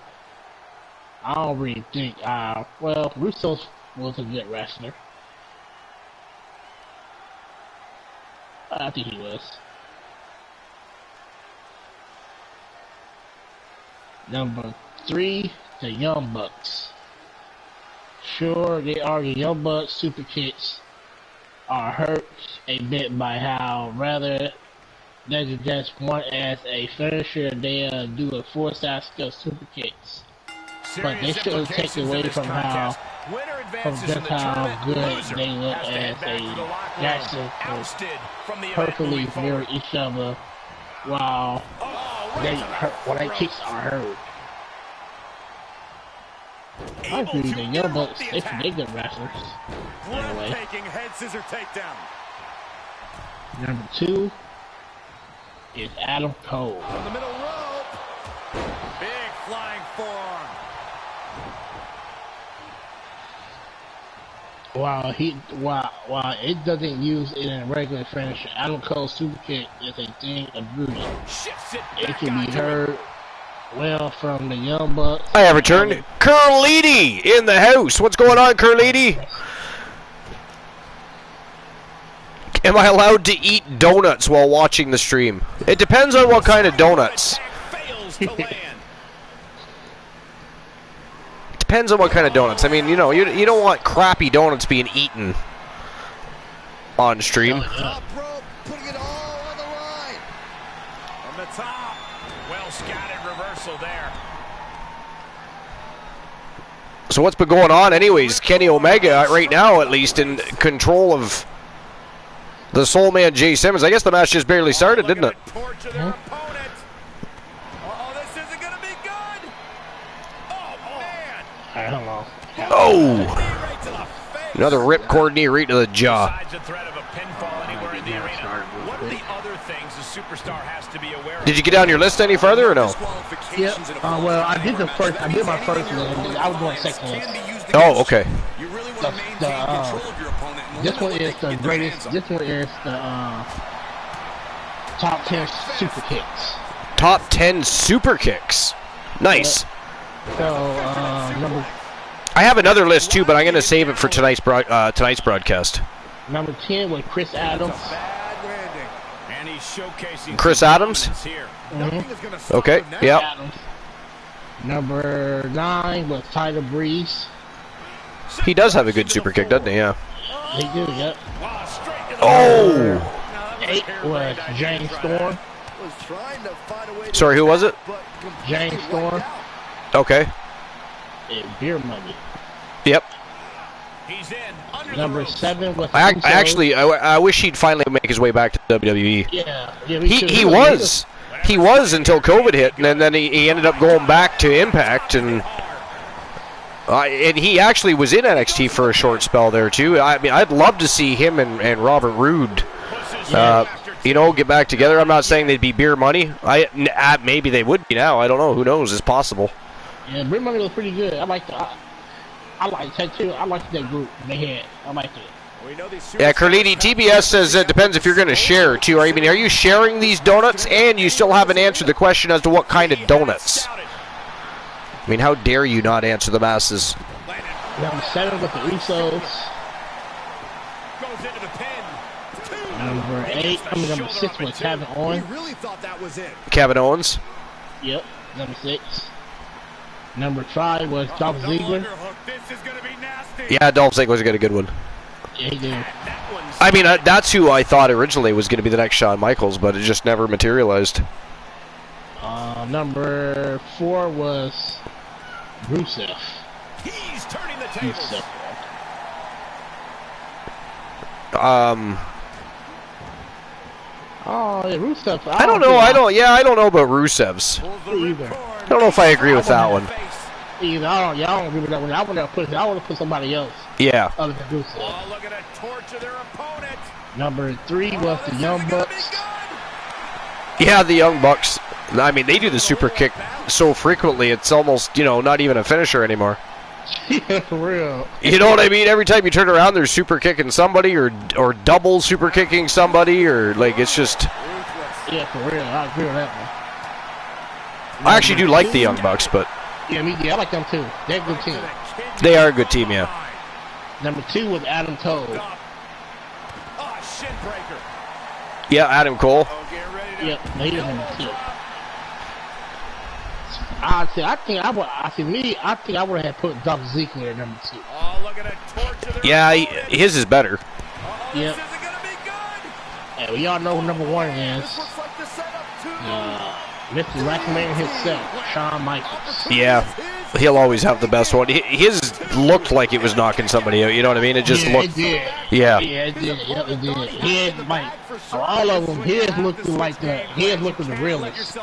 I don't really think, Rusev was a good wrestler. I think he was. Number 3, the Young Bucks. Sure, they are the Young Bucks. Super kicks are hurt a bit by how rather than just one as a finisher, they do a 4-side skill super kicks. But they shouldn't take away from how Winner Of advances in just the how tournament. good Loser they look has to head as back to the a locker wrestler. room, ousted from the event Perfectly moving mirror forward. each other while they kicks are heard. I Able agree, to the Young interrupt Bucks, the they attack. good wrestlers. Anyway, Breathtaking head scissor takedown. number 2 is Adam Cole. From the middle rope. Big flying forearm. While it doesn't use it in a regular finisher, Adam Cole's super kick is a thing of beauty. Shifts it It back can be onto heard well from the Young Bucks. I have returned. Curliti in the house. What's going on, Curliti? Am I allowed to eat donuts while watching the stream? It depends on what kind of donuts. fails to land. Depends on what kind of donuts. I mean, you know, you don't want crappy donuts being eaten on stream. Top rope, putting it all on the line. From the top. Well scattered reversal there. So what's been going on anyways? Kenny Omega, right now at least, in control of the Soul Man Jay Simmons. I guess the match just barely started, didn't it? Torch of their opponent. Uh-oh, this isn't going to be good. Oh, man. I don't know. Oh! Knee right to the face. Another ripcord knee right to the jaw. Besides the threat of a pinfall anywhere in the arena, what are the other things a superstar has to be aware of? Did you get down your list any further or no? Yep. Well, I did my first one. I was doing second list. Oh, okay. You really want to maintain control of your opponent. And This limit one what they is can the get their greatest. hands on. This one is the top 10 super kicks. Top 10 super kicks. Nice. So number I have another list too, but I'm going to save it for tonight's broadcast. number 10 was Chris Adams. Bad landing. And he's showcasing Chris some Adams? dominance here. Nothing is gonna stop Okay, him now. yep. Adams. Number 9 was Tyler Breeze. He does have a good super kick, doesn't he? Yeah. He do, yep. Wow, straight to the Oh! Now, that was a 8 harebrained was idea to James try that. Storm. Was trying to find a way to Sorry, who was it? but completely James Storm. wiped out. Okay. And Beer Money. Yep. He's in under Number the ropes. 7 was I Usos. actually, I wish he'd finally make his way back to WWE. Yeah, He was. He was until COVID hit, and then he ended up going back to Impact, and he actually was in NXT for a short spell there too. I mean, I'd love to see him and Robert Roode, get back together. I'm not saying they'd be beer money. Maybe they would be now. I don't know. Who knows? It's possible. Yeah, Beer Money was pretty good. I like that too. I like that group they had. I like it. We know these Yeah, superstars Carlini, have TBS says it depends if you're going to share too. I mean, are you sharing these donuts and you still haven't answered the question as to what kind of donuts? I mean, how dare you not answer the masses? Number 7 with the Usos. Goes into the pin. Number 6 was Kevin We Owens. really thought that was it. Kevin Owens. Yep, number 6. Number 5 was Dolph Ziggler. This is going to be nasty. Yeah, Dolph Ziggler's got a good one. Yeah, he did. That one's I mean, that's who I thought originally was going to be the next Shawn Michaels, but it just never materialized. Number 4 was Rusev. he's turning the tables. Rusev. Oh, yeah, Rusev. I don't know. I don't know about Rusev's. either. I don't know if I agree with that one. Either. Y'all don't agree with that one. I want to put somebody else Yeah. other than Rusev. Oh, look at a torch of their opponent. Number 3 was the Young Bucks. Yeah, the Young Bucks. I mean, they do the super kick so frequently, it's almost, not even a finisher anymore. Yeah, for real. You know what I mean? Every time you turn around, they're super kicking somebody or double super kicking somebody, or like it's just. Yeah, for real. I agree with that one. I actually do like the Young Bucks, but Yeah, I like them too. They're a good team. they are a good team, yeah. Number 2 was Adam Cole. Oh, shin breaker. Yeah, Adam Cole. Oh, get ready to Yep, he was number 2. I think I would have put Dolph Ziggler at number 2. Oh, look at a torch of their Yeah, opponent. his is better. Oh, Yep. this isn't gonna be good. And we all know who number 1 is. Looks like the setup to Mr. WrestleMania himself, Shawn Michaels. Yeah. his He'll always have the best one. His looked like it was knocking somebody out. You know what I mean? It just looked. It did. Yeah. Yeah, it did. Yep, it did. His, like, all of them, his looked like the realest.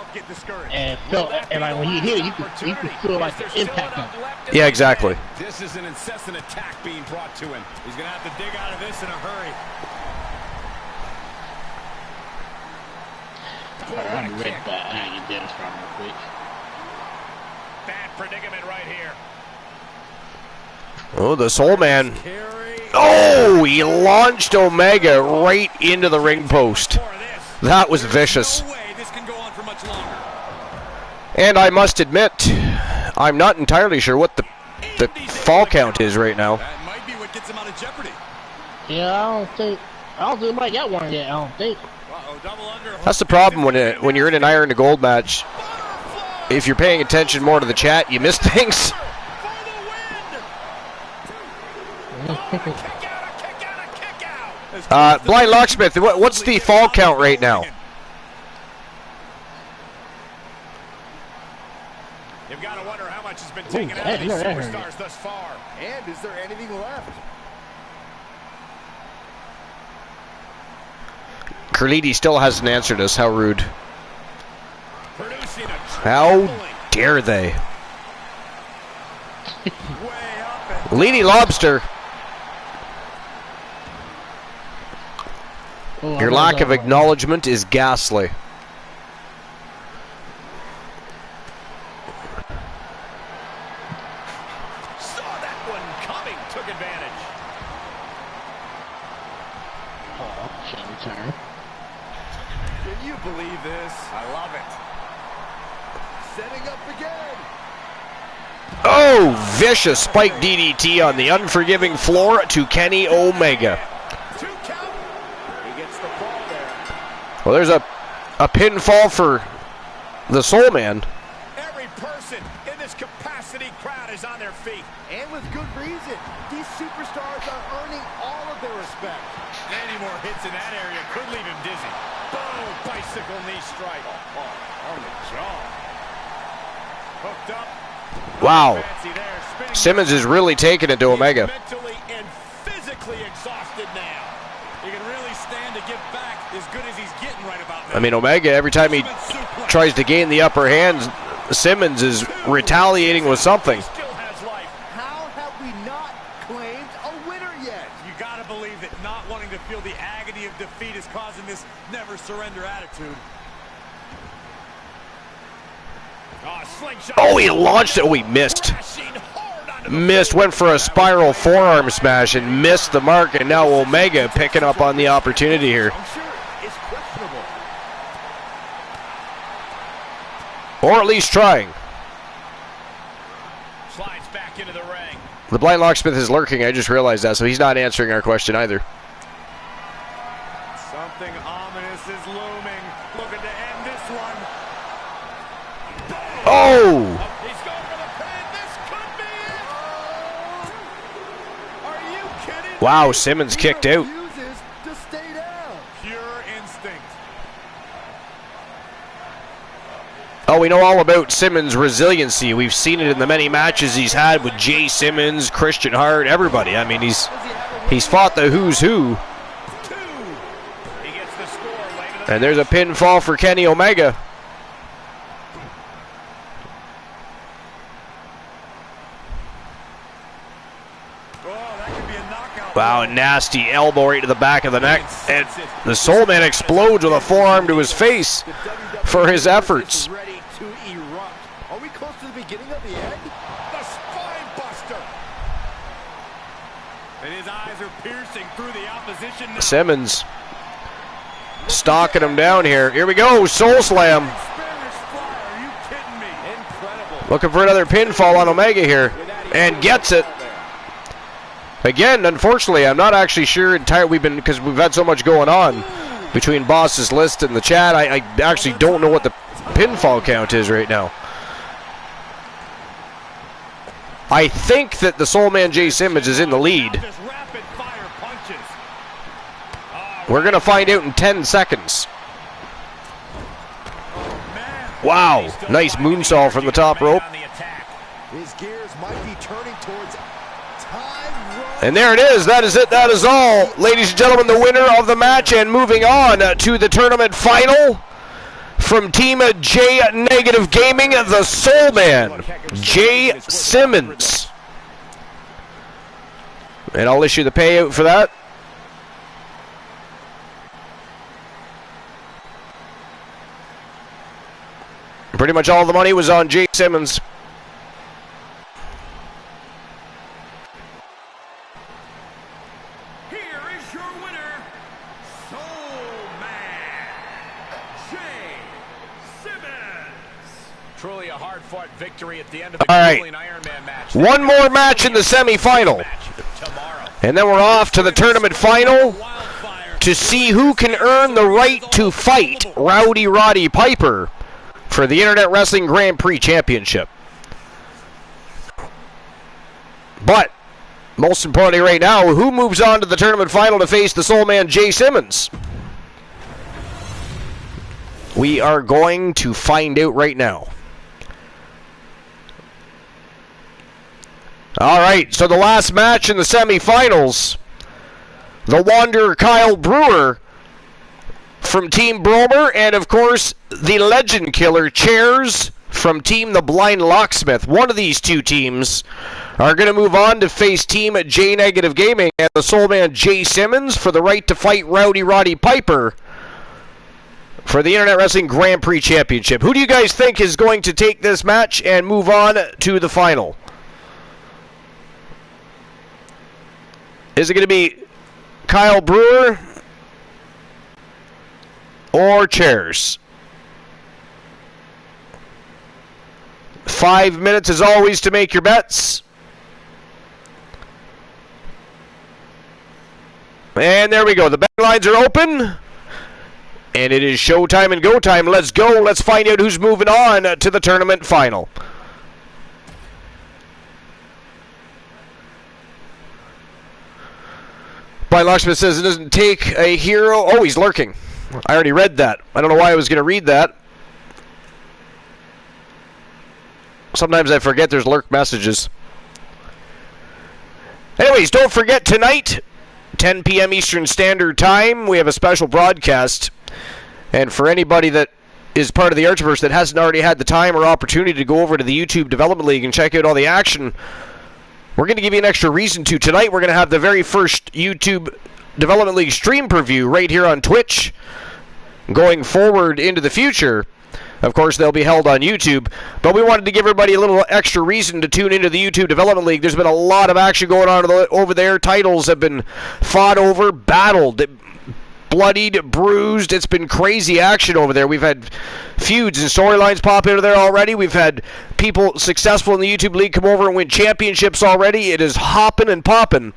And felt, and like when he hit it, you could feel like the impact of it. Yeah, exactly. This is an incessant attack being brought to him. He's going to have to dig out of this in a hurry. I'm ready back. I get Dennis from real quick. Bad predicament right here. Oh, the Soul Man. Oh, he launched Omega right into the ring post. That was vicious. And I must admit, I'm not entirely sure what the fall count is right now. That might be what gets him out of jeopardy. Yeah, I don't think he might got one yet. I don't think. That's the problem when you're in an iron to gold match. If you're paying attention more to the chat, you miss things. Blind Locksmith, what's the fall count right now? You've got to wonder how much has been taken out of these superstars thus far. And is there anything left? Carliti still hasn't answered us. How rude. How dare they? Lady Lobster. Your lack of acknowledgement is ghastly. Saw that one coming, took advantage. Turn. Can you believe this? I love it. Setting up again. Oh, vicious spike DDT on the unforgiving floor to Kenny Omega. Well, there's a pinfall for the Soul Man. Every person in this capacity crowd is on their feet. And with good reason. These superstars are earning all of their respect. Any more hits in that area could leave him dizzy. Boom, bicycle knee strike. On the jaw. Hooked up. Wow. Simmons is really taking it to Omega. Mentally and physically exhausted now. He can really stand to give back as good as he's getting right about now. I mean, Omega, every time he tries to gain the upper hand, Simmons is retaliating with something. Still has life. How have we not claimed a winner yet? You got to believe that not wanting to feel the agony of defeat is causing this never surrender attitude. Oh, he launched it. Oh, he missed. Missed, went for a spiral forearm smash and missed the mark, and now Omega picking up on the opportunity here. Or at least trying. Slides back into the ring. The Blind Locksmith is lurking, I just realized that, so he's not answering our question either. Something ominous is looming. Looking to end this one. Oh! He's going for the pin. This could be it. Are you kidding? Wow, Simmons kicked out. Refuses to stay down. Pure instinct. Oh, we know all about Simmons' resiliency. We've seen it in the many matches he's had with Jay Simmons, Christian Hart, everybody. I mean, he's fought the who's who. He gets the score later. And there's a pinfall for Kenny Omega. Wow, nasty elbow right to the back of the neck. And the Soul Man explodes with a forearm to his face for his efforts. Ready to erupt. Are we close to the beginning of the end? The spine buster. And his eyes are piercing through the opposition now. Simmons stalking him down here. Here we go, Soul Slam. Spanish fly, are you kidding me? Incredible. Looking for another pinfall on Omega here. And gets it. Again, unfortunately, I'm not actually sure entirely, because we've had so much going on between Boss's List and the chat. I actually don't know what the pinfall count is right now. I think that the Soul Man Jay Simmons is in the lead. Just rapid fire punches. We're going to find out in 10 seconds. Man. Wow, nice moonsault from the top rope. His And there it is. That is it. That is all. Ladies and gentlemen, the winner of the match, and moving on to the tournament final from Team J Negative Gaming, the Soul Man, Jay Simmons. And I'll issue the payout for that. Pretty much all the money was on Jay Simmons. Here is your winner, Soul Man, Jay Simmons. Truly a hard-fought victory at the end of the All right. grueling Iron Man match. One more match in the semifinal. Tomorrow. And then we're off to the tournament final to see who can earn the right to fight Rowdy Roddy Piper for the Internet Wrestling Grand Prix Championship. But, most importantly right now, who moves on to the tournament final to face the Soul Man Jay Simmons? We are going to find out right now. Alright, so the last match in the semifinals, the Wanderer Kyle Brewer from Team Bromer, and of course, the Legend Killer Chairs from Team The Blind Locksmith. One of these two teams are going to move on to face Team J Negative Gaming and the Soul Man Jay Simmons for the right to fight Rowdy Roddy Piper for the Internet Wrestling Grand Prix Championship. Who do you guys think is going to take this match and move on to the final? Is it going to be Kyle Brewer or Chairs? 5 minutes as always to make your bets. And there we go. The betting lines are open. And it is showtime and go time. Let's go. Let's find out who's moving on to the tournament final. Blind Locksmith says it doesn't take a hero. Oh, he's lurking. I already read that. I don't know why I was going to read that. Sometimes I forget there's lurk messages. Anyways, don't forget tonight, 10 p.m. Eastern Standard Time, we have a special broadcast. And for anybody that is part of the Archverse that hasn't already had the time or opportunity to go over to the YouTube Development League and check out all the action, we're going to give you an extra reason to. Tonight, we're going to have the very first YouTube Development League stream preview right here on Twitch. Going forward into the future, of course, they'll be held on YouTube. But we wanted to give everybody a little extra reason to tune into the YouTube Development League. There's been a lot of action going on over there. Titles have been fought over, battled, bloodied, bruised. It's been crazy action over there. We've had feuds and storylines pop into there already. We've had people successful in the YouTube League come over and win championships already. It is hopping and popping.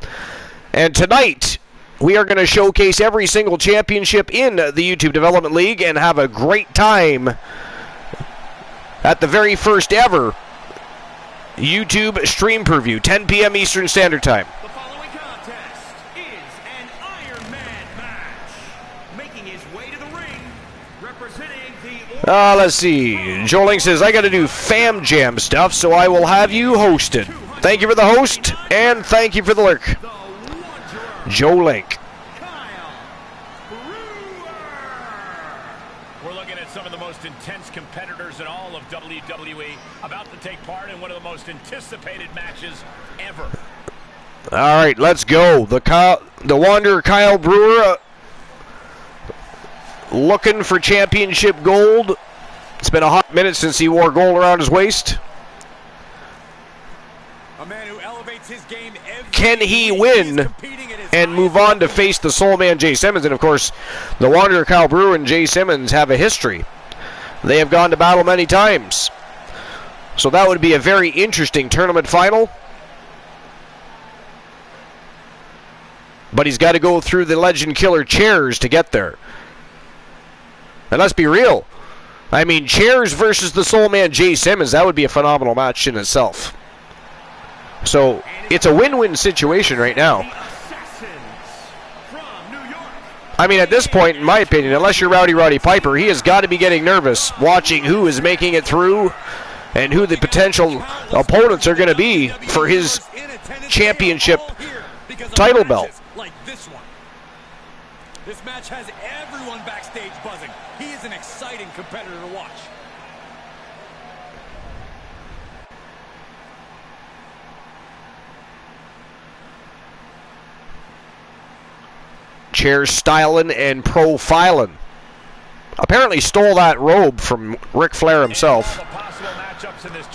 And tonight, we are going to showcase every single championship in the YouTube Development League and have a great time at the very first ever YouTube stream preview, 10 p.m. Eastern Standard Time. The following contest is an Iron Man match. Making his way to the ring, representing the... Let's see. Joe Link says, I got to do Fam Jam stuff, so I will have you hosted. Thank you for the host, and thank you for the lurk. Joe Link. We're looking at some of the most intense competitors in all of WWE about to take part in one of the most anticipated matches ever. All right, let's go. The Wanderer Kyle Brewer looking for championship gold. It's been a hot minute since he wore gold around his waist. A man who elevates his game every Can he win and move on to face the Soul Man Jay Simmons? And of course, the Wanderer Kyle Brewer and Jay Simmons have a history. They have gone to battle many times. So that would be a very interesting tournament final. But he's got to go through the Legend Killer Chairs to get there. And let's be real. I mean, Chairs versus the Soul Man Jay Simmons, that would be a phenomenal match in itself. So it's a win-win situation right now. I mean, at this point, in my opinion, unless you're Rowdy Roddy Piper, he has got to be getting nervous watching who is making it through and who the potential opponents are going to be for his championship title belt. Like this one. This match has everyone backstage buzzing. He is an exciting competitor to watch. Chair's styling and profiling. Apparently stole that robe from Ric Flair himself.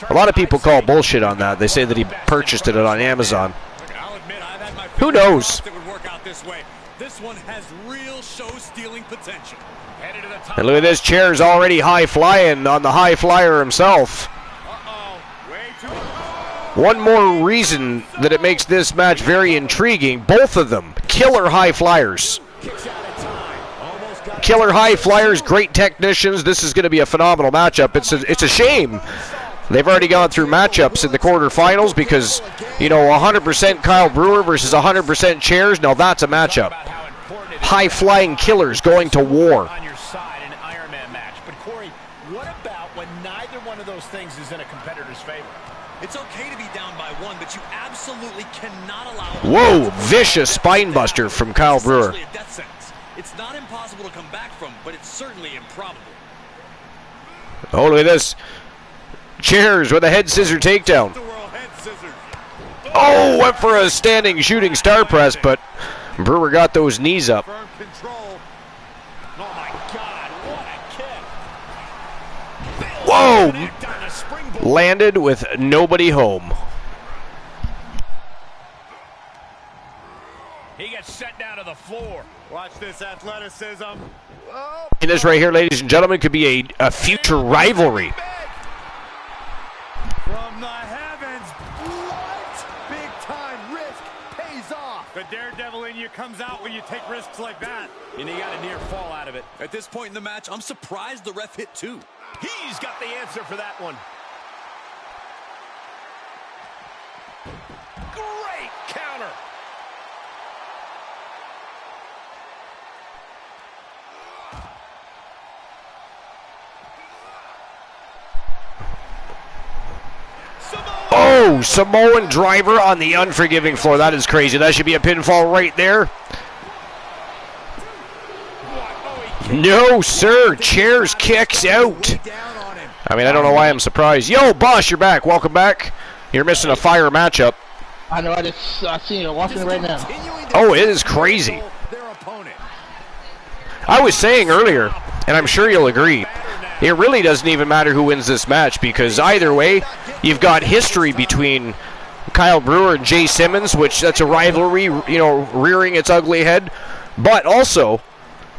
A lot of people call bullshit on that. They say that he purchased it on Amazon. Who knows? This one has real show-stealing potential. And look at this, Chair's already high-flying on the high flyer himself. One more reason that it makes this match very intriguing, both of them, killer high flyers. Killer high flyers, great technicians. This is going to be a phenomenal matchup. It's a shame they've already gone through matchups in the quarterfinals because, you know, 100% Kyle Brewer versus 100% Chairs. Now that's a matchup. High-flying killers going to war. On your side in an Iron Man match. But Corey, what about when neither one of those things is in a competitor's favor? It's okay to be down by one, but you absolutely cannot allow... Whoa, vicious spinebuster from Kyle Brewer. It's not impossible to come back from, but it's certainly improbable. Oh, look at this. Chairs with a head scissor takedown. Oh, went for a standing shooting star press, but Brewer got those knees up. Whoa! Landed with nobody home. He gets set down to the floor. Watch this athleticism. Oh, And this right here, ladies and gentlemen, could be a future rivalry. from the heavens. What? Big time risk pays off. The daredevil in you comes out when you take risks like that. And he got a near fall out of it. At this point in the match, I'm surprised the ref hit two. He's got the answer for that one. Great counter. Oh, Samoan driver on the unforgiving floor. That is crazy. That should be a pinfall right there. No, sir. Chairs kicks out. I mean, I don't know why I'm surprised. Yo, boss, you're back. Welcome back. You're missing a fire matchup. I know. I see it watching it right now. Oh, it is crazy. I was saying earlier, and I'm sure you'll agree, it really doesn't even matter who wins this match because either way, you've got history between Kyle Brewer and Jay Simmons, which that's a rivalry, you know, rearing its ugly head. But also,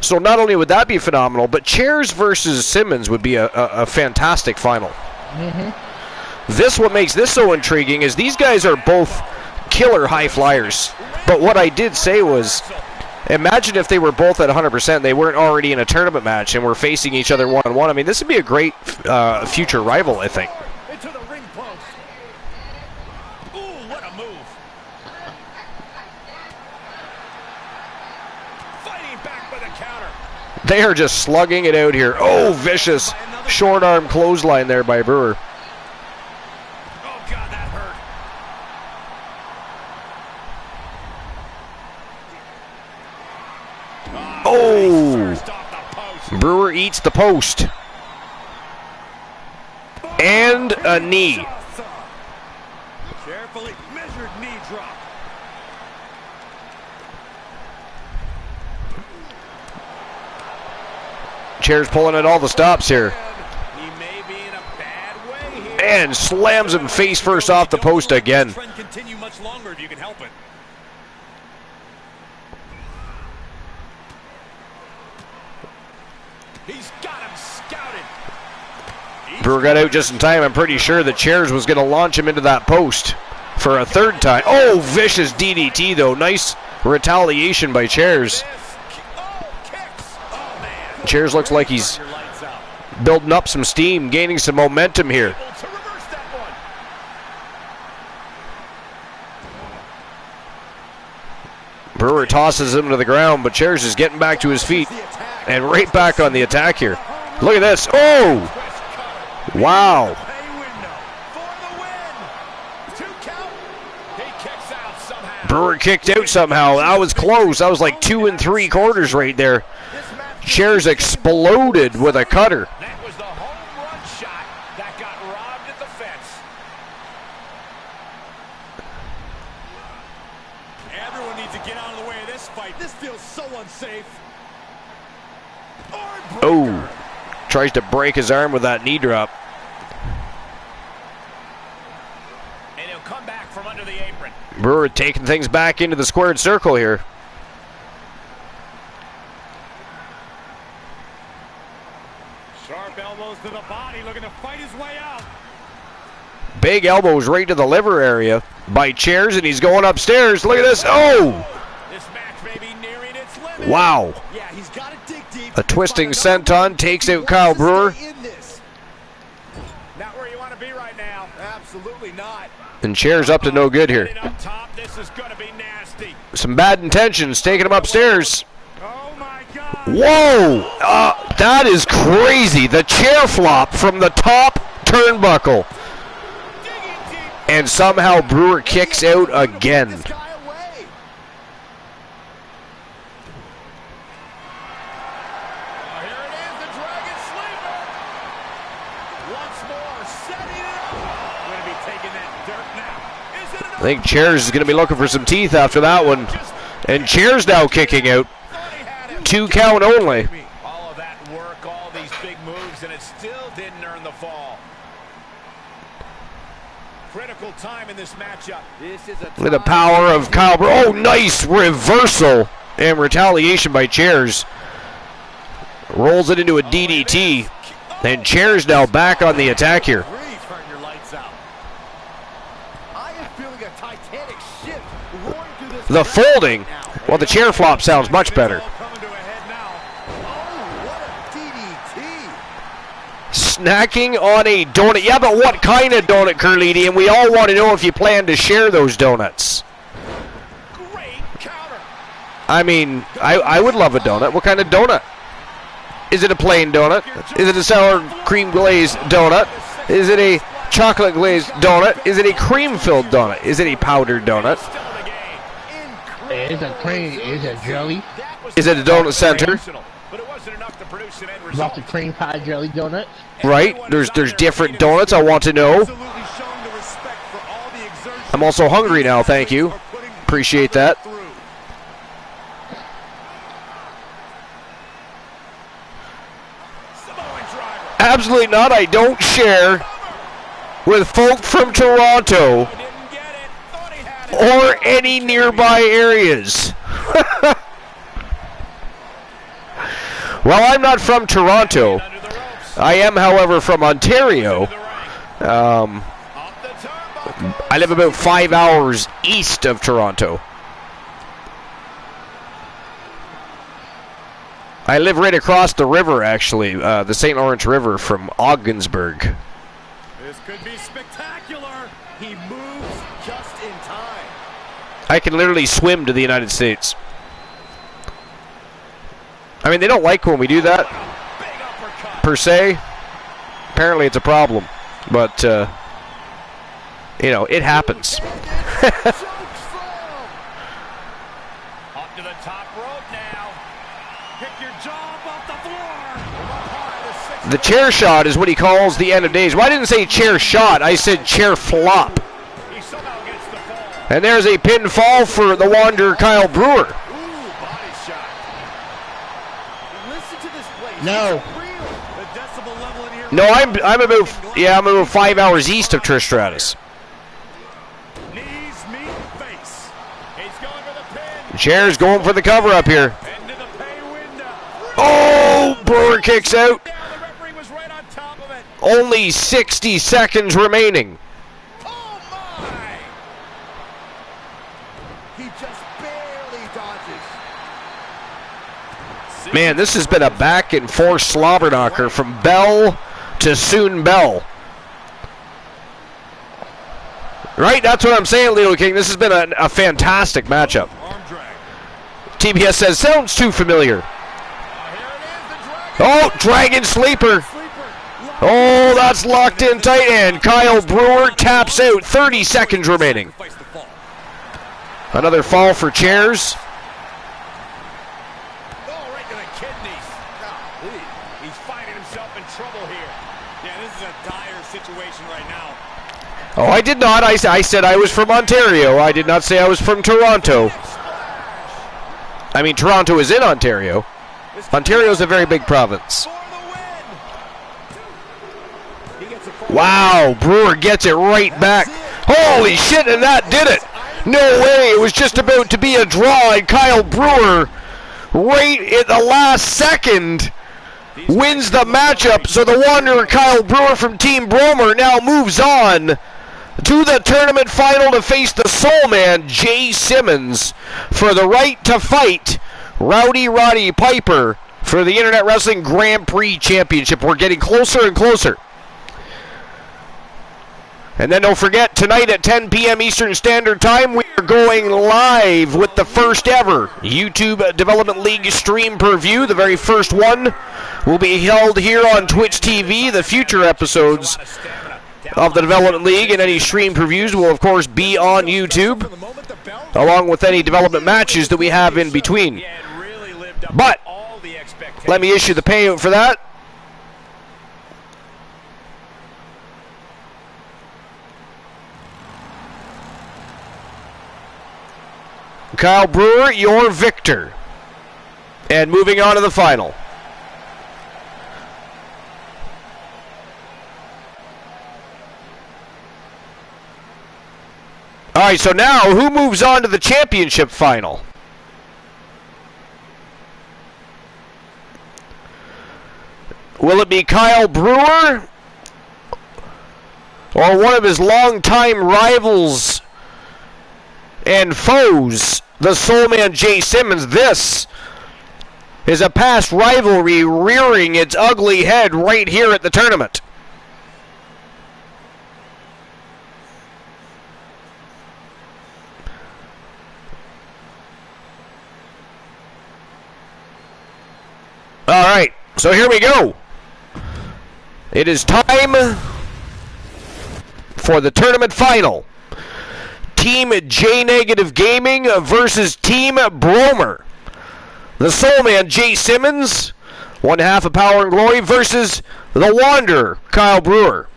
so not only would that be phenomenal, but Chairs versus Simmons would be a fantastic final. This, what makes this so intriguing is these guys are both killer high flyers. But what I did say was, imagine if they were both at 100%, they weren't already in a tournament match and were facing each other one-on-one. I mean, this would be a great future rival, I think. Into the ring post. Ooh, what a move. Fighting back with a counter. They are just slugging it out here. Oh, vicious short arm clothesline there by Brewer. Oh, God, that hurt. Oh, First off the post. Brewer eats the post. And a knee. Carefully measured knee drop. Chairs pulling at all the stops here. He may be in a bad way here. And slams him face first off the post again. Trend continue much longer if you can help it. He's got him scouted. Brewer got out just in time. I'm pretty sure that Chairs was going to launch him into that post for a third time. Oh, vicious DDT, though. Nice retaliation by Chairs. Chairs looks like he's building up some steam, gaining some momentum here. To reverse that one. Brewer tosses him to the ground, but Chairs is getting back to his feet and right back on the attack here. Look at this. Oh! Wow. Brewer kicked out somehow. That was close. That was like 2 3/4 right there. Chairs exploded with a cutter. That was the home run shot that got robbed at the fence. Everyone needs to get out of the way of this fight. This feels so unsafe. Oh, tries to break his arm with that knee drop. And he'll come back from under the apron. Brewer taking things back into the squared circle here. Sharp elbows to the body, looking to fight his way out. Big elbows right to the liver area by Chairs, and he's going upstairs. Look at this. Oh! This match may be nearing its limit. Wow. Yeah, he's got to dig deep. A twisting senton takes out Kyle Brewer. Not where you want to be right now. Absolutely not. And Chairs up to no good here. Up top, this is going to be nasty. Some bad intentions taking him upstairs. Oh my God. Whoa! That is crazy. The chair flop from the top turnbuckle. And somehow Brewer kicks out again. This guy away. Here it is, the Dragon Sleeper. Once more, setting it up. Going to be taking that dirt now. Is it enough? I think Chairs is going to be looking for some teeth after that one. And Chairs now kicking out. 2 count only. All of that work, all these big moves, and it still didn't earn the fall. Critical time in this matchup. This is a Look at the power of Kyle Brewer. Oh, nice reversal and retaliation by Chairs. Rolls it into a DDT. And Chairs now back on the attack here. Turn your lights out. I am feeling a titanic shift roaring through this The folding. Well, the chair flop sounds much better. Coming to a head now. Oh, what a DDT. Snacking on a donut. Yeah, but what kind of donut, Curlini? And we all want to know if you plan to share those donuts. Great counter. I mean, I would love a donut. What kind of donut? Is it a plain donut? Is it a sour cream glazed donut? Is it a chocolate glazed donut? Is it a cream filled donut? Is it a powdered donut? Still in the game. It's a cream, it's a jelly. That was Is it a donut center? but it wasn't enough to produce an end It's result. off the cream pie jelly donut. Right? There's different donuts. I want to know. Absolutely showing the respect for all the exertion. I'm also hungry now. Thank you. Appreciate that. Samoan driver. Absolutely not. I don't share with folk from Toronto Didn't get it. Thought he had it. or any nearby areas. Well, I'm not from Toronto. Under the ropes. I am, however, from Ontario. The ring. Up the turnbuckle. I live about 5 hours east of Toronto. I live right across the river, actually, the St. Lawrence River from Ogdensburg. This could be spectacular. He moves just in time. I can literally swim to the United States. I mean, they don't like when we do that, Big uppercut. per se. Apparently it's a problem. But, you know, it happens. Chokeslam. Up to the top rope now. Pick your jaw up off the floor. Up high, the six. The chair shot is what he calls the end of days. Well, I didn't say chair shot. I said chair flop. He somehow gets the fall. And there's a pinfall for the Wanderer, Kyle Brewer. Ooh, body shot. Listen to this place. No. It's real. The decibel level in here. No, I'm about 5 hours east of Trish Stratus. Knees meet face. He's going for the pin. Chair's going for the cover up here. Into the pay window. Oh, Brewer kicks out. Down, the referee was right on top of it. Only 60 seconds remaining. Oh my! He just barely dodges. Man, this has been a back and forth slobber knocker from Bell to soon Bell. Right? That's what I'm saying, Leo King. This has been a fantastic matchup. Arm drag. TBS says, sounds too familiar. Here it is, the dragon. Oh, Dragon Sleeper. Oh, that's locked in tight, and Kyle Brewer taps out. 30 seconds remaining. Another fall for Chairs. Oh, right to the kidneys. Golly. He's finding himself in trouble here. Yeah, this is a dire situation right now. Oh, I did not. I said I was from Ontario. I did not say I was from Toronto. I mean, Toronto is in Ontario. Ontario is a very big province. Wow, Brewer gets it right back. Holy shit, and that did it. No way, it was just about to be a draw, and Kyle Brewer, right at the last second, wins the matchup. So the Wanderer, Kyle Brewer from Team Bromer, now moves on to the tournament final to face the Soul Man, Jay Simmons, for the right to fight Rowdy Roddy Piper for the Internet Wrestling Grand Prix Championship. We're getting closer and closer. And then don't forget, tonight at 10 p.m. Eastern Standard Time, we are going live with the first ever YouTube Development League stream per view. The very first one will be held here on Twitch TV. The future episodes of the Development League and any stream previews will, of course, be on YouTube, along with any development matches that we have in between. But let me issue the payout for that. Kyle Brewer, your victor. And moving on to the final. All right, so now who moves on to the championship final? Will it be Kyle Brewer or one of his longtime rivals and foes, the Soul Man Jay Simmons? This is a past rivalry rearing its ugly head right here at the tournament. All right, so here we go. It is time for the tournament final. Team J Negative Gaming versus Team Bromer. The Soul Man Jay Simmons, one half of Power and Glory, versus the Wanderer Kyle Brewer.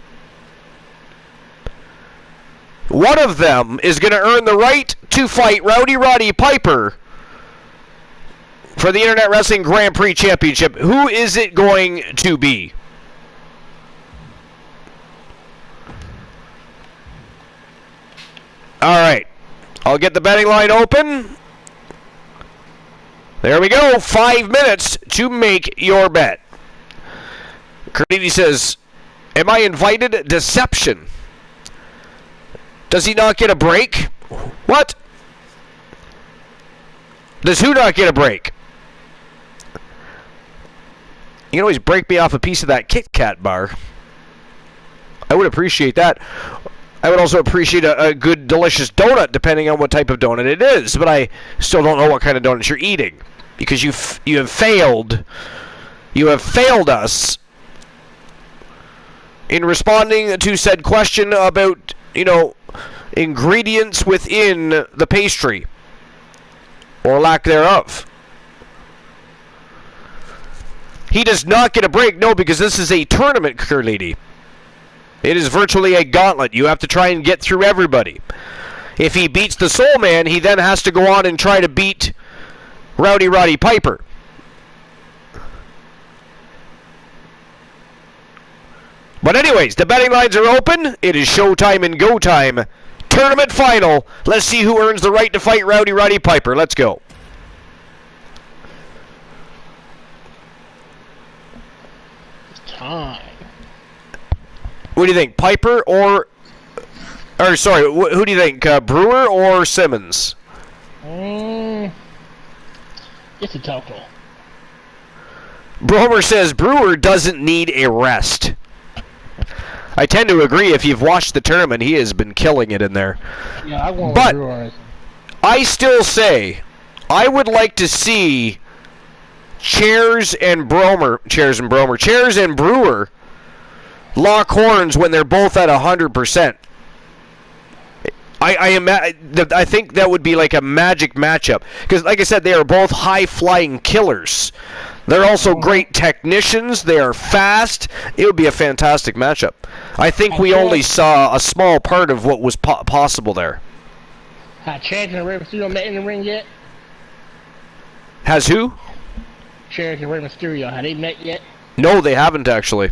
One of them is going to earn the right to fight Rowdy Roddy Piper for the Internet Wrestling Grand Prix Championship. Who is it going to be? All right, I'll get the betting line open. There we go, 5 minutes to make your bet. Carnegie says, am I invited? Deception. Does he not get a break? What? Does who not get a break? You can always break me off a piece of that Kit Kat bar. I would appreciate that. I would also appreciate a good, delicious donut, depending on what type of donut it is. But I still don't know what kind of donuts you're eating, because you have failed. You have failed us in responding to said question about, ingredients within the pastry, or lack thereof. He does not get a break, no, because this is a tournament, Curlady. It is virtually a gauntlet. You have to try and get through everybody. If he beats the Soul Man, he then has to go on and try to beat Rowdy Roddy Piper. But anyways, the betting lines are open. It is showtime and go time. Tournament final. Let's see who earns the right to fight Rowdy Roddy Piper. Let's go. Time. What do you think, Piper who do you think, Brewer or Simmons? It's a tough one. Bromer says Brewer doesn't need a rest. I tend to agree. If you've watched the tournament, he has been killing it in there. Yeah, I want but Brewer. I still say I would like to see Chairs and Brewer lock horns when they're both at 100%. I think that would be like a magic matchup because, like I said, they are both high-flying killers. They're also great technicians. They are fast. It would be a fantastic matchup. I think we only saw a small part of what was possible there. Has Chad and Rey Mysterio met in the ring yet? Has who? Chad and Rey Mysterio. Have they met yet? No, they haven't actually.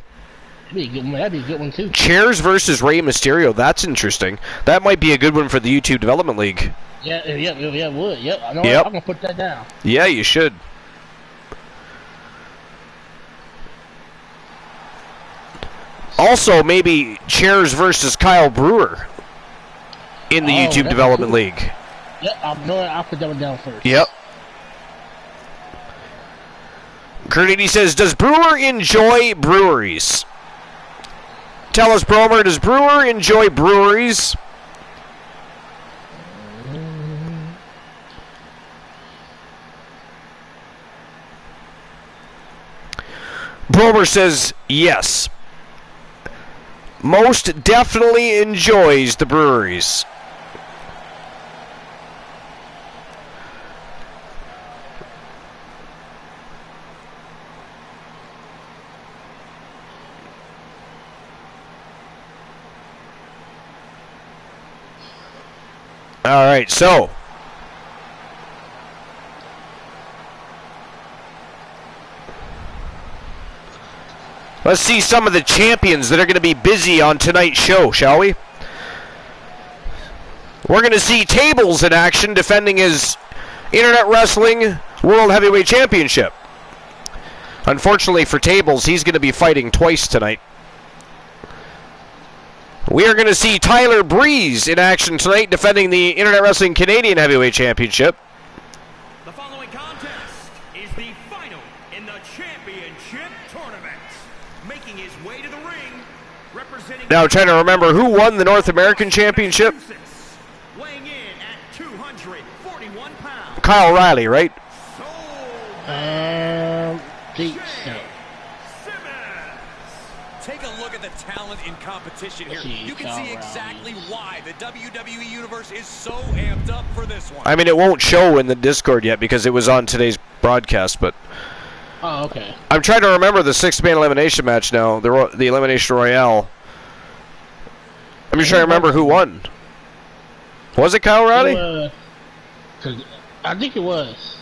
That'd be a good one. That'd be a good one too. Chairs versus Rey Mysterio. That's interesting. That might be a good one for the YouTube Development League. Yeah, it would. Yep, I know. Yep. I'm gonna put that down. Yeah, you should. Also, maybe Chairs versus Kyle Brewer in the YouTube Development League. Yep, I'll put that one down first. Yep. Kurt says, does Brewer enjoy breweries? Tell us, Bromer, does Brewer enjoy breweries? Bromer says, yes. Most definitely enjoys the breweries. All right, so let's see some of the champions that are going to be busy on tonight's show, shall we? We're going to see Tables in action defending his Internet Wrestling World Heavyweight Championship. Unfortunately for Tables, he's going to be fighting twice tonight. We are going to see Tyler Breeze in action tonight defending the Internet Wrestling Canadian Heavyweight Championship. The following contest is the final in the championship tournament. Making his way to the ring, representing... Now I'm trying to remember who won the North American Championship. Weighing in at 241 pounds. Kyle Riley, right? Deep. Take a look at the talent in competition here. You can see exactly why the WWE Universe is so amped up for this one. I mean, it won't show in the Discord yet because it was on today's broadcast, but... Oh, okay. I'm trying to remember the six-man elimination match now, the Elimination Royale. I'm just trying to remember who won. Was it Kyle Riley? I think it was.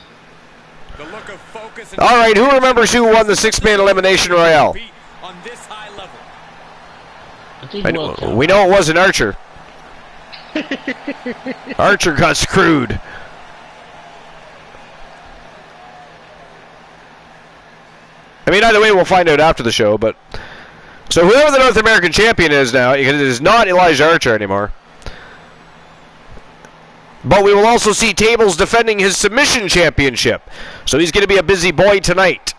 The look of focus. All right, who remembers who won the six-man Elimination Royale? On this high level. We know it wasn't Archer. Archer got screwed. I mean, either way, we'll find out after the show, but... So whoever the North American champion is now, it is not Elijah Archer anymore. But we will also see Tables defending his submission championship. So he's going to be a busy boy tonight.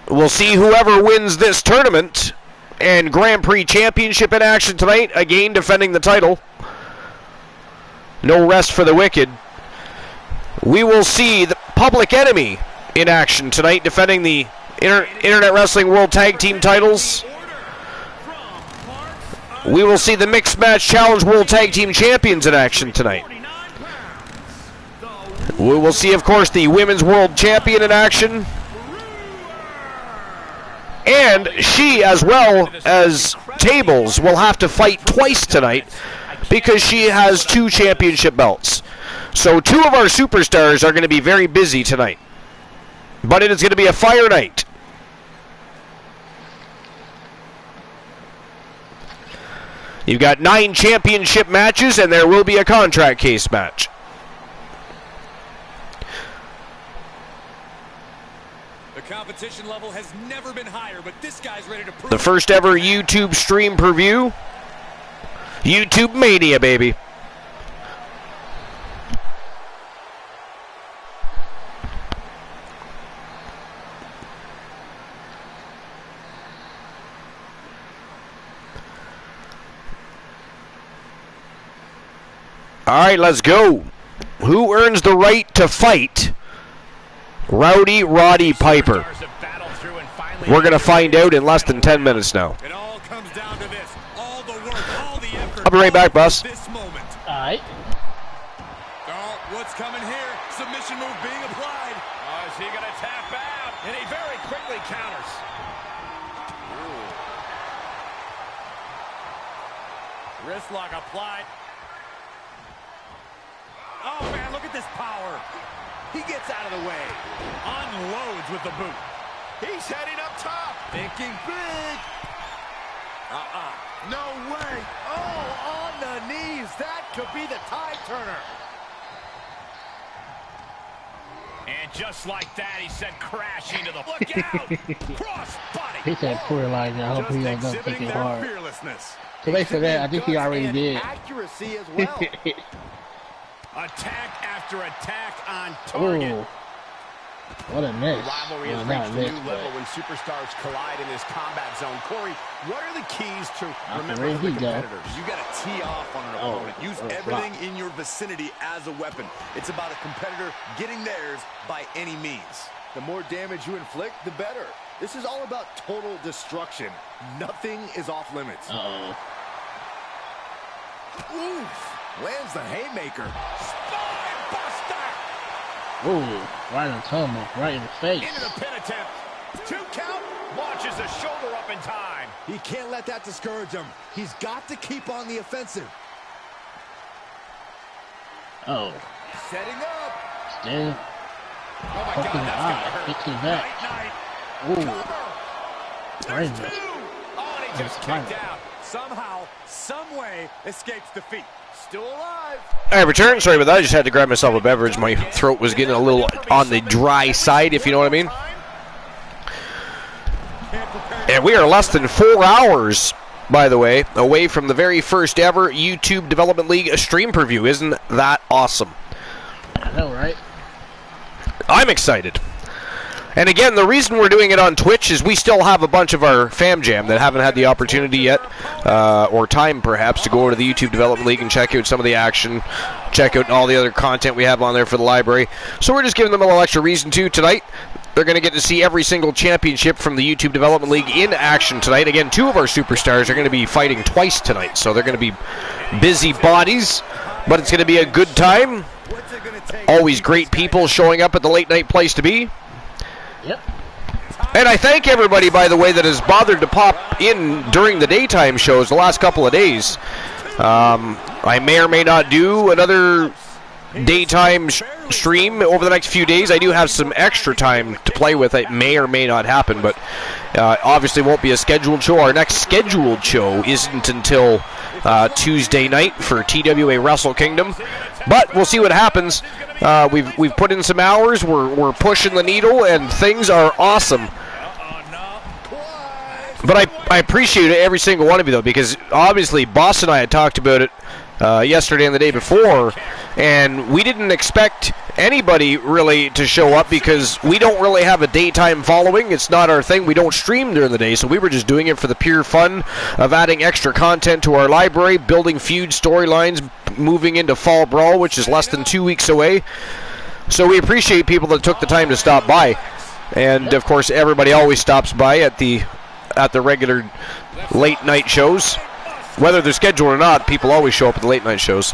We'll see whoever wins this tournament and Grand Prix Championship in action tonight, again defending the title. No rest for the wicked. We will see the Public Enemy in action tonight defending the Internet Wrestling World Tag Team titles. We will see the Mixed Match Challenge World Tag Team Champions in action tonight. We will see, of course, the Women's World Champion in action. And she, as well as Tables, will have to fight twice tonight because she has 2 championship belts. So 2 of our superstars are going to be very busy tonight. But it is going to be a fire night. You've got 9 championship matches, and there will be a contract case match. The competition level has never been higher, but this guy's ready to prove the first ever YouTube stream preview. YouTube Mania, baby. All right, let's go. Who earns the right to fight Rowdy Roddy Piper? We're going to find out in less than 10 minutes now. It all comes down to this. All the work, all the effort. I'll be right back, boss. This moment. All right. Oh, what's coming here? Submission move being applied. Oh, is he going to tap out? And he very quickly counters. Wrist lock applied. Oh, man, look at this power. He gets out of the way. Unloads with the boot. He's heading up top. Thinking big. No way. Oh, on the knees. That could be the tide turner. And just like that, he sent crashing to the look out. Cross body. He said poor Elijah. I hope he don't take it hard. So basically that, I think he already did. Accuracy as well. Attack after attack on target. Ooh. What a miss. Rivalry Well, has not reached a a miss, new level when superstars collide in this combat zone. Corey, what are the keys to remember where for the he go? competitors? You got to tee off on an opponent. Use everything in your vicinity as a weapon. It's about a competitor getting theirs by any means. The more damage you inflict, the better. This is all about total destruction. Nothing is off limits. Uh-oh. Oof. Lands the haymaker. Spine buster. Ooh, right in the tumble, right in the face. Into the pin attempt. 2 count. Launches a shoulder up in time. He can't let that discourage him. He's got to keep on the offensive. Oh. Setting up. Stand. Oh my Poking God, the that's eye. gonna hurt. Get to that. Night, night. Ooh. There's Crazy. 2. Oh, and he just That's kicked out. Somehow, some way, escapes defeat. Still alive. I return. Sorry about that. I just had to grab myself a beverage. My throat was getting a little on the dry side, if you know what I mean. And we are less than 4 hours, by the way, away from the very first ever YouTube Development League stream preview. Isn't that awesome? I know, right? I'm excited. And again, the reason we're doing it on Twitch is we still have a bunch of our fam jam that haven't had the opportunity yet, or time perhaps, to go over to the YouTube Development League and check out some of the action, check out all the other content we have on there for the library. So we're just giving them a little extra reason to tonight. They're going to get to see every single championship from the YouTube Development League in action tonight. Again, 2 of our superstars are going to be fighting twice tonight, so they're going to be busy bodies, but it's going to be a good time. Always great people showing up at the late night place to be. Yep. And I thank everybody, by the way, that has bothered to pop in during the daytime shows the last couple of days. I may or may not do another daytime stream over the next few days. I do have some extra time to play with. It may or may not happen, but obviously won't be a scheduled show. Our next scheduled show isn't until Tuesday night for TWA Wrestle Kingdom. But we'll see what happens. We've put in some hours. We're pushing the needle, and things are awesome. But I appreciate every single one of you, though, because obviously Boss and I had talked about it yesterday and the day before, and we didn't expect anybody really to show up because we don't really have a daytime following. It's not our thing. We don't stream during the day, so we were just doing it for the pure fun of adding extra content to our library, building feud storylines, moving into Fall Brawl, which is less than 2 weeks away. So we appreciate people that took the time to stop by. And, of course, everybody always stops by at the regular late night shows. Whether they're scheduled or not, people always show up at the late night shows.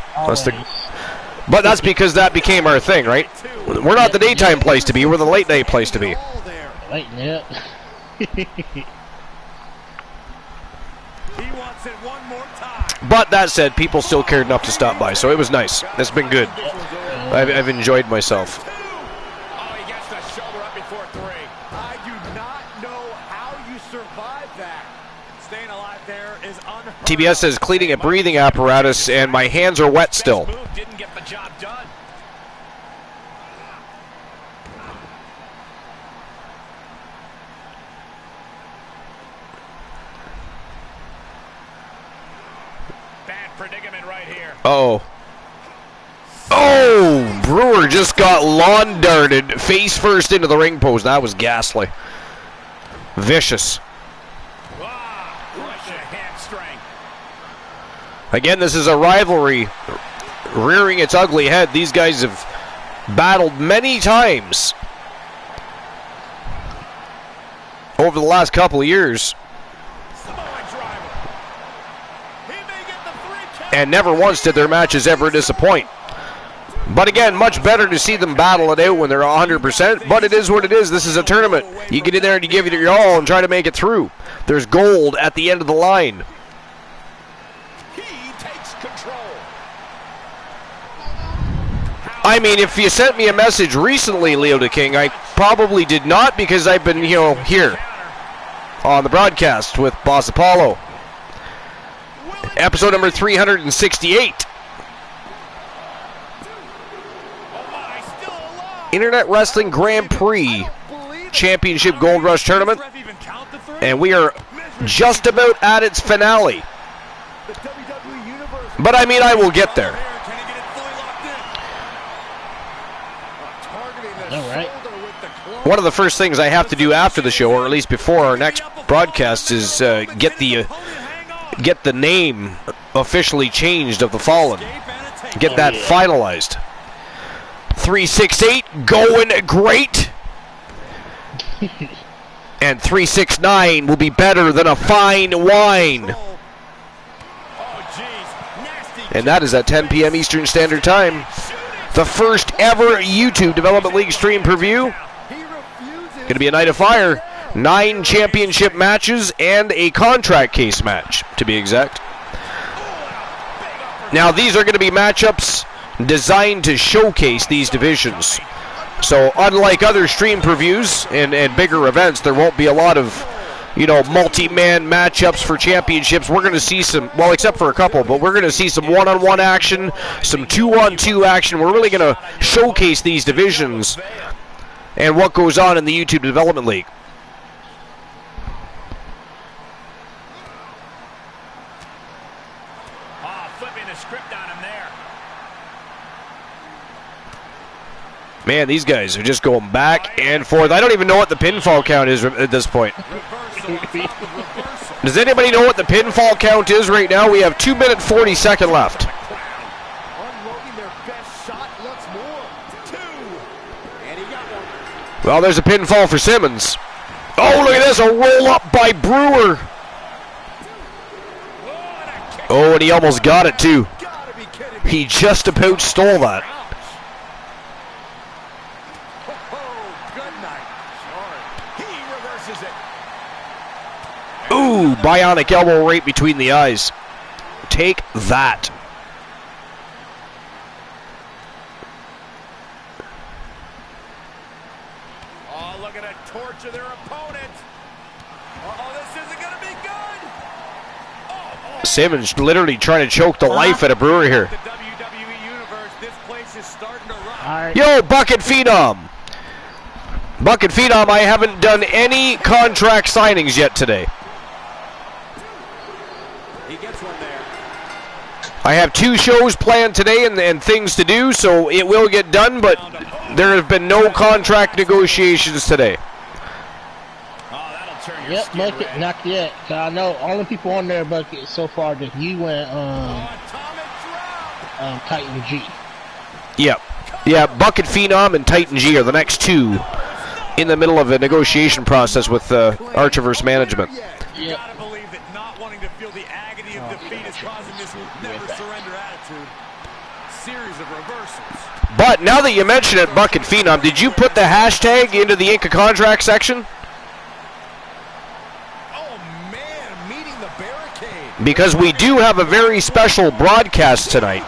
But that's because that became our thing, right? We're not the daytime place to be, we're the late night place to be. Late, yeah. But that said, people still cared enough to stop by, so it was nice. It's been good. I've enjoyed myself. TBS says cleaning a breathing apparatus, and my hands are wet still. Didn't get the job done. Bad predicament right here. Oh, Brewer just got lawn darted face first into the ring post. That was ghastly. Vicious. Again, this is a rivalry rearing its ugly head. These guys have battled many times over the last couple of years. And never once did their matches ever disappoint. But again, much better to see them battle it out when they're 100%, but it is what it is. This is a tournament. You get in there and you give it your all and try to make it through. There's gold at the end of the line. He takes control. I mean, if you sent me a message recently, Leo the King, I probably did not, because I've been, here on the broadcast with Boss Apollo. Episode number 368. Internet Wrestling Grand Prix Championship Gold Rush Tournament. And we are just about at its finale. But I mean, I will get there. All right. One of the first things I have to do after the show, or at least before our next broadcast, is get the name officially changed of the Fallen. Get that finalized. 368 going great. And 369 will be better than a fine wine. And that is at 10 p.m. Eastern Standard Time. The first ever YouTube Development League stream preview. Going to be a night of fire. 9 championship matches and a contract case match, to be exact. Now, these are going to be matchups designed to showcase these divisions. So, unlike other stream previews and bigger events, there won't be a lot of, multi-man matchups for championships. We're going to see some, well, except for a couple, but we're going to see some one-on-one action, some two-on-two action. We're really going to showcase these divisions and what goes on in the YouTube Development League. Man, these guys are just going back and forth. I don't even know what the pinfall count is at this point. Does anybody know what the pinfall count is right now? We have 2 minutes 40 seconds left. Well, there's a pinfall for Simmons. Oh, look at this, a roll up by Brewer. Oh, and he almost got it too. He just about stole that. Ooh, bionic elbow right between the eyes. Take that. Oh, look at a torture their opponent. Oh, this isn't going to be good. Oh. Simmons literally trying to choke the life out of Brewer here. The WWE Universe, this place is starting to rock. All right. Yo, Bucket Phenom. Bucket Phenom, I haven't done any contract signings yet today. I have 2 shows planned today and things to do, so it will get done, but there have been no contract negotiations today. Yep, Bucket, not yet. I know only people on there, Bucket, so far that you and Titan G. Yep. Yeah, Bucket Phenom and Titan G are the next 2 in the middle of a negotiation process with Archiverse Management. Yep. Feel the agony of defeat is causing this never surrender attitude. Series of reversals. But now that you mention it, Bucket Phenom, did you put the hashtag into the Inca contract section? Oh man, meeting the barricade. Because we do have a very special broadcast tonight.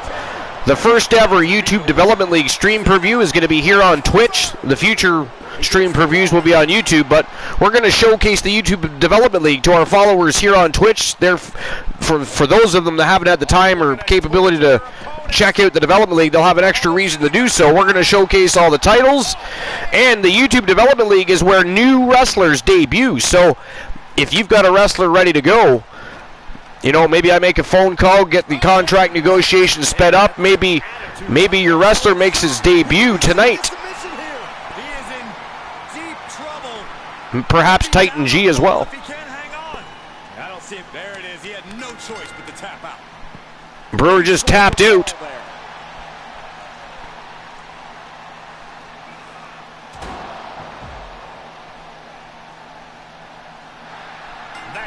The first ever YouTube Development League stream preview is going to be here on Twitch. The future stream previews will be on YouTube, but we're going to showcase the YouTube Development League to our followers here on Twitch. For those of them that haven't had the time or capability to check out the Development League, they'll have an extra reason to do so. We're going to showcase all the titles, and the YouTube Development League is where new wrestlers debut. So if you've got a wrestler ready to go, maybe I make a phone call, get the contract negotiations sped up. Maybe your wrestler makes his debut tonight. Perhaps Titan G as well. If he can't hang on. I don't see it. There it is. He had no choice but to tap out. Brewer just tapped out.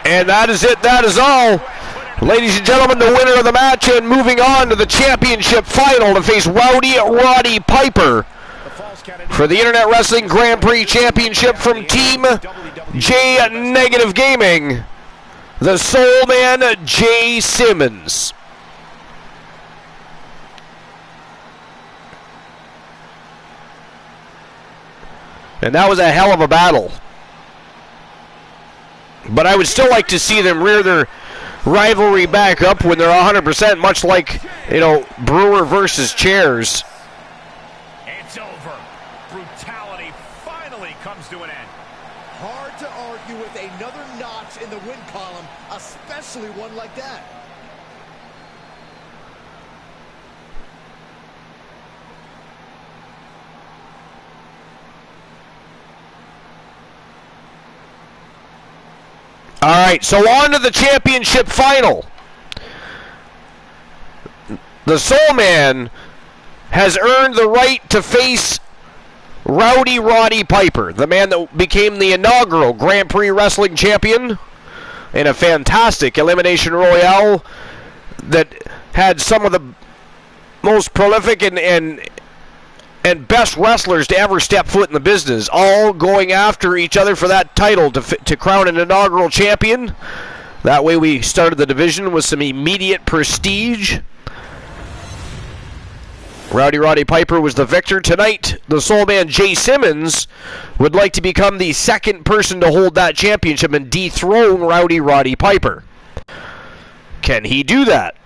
And that is it. That is all. Ladies and gentlemen, the winner of the match and moving on to the championship final to face Rowdy Roddy Piper for the Internet Wrestling Grand Prix Championship from Team J Negative Gaming, the Soul Man Jay Simmons. And that was a hell of a battle. But I would still like to see them rear their rivalry back up when they're 100%, much like, you know, Brewer versus Chairs. It's over. Brutality finally comes to an end. Hard to argue with another notch in the win column, especially one like that. All right, so on to the championship final. The Soul Man has earned the right to face Rowdy Roddy Piper, the man that became the inaugural Grand Prix Wrestling Champion in a fantastic Elimination Royale that had some of the most prolific and best wrestlers to ever step foot in the business, all going after each other for that title to crown an inaugural champion. That way we started the division with some immediate prestige. Rowdy Roddy Piper was the victor. Tonight, the Soul Man Jay Simmons would like to become the second person to hold that championship and dethrone Rowdy Roddy Piper. Can he do that?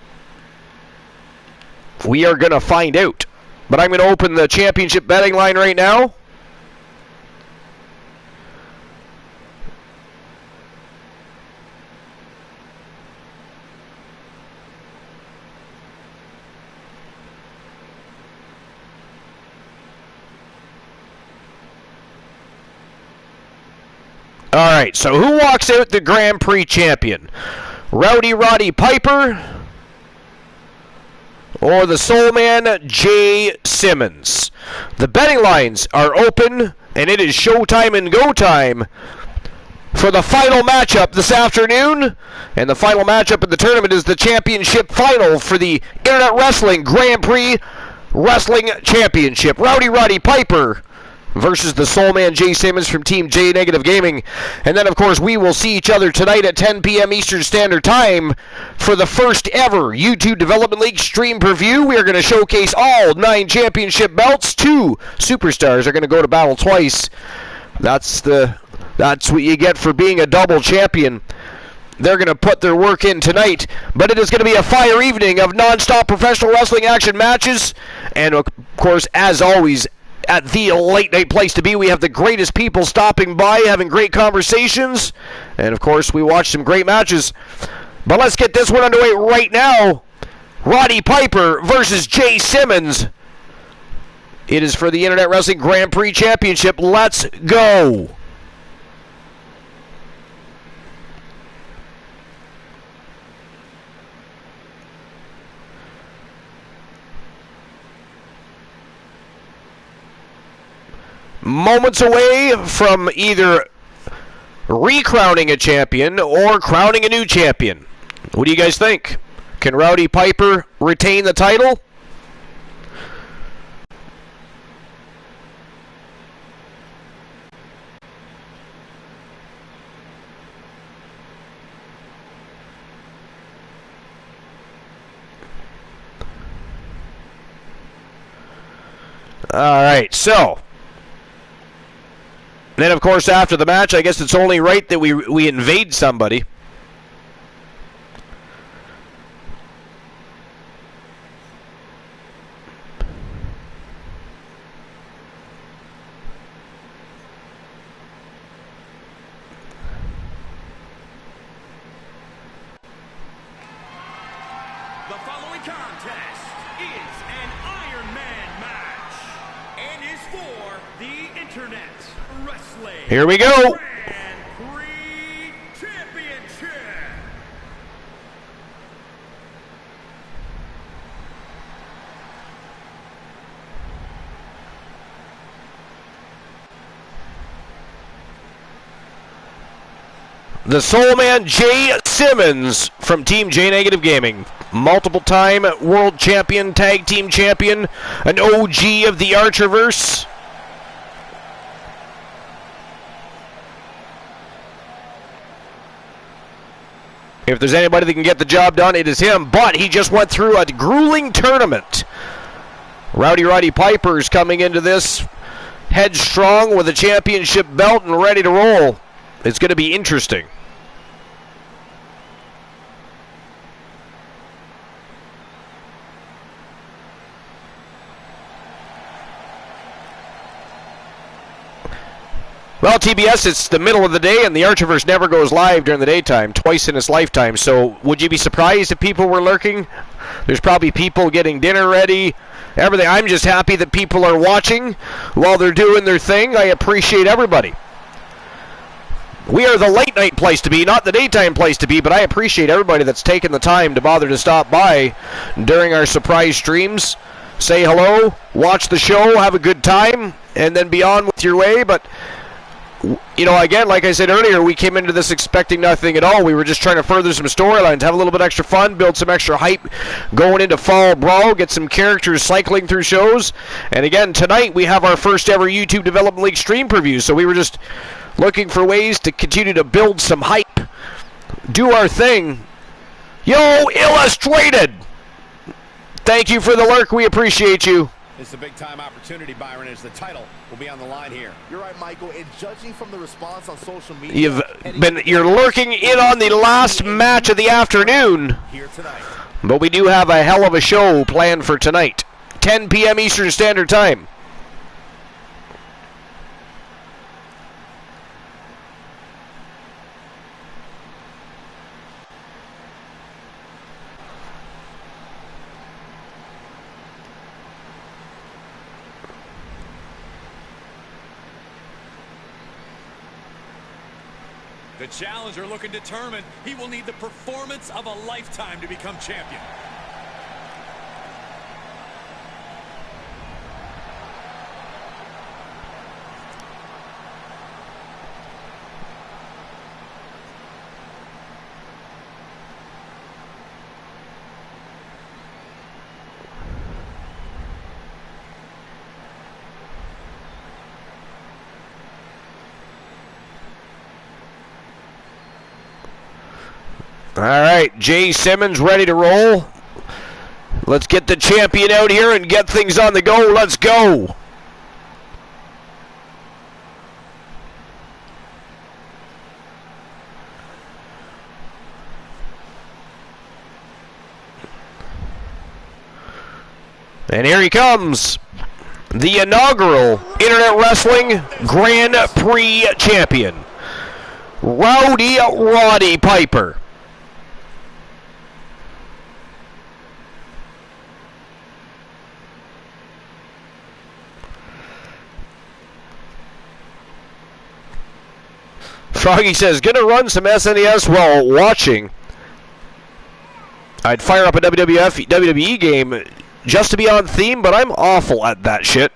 We are going to find out. But I'm going to open the championship betting line right now. All right, so who walks out the Grand Prix champion? Rowdy Roddy Piper or the Soul Man Jay Simmons? The betting lines are open, and it is showtime and go time for the final matchup this afternoon. And the final matchup in the tournament is the championship final for the Internet Wrestling Grand Prix Wrestling Championship. Rowdy Roddy Piper versus the Soul Man Jay Simmons from Team J Negative Gaming. And then, of course, we will see each other tonight at 10 p.m. Eastern Standard Time for the first ever YouTube Development League stream preview. We are going to showcase all 9 championship belts. 2 superstars are going to go to battle twice. That's what you get for being a double champion. They're going to put their work in tonight, but it is going to be a fire evening of non-stop professional wrestling action matches. And, of course, as always, at the late night place to be, we have the greatest people stopping by, having great conversations, and of course we watch some great matches. But let's get this one underway right now. Roddy Piper versus Jay Simmons. It is for the Internet Wrestling Grand Prix Championship. Let's go. Moments away from either recrowning a champion or crowning a new champion. What do you guys think? Can Rowdy Piper retain the title? All right, so then, of course, after the match, I guess it's only right that we invade somebody. The following contest is an Iron Man match and is for the Internet Wrestling Here we go. Grand Prix Championship. the Soul Man Jay Simmons from Team J Negative Gaming. Multiple-time world champion, tag team champion, an OG of the Archerverse. If there's anybody that can get the job done, it is him. But he just went through a grueling tournament. Rowdy Roddy Piper is coming into this headstrong with a championship belt and ready to roll. It's going to be interesting. Well, TBS, it's the middle of the day, and the Archerverse never goes live during the daytime, twice in its lifetime. So would you be surprised if people were lurking? There's probably people getting dinner ready, everything. I'm just happy that people are watching while they're doing their thing. I appreciate everybody. We are the late night place to be, not the daytime place to be, but I appreciate everybody that's taken the time to bother to stop by during our surprise streams. Say hello, watch the show, have a good time, and then be on with your way. But you know, again, like I said earlier, we came into this expecting nothing at all. We were just trying to further some storylines, have a little bit extra fun, build some extra hype going into Fall Brawl, get some characters cycling through shows. And again, tonight we have our first ever YouTube Development League stream preview, so we were just looking for ways to continue to build some hype, do our thing. Yo, Illustrated! Thank you for the lurk. We appreciate you. It's a big-time opportunity, Byron, as the title will be on the line here. You're right, Michael. And judging from the response on social media, You're lurking in on the last match of the afternoon. Here tonight. But we do have a hell of a show planned for tonight. 10 p.m. Eastern Standard Time. The challenger looking determined. He will need the performance of a lifetime to become champion. All right, Jay Simmons ready to roll. Let's get the champion out here and get things on the go. Let's go. And here he comes, the inaugural Internet Wrestling Grand Prix champion, Rowdy Roddy Piper. Froggy says, gonna run some SNES while watching. I'd fire up a WWE game just to be on theme, but I'm awful at that shit.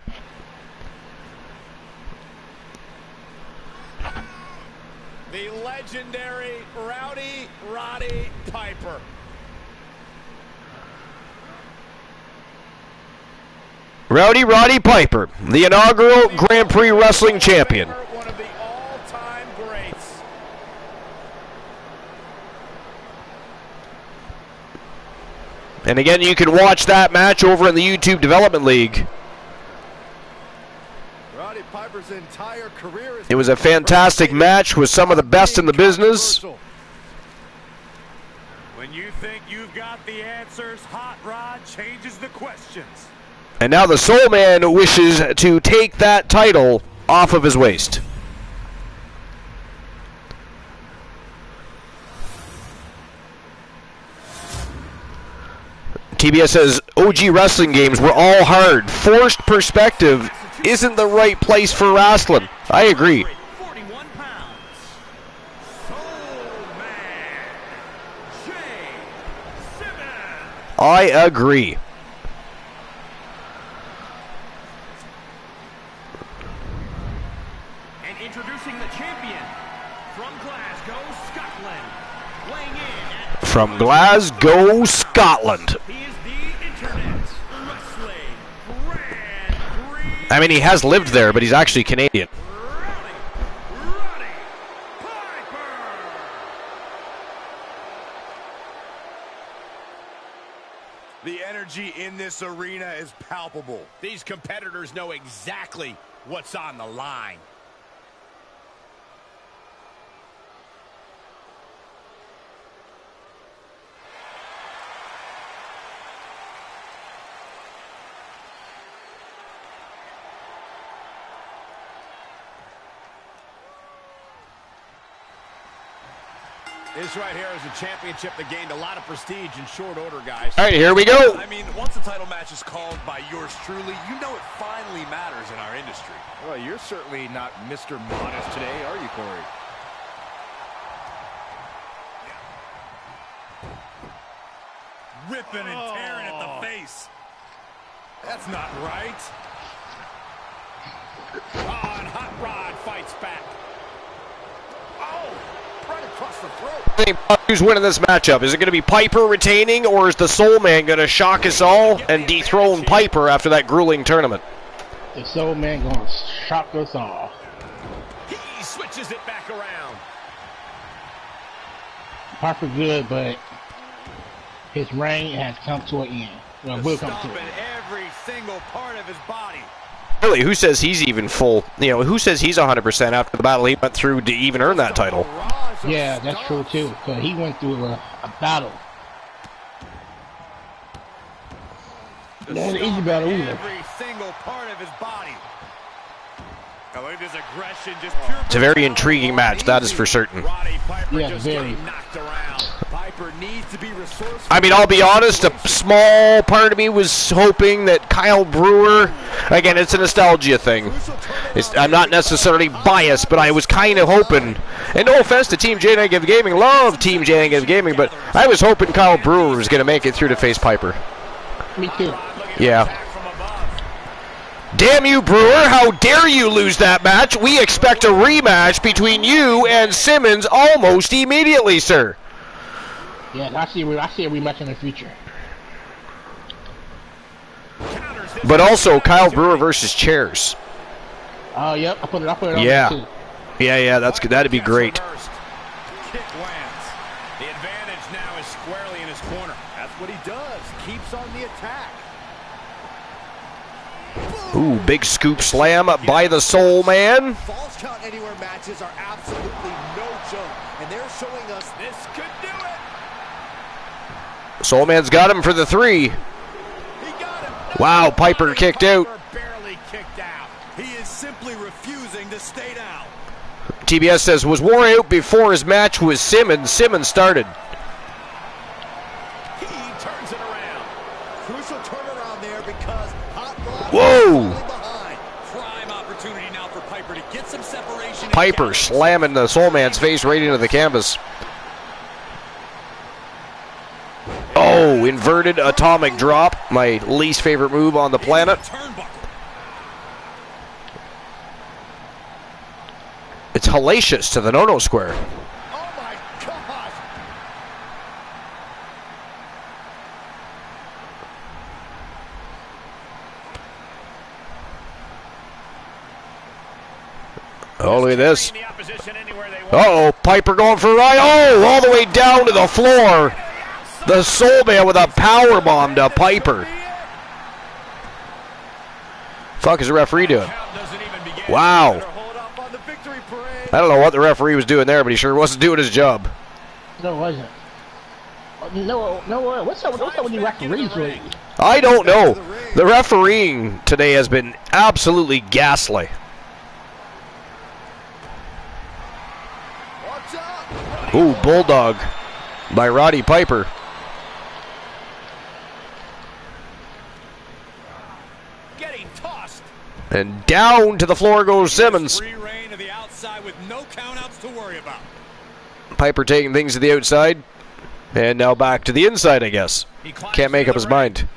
The legendary Rowdy Roddy Piper. Rowdy Roddy Piper, the inaugural Grand Prix Wrestling champion. One of the all-time greats. And again, you can watch that match over in the YouTube Development League. Roddy Piper's entire career is... It was a fantastic match with some of the best in the business. When you think you've got the answers, Hot Rod changes the questions. And now the Soul Man wishes to take that title off of his waist. TBS says, OG wrestling games were all hard. Forced perspective isn't the right place for wrestling. I agree. 41 pounds. Soul Man Jay Simmons. I agree. And introducing the champion From Glasgow, Scotland, weighing in at From Glasgow, Scotland. he is the Internet Wrestling Grand Prix. I mean, he has lived there, but he's actually Canadian. Roddy Piper. The energy in this arena is palpable. These competitors know exactly what's on the line. This right here is a championship that gained a lot of prestige in short order, guys. All right, here we go. I mean, once the title match is called by yours truly, you know it finally matters in our industry. Well, you're certainly not Mr. Modest today, are you, Corey? Ripping and tearing at the face. That's not right. Oh, and Hot Rod fights back. Oh, right across the throat. Who's winning this matchup? Is it going to be Piper retaining, or is the Soul Man going to shock us all and dethrone Piper after that grueling tournament? The Soul Man gonna shock us all. He switches it back around. Piper good, but his reign has come to an end. Well, will come to Stomping an end. every single part of his body. Really, who says he's even full? You know, who says he's 100% after the battle he went through to even earn that title? Yeah, that's true too. Cause he went through a battle. Not an easy battle either. Every single part of his body. I like this aggression, just pure. It's a very intriguing match, that is for certain. Roddy Piper Yeah, just very. getting knocked around. Piper needs to be resourceful. I mean, I'll be honest, a small part of me was hoping that Kyle Brewer, again, it's a nostalgia thing. I'm not necessarily biased, but I was kind of hoping, and no offense to Team J Negative Gaming, love Team J Negative Gaming, but I was hoping Kyle Brewer was going to make it through to face Piper. Me too. Yeah. Damn you, Brewer, how dare you lose that match? We expect a rematch between you and Simmons almost immediately, sir. Yeah, I see a rematch in the future. But also, Kyle Brewer versus Chairs. Oh, yep, I put it on Yeah. there too. Yeah, that'd be great. Kick lands. The advantage now is squarely in his corner. That's what he does. Keeps on the attack. Ooh, big scoop slam by the Soul Man. Falls count anywhere matches are absolutely no joke, and they're showing us This could do it. Soul Man's got him for the 3. he got him. Wow, Piper kicked out. Barely kicked out. He is simply refusing to stay down. TBS says, was wore out before his match with Simmons. Simmons started. He turns it around. Crucial turnaround there because Hot Rod Whoa! is falling behind. Prime opportunity now for Piper to get some separation. and Piper balance. slamming the Soul Man's face right into the canvas. Oh, inverted atomic drop. My least favorite move on the planet. Turnbuckle. It's hellacious to the no-no square. Oh my gosh. Oh, look at this. The opposition anywhere they want. Uh-oh, Piper going for a ride. Oh, all the way down to the floor. The Soul Man with a power bomb to Piper. Fuck is the referee doing? Count doesn't even begin. Wow. Better hold up on the victory parade. I don't know what the referee was doing there, but he sure wasn't doing his job. No, it wasn't. No, what's up with the referees lately? I don't know. The refereeing today has been absolutely ghastly. Watch out. Ooh, Bulldog by Roddy Piper. Getting tossed. And down to the floor goes Simmons. Free reign to the outside with no countouts to worry about. Piper taking things to the outside. And now back to the inside, I guess. Can't make up his mind.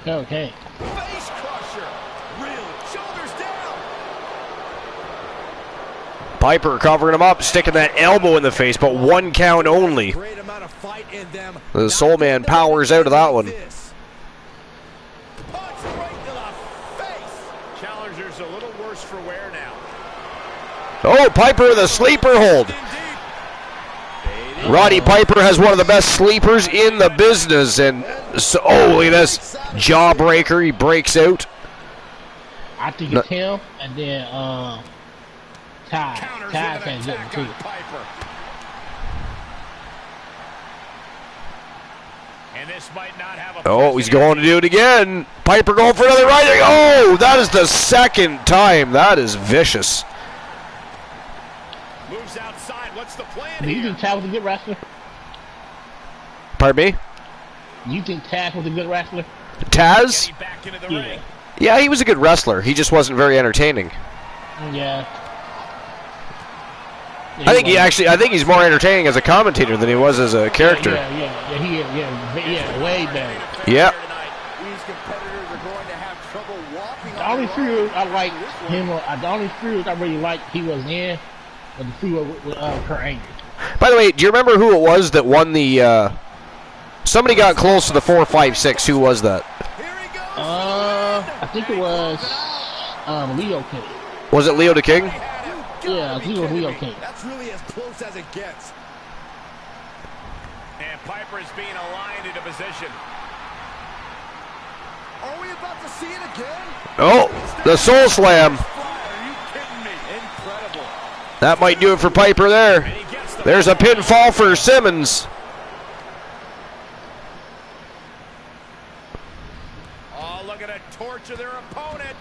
Okay. Face crusher. Really. Shoulders down. Piper covering him up, sticking that elbow in the face, but 1 count only. Great amount of fight in them. The Soul Man powers out of that one. Punch right to the face. Challenger's a little worse for wear now. Oh, Piper with a sleeper hold. Roddy Piper has one of the best sleepers in the business, and so, oh, look at this jawbreaker. He breaks out. I think it's him, and then Ty. Ty can get him too. And this might not have a Oh, he's going to do it again. Piper going for another right. Oh, that is the second time. That is vicious. moves outside. What's the plan Do you here? think Ty was a good wrestler? Pardon me? You think Taz was a good wrestler? Taz? Getting back into the Yeah. ring. Yeah, he was a good wrestler. He just wasn't very entertaining. Yeah. I think he's more entertaining as a commentator than he was as a character. Yeah, he is. Yeah, way better. Yeah. These competitors are going to have trouble walking. The only feud I like him, the only feud I really liked he was in was the feud with Kurt Angle. By the way, do you remember who it was that won the? Somebody got close to the 4-5-6. Who was that? I think it was Leo King. Was it Leo the King? Yeah, I think it was Leo King. That's really as close as it gets. And Piper is being aligned into position. Are we about to see it again? Oh, the Soul Slam. Are you kidding me? Incredible. That might do it for Piper there. And he gets the There's a pinfall for Simmons. Oh, look at it torture their opponent.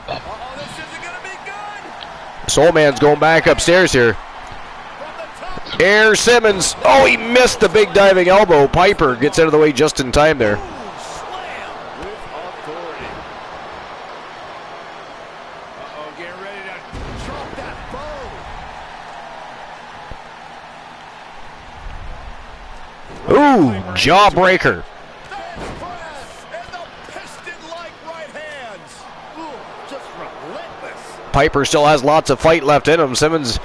Uh-oh, this isn't going to be good. Soul Man's going back upstairs here. From the top. Air Simmons. Oh, he missed the big diving elbow. Piper gets out of the way just in time there. Slam with authority. Uh-oh, getting ready to drop that bow. Ooh, jawbreaker. Press and the piston-like right hands. Ooh, just relentless. Piper still has lots of fight left in him. Simmons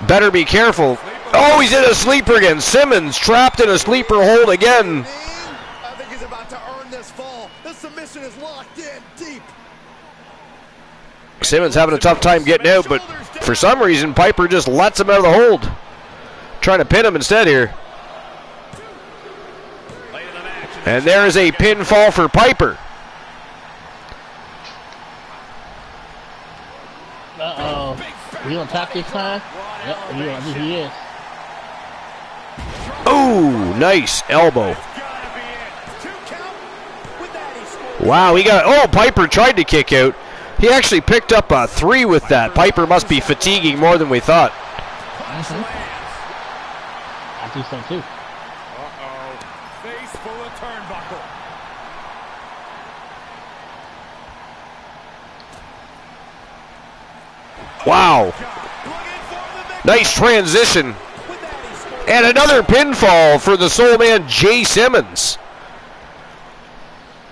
better be careful. Oh, he's in a sleeper again. Simmons trapped in a sleeper hold again. I think he's about to earn this fall. The submission is locked in deep. Simmons having a tough time getting out, but for some reason, Piper just lets him out of the hold. Trying to pin him instead here. Late in the match. And there is a pinfall for Piper. Uh-oh. He on top this time? Yep, I think he is. Ooh, nice elbow. Gotta be it. 2 count. With that, he scores. Wow, he got. Oh, Piper tried to kick out. He actually picked up a 3 with that. Piper must be fatiguing more than we thought. I think so too. Uh-oh. Face full of turnbuckle. Wow, Looking for the victory. nice transition. With that, he scores. And another pinfall for the Soul Man, Jay Simmons.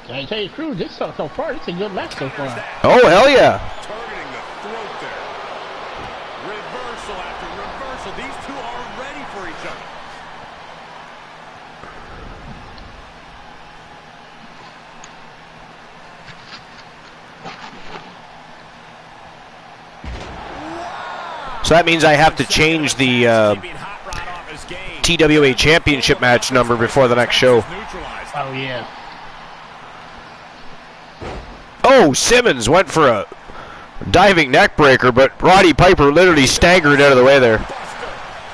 I tell you the truth, this so far, this is a good match so far. Oh, hell yeah. Targeting the throat there. Reversal after reversal. These two are ready for each other. So that means I have to change the Keeping Hot Rod off his game. TWA Championship match number before the next show. Neutralized. Oh yeah. Oh, Simmons went for a diving neck breaker, but Roddy Piper literally staggered out of the way there.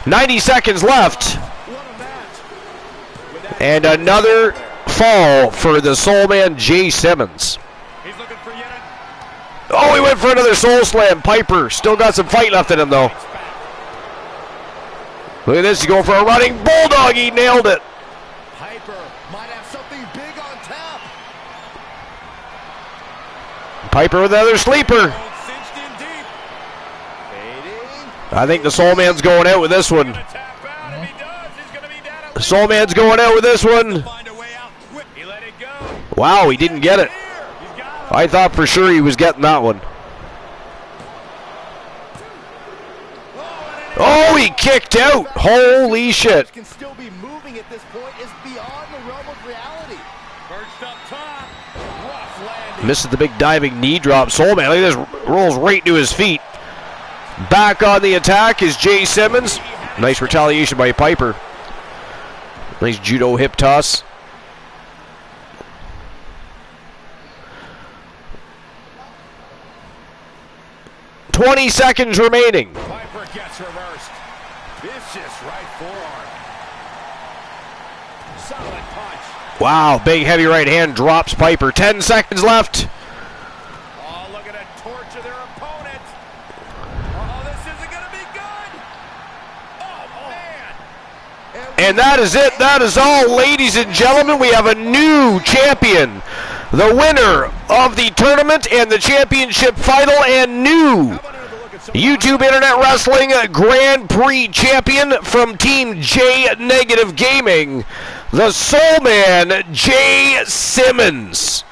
90 seconds left. And another fall for the Soul Man, Jay Simmons. He's looking for yet Oh, he went for another Soul Slam. Piper still got some fight left in him, though. Look at this. He's going for a running bulldog. He nailed it. Piper might have something big on tap. Piper with another sleeper. cinched in deep. Fading. I think the Soul Man's going out with this one. Gonna tap out. If he does, he's gonna be down. The Soul Man's going out with this one. Find a way out quick. He let it go. Wow, he didn't get it. He's got him. I thought for sure he was getting that one. he kicked out. Holy shit. Can still be moving at this point is beyond the realm of reality. Perched up top. Rough landing. Misses the big diving knee drop. Soulman, look at this, rolls right to his feet. Back on the attack is Jay Simmons. Nice retaliation by Piper. Nice judo hip toss. "20 seconds remaining." Piper gets reversed. Vicious right forearm. Solid punch. Wow, big heavy right hand drops Piper. 10 seconds left. Oh, look at it torture their opponent. Oh, this isn't going to be good. Oh, man. And that is it. That is all, ladies and gentlemen. We have a new champion. The winner of the tournament and the championship final, and new YouTube Internet Wrestling Grand Prix champion from Team J Negative Gaming, the Soul Man, Jay Simmons.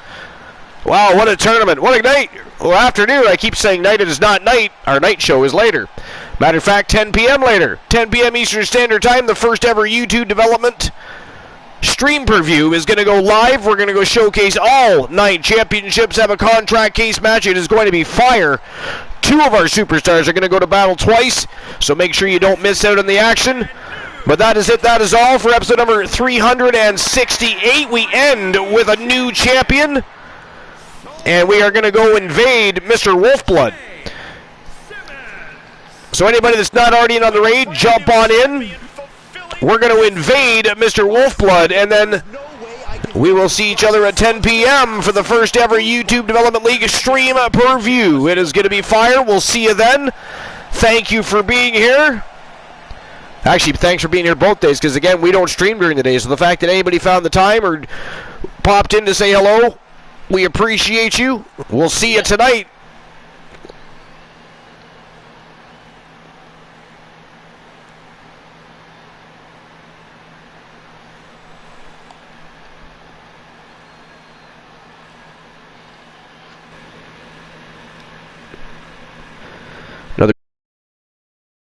Wow, what a tournament. What a night. Well, afternoon. I keep saying night. It is not night. Our night show is later. Matter of fact, 10 p.m. later. 10 p.m. Eastern Standard Time, the first ever YouTube development stream preview is going to go live. We're going to go showcase all 9 championships, have a contract case match. It is going to be fire. 2 of our superstars are going to go to battle twice, so make sure you don't miss out on the action. But that is it. That is all for episode number 368. We end with a new champion, and we are going to go invade Mr. Wolfblood. So anybody that's not already in on the raid, jump on in. We're going to invade Mr. Wolfblood, and then we will see each other at 10 p.m. for the first ever YouTube Development League stream per view. It is going to be fire. We'll see you then. Thank you for being here. Actually, thanks for being here both days, because, again, we don't stream during the day. So the fact that anybody found the time or popped in to say hello, we appreciate you. We'll see you tonight.